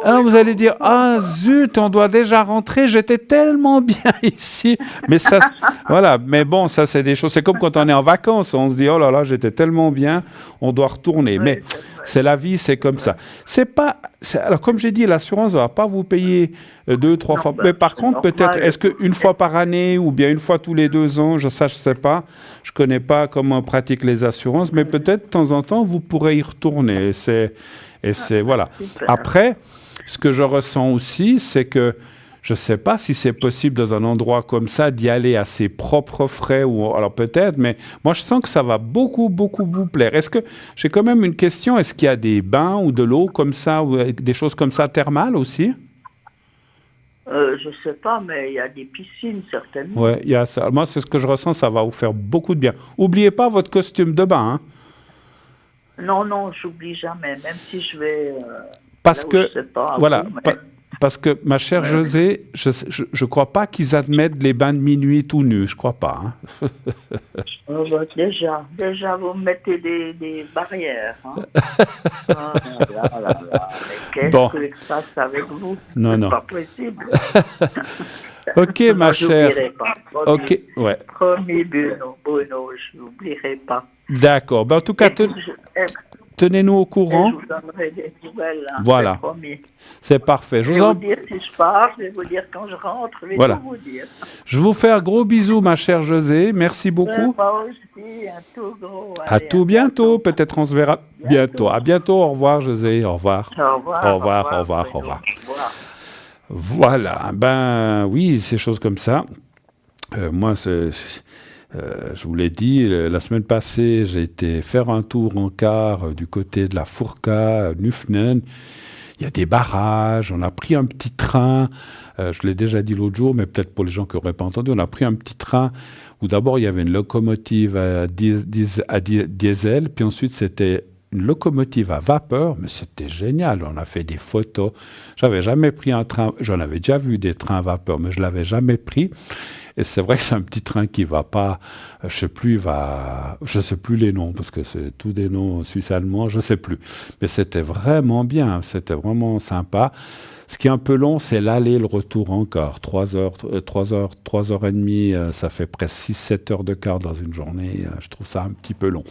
Alors vous allez dire, ah zut, on doit déjà rentrer, j'étais tellement bien ici. Mais ça, voilà, mais bon, ça c'est des choses, c'est comme quand on est en vacances, on se dit, oh là là, j'étais tellement bien, on doit retourner. Mais c'est la vie, c'est comme ça. Alors comme j'ai dit, l'assurance ne va pas vous payer 2-3 fois. Mais par contre, peut-être, est-ce qu'une fois par année ou bien une fois tous les 2 ans, je ne sais pas, je ne connais pas comment on pratique les assurances, mais peut-être de temps en temps, vous pourrez y retourner. Et c'est voilà. Après, ce que je ressens aussi, c'est que je ne sais pas si c'est possible dans un endroit comme ça d'y aller à ses propres frais ou alors peut-être, mais moi je sens que ça va beaucoup vous plaire. Est-ce que j'ai quand même une question? Est-ce qu'il y a des bains ou de l'eau comme ça ou des choses comme ça thermales aussi? Je sais pas, mais il y a des piscines certainement. Ouais, il y a ça. Moi, c'est ce que je ressens, ça va vous faire beaucoup de bien. Oubliez pas votre costume de bain, hein. Non, non, j'oublie jamais, même si je vais Parce là où que, je sais pas. voilà, Où, mais... parce que, ma chère José, je crois pas qu'ils admettent les bains de minuit tout nus, je crois pas. Hein. Déjà, vous mettez des barrières. Hein. Ah là là là. Mais qu'est-ce que ça se passe avec vous? Non, c'est non. pas possible. Ok, ma chère. Pas. Ok, ouais. Promis, Bruno, je n'oublierai pas. D'accord. Ben, en tout cas, tenez-nous au courant. Je vous donnerai des nouvelles. Hein, voilà. c'est promis. C'est parfait. Je vais vous dire si je pars, je vais vous dire quand je rentre, je vais tout vous dire. Je vous fais un gros bisou, ma chère José. Merci beaucoup. Moi aussi, un tout gros. Allez, à tout bientôt. Peut-être on se verra bientôt. À bientôt. Au revoir, José. Au revoir. Au revoir. Au revoir. Au revoir. Au revoir. Voilà. Ben oui, ces choses comme ça. Moi, je vous l'ai dit, la semaine passée, j'ai été faire un tour en car du côté de la Fourca, Nufnen. Il y a des barrages, on a pris un petit train, je l'ai déjà dit l'autre jour, mais peut-être pour les gens qui n'auraient pas entendu, on a pris un petit train où d'abord il y avait une locomotive à diesel, puis ensuite c'était une locomotive à vapeur, mais c'était génial, on a fait des photos. J'avais jamais pris un train, j'en avais déjà vu des trains à vapeur, mais je l'avais jamais pris. Et c'est vrai que c'est un petit train qui va pas, je sais plus les noms, parce que c'est tous des noms suisse-allemands, je sais plus. Mais c'était vraiment bien, c'était vraiment sympa. Ce qui est un peu long, c'est l'aller, le retour encore. 3 heures et demie, ça fait presque 6-7 heures de quart dans une journée. Je trouve ça un petit peu long.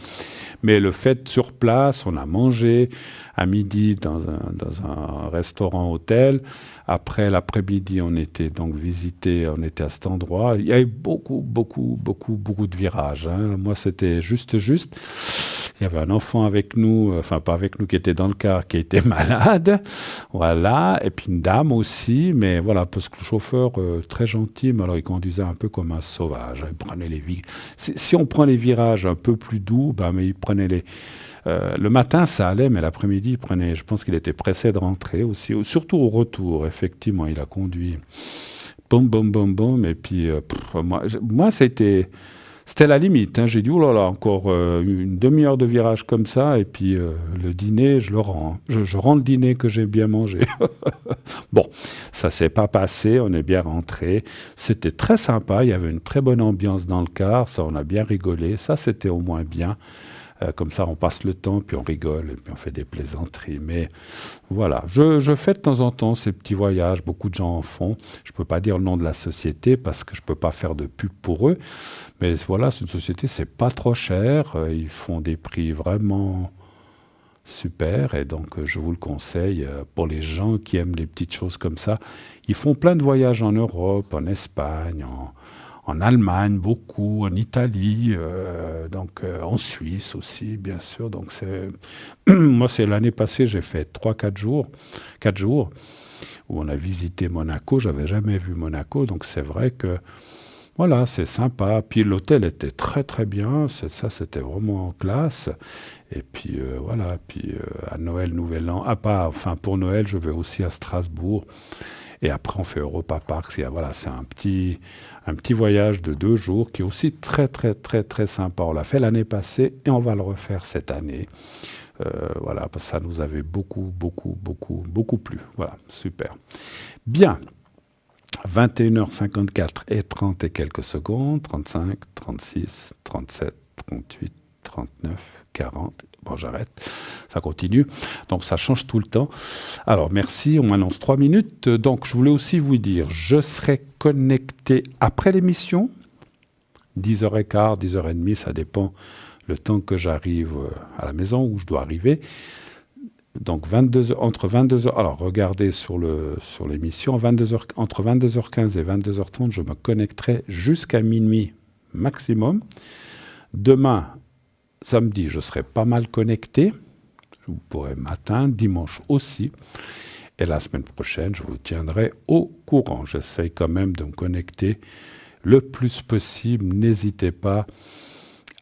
Mais le fait sur place, on a mangé à midi dans un restaurant-hôtel. Après, l'après-midi, on était donc on était à cet endroit. Il y avait beaucoup de virages. Hein. Moi, c'était juste. Il y avait un enfant avec nous, enfin pas avec nous, qui était dans le car, qui était malade. Voilà. Et puis une dame aussi. Mais voilà, parce que le chauffeur, très gentil, mais alors il conduisait un peu comme un sauvage. Il prenait les virages. Si on prend les virages un peu plus doux, mais il prenait les... le matin, ça allait, mais l'après-midi, il prenait... Je pense qu'il était pressé de rentrer aussi. Surtout au retour, effectivement, il a conduit. Boum. Et puis, moi c'était la limite. Hein. J'ai dit, oh là là, encore une demi-heure de virage comme ça, et puis le dîner, je le rends. Je rends le dîner que j'ai bien mangé. Bon, ça s'est pas passé, on est bien rentré. C'était très sympa, il y avait une très bonne ambiance dans le car, ça, on a bien rigolé. Ça, c'était au moins bien. Comme ça, on passe le temps, puis on rigole, et puis on fait des plaisanteries. Mais voilà, je fais de temps en temps ces petits voyages, beaucoup de gens en font. Je ne peux pas dire le nom de la société, parce que je ne peux pas faire de pub pour eux. Mais voilà, cette société, c'est pas trop cher. Ils font des prix vraiment super, et donc je vous le conseille pour les gens qui aiment les petites choses comme ça. Ils font plein de voyages en Europe, en Espagne, en Allemagne, beaucoup, en Italie, donc en Suisse aussi, bien sûr. Donc moi, c'est l'année passée, j'ai fait 4 jours, où on a visité Monaco. J'avais jamais vu Monaco, donc c'est vrai que voilà, c'est sympa. Puis l'hôtel était très très bien, ça c'était vraiment en classe. Et puis voilà, puis à Noël, Nouvel An, pour Noël, je vais aussi à Strasbourg. Et après, on fait Europa Park. Voilà, c'est un petit voyage de 2 jours qui est aussi très, très, très, très sympa. On l'a fait l'année passée et on va le refaire cette année. Voilà, parce que ça nous avait beaucoup plu. Voilà, super. Bien. 21h54 et 30 et quelques secondes. 35, 36, 37, 38, 39, 40... Bon, j'arrête, ça continue. Donc, ça change tout le temps. Alors, merci, on m'annonce 3 minutes. Donc, je voulais aussi vous dire, je serai connecté après l'émission, 10h15, 10h30, ça dépend le temps que j'arrive à la maison, où je dois arriver. Donc, entre 22h... Alors, regardez sur l'émission, entre 22h15 et 22h30, je me connecterai jusqu'à minuit maximum. Demain, samedi, je serai pas mal connecté. Je vous pourrai matin, dimanche aussi. Et la semaine prochaine, je vous tiendrai au courant. J'essaie quand même de me connecter le plus possible. N'hésitez pas.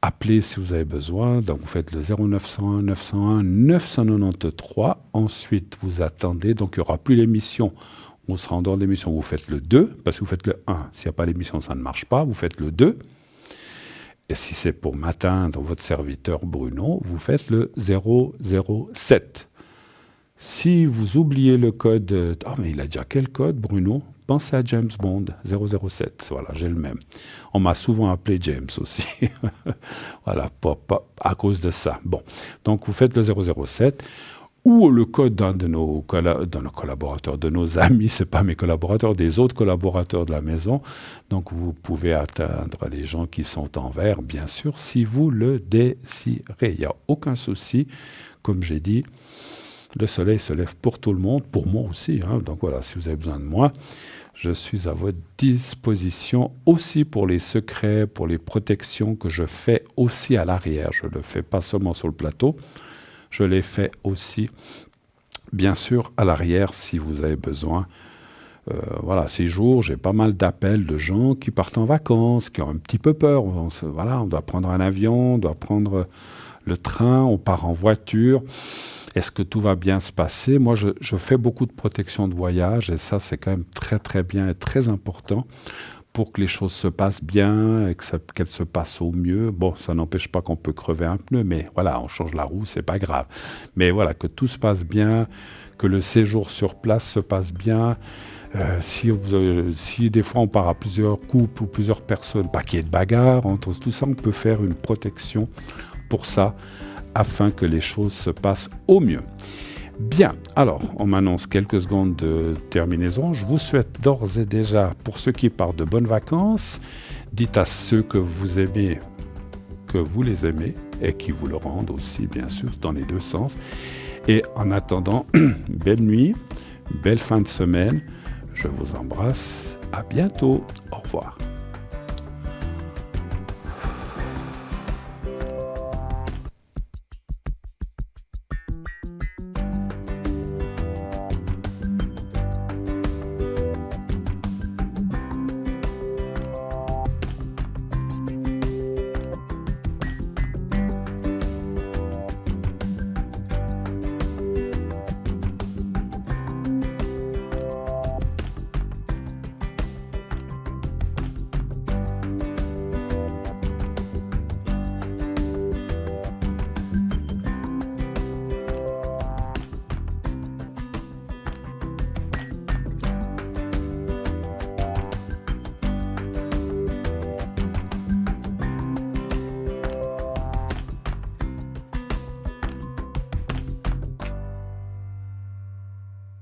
Appelez si vous avez besoin. Donc, vous faites le 0901 901 993. Ensuite, vous attendez. Donc, il n'y aura plus l'émission on sera en dehors de l'émission. Vous faites le 2, parce que vous faites le 1. S'il n'y a pas d'émission, ça ne marche pas. Vous faites le 2. Et si c'est pour m'atteindre votre serviteur Bruno, vous faites le 007. Si vous oubliez le code... Ah, mais il a déjà quel code, Bruno? Pensez à James Bond, 007. Voilà, j'ai le même. On m'a souvent appelé James aussi. Voilà, pas à cause de ça. Bon, donc vous faites le 007 ou le code d'un de nos collaborateurs, de nos amis, c'est pas mes collaborateurs, des autres collaborateurs de la maison. Donc vous pouvez atteindre les gens qui sont en vert, bien sûr, si vous le désirez. Il n'y a aucun souci. Comme j'ai dit, le soleil se lève pour tout le monde, pour moi aussi. Donc voilà, si vous avez besoin de moi, je suis à votre disposition aussi pour les secrets, pour les protections que je fais aussi à l'arrière. Je ne le fais pas seulement sur le plateau. Je l'ai fait aussi, bien sûr, à l'arrière, si vous avez besoin. Voilà, ces jours, j'ai pas mal d'appels de gens qui partent en vacances, qui ont un petit peu peur. On doit prendre un avion, on doit prendre le train, on part en voiture. Est-ce que tout va bien se passer? Moi, je fais beaucoup de protection de voyage et ça, c'est quand même très, très bien et très important pour que les choses se passent bien et qu'elles se passent au mieux. Bon, ça n'empêche pas qu'on peut crever un pneu, mais voilà, on change la roue, c'est pas grave. Mais voilà, que tout se passe bien, que le séjour sur place se passe bien. Si des fois on part à plusieurs couples ou plusieurs personnes, pas qu'il y ait de bagarre entre tout ça, on peut faire une protection pour ça, afin que les choses se passent au mieux. Bien, alors, on m'annonce quelques secondes de terminaison. Je vous souhaite d'ores et déjà, pour ceux qui partent, de bonnes vacances. Dites à ceux que vous aimez, que vous les aimez, et qui vous le rendent aussi, bien sûr, dans les deux sens. Et en attendant, belle nuit, belle fin de semaine. Je vous embrasse. À bientôt. Au revoir.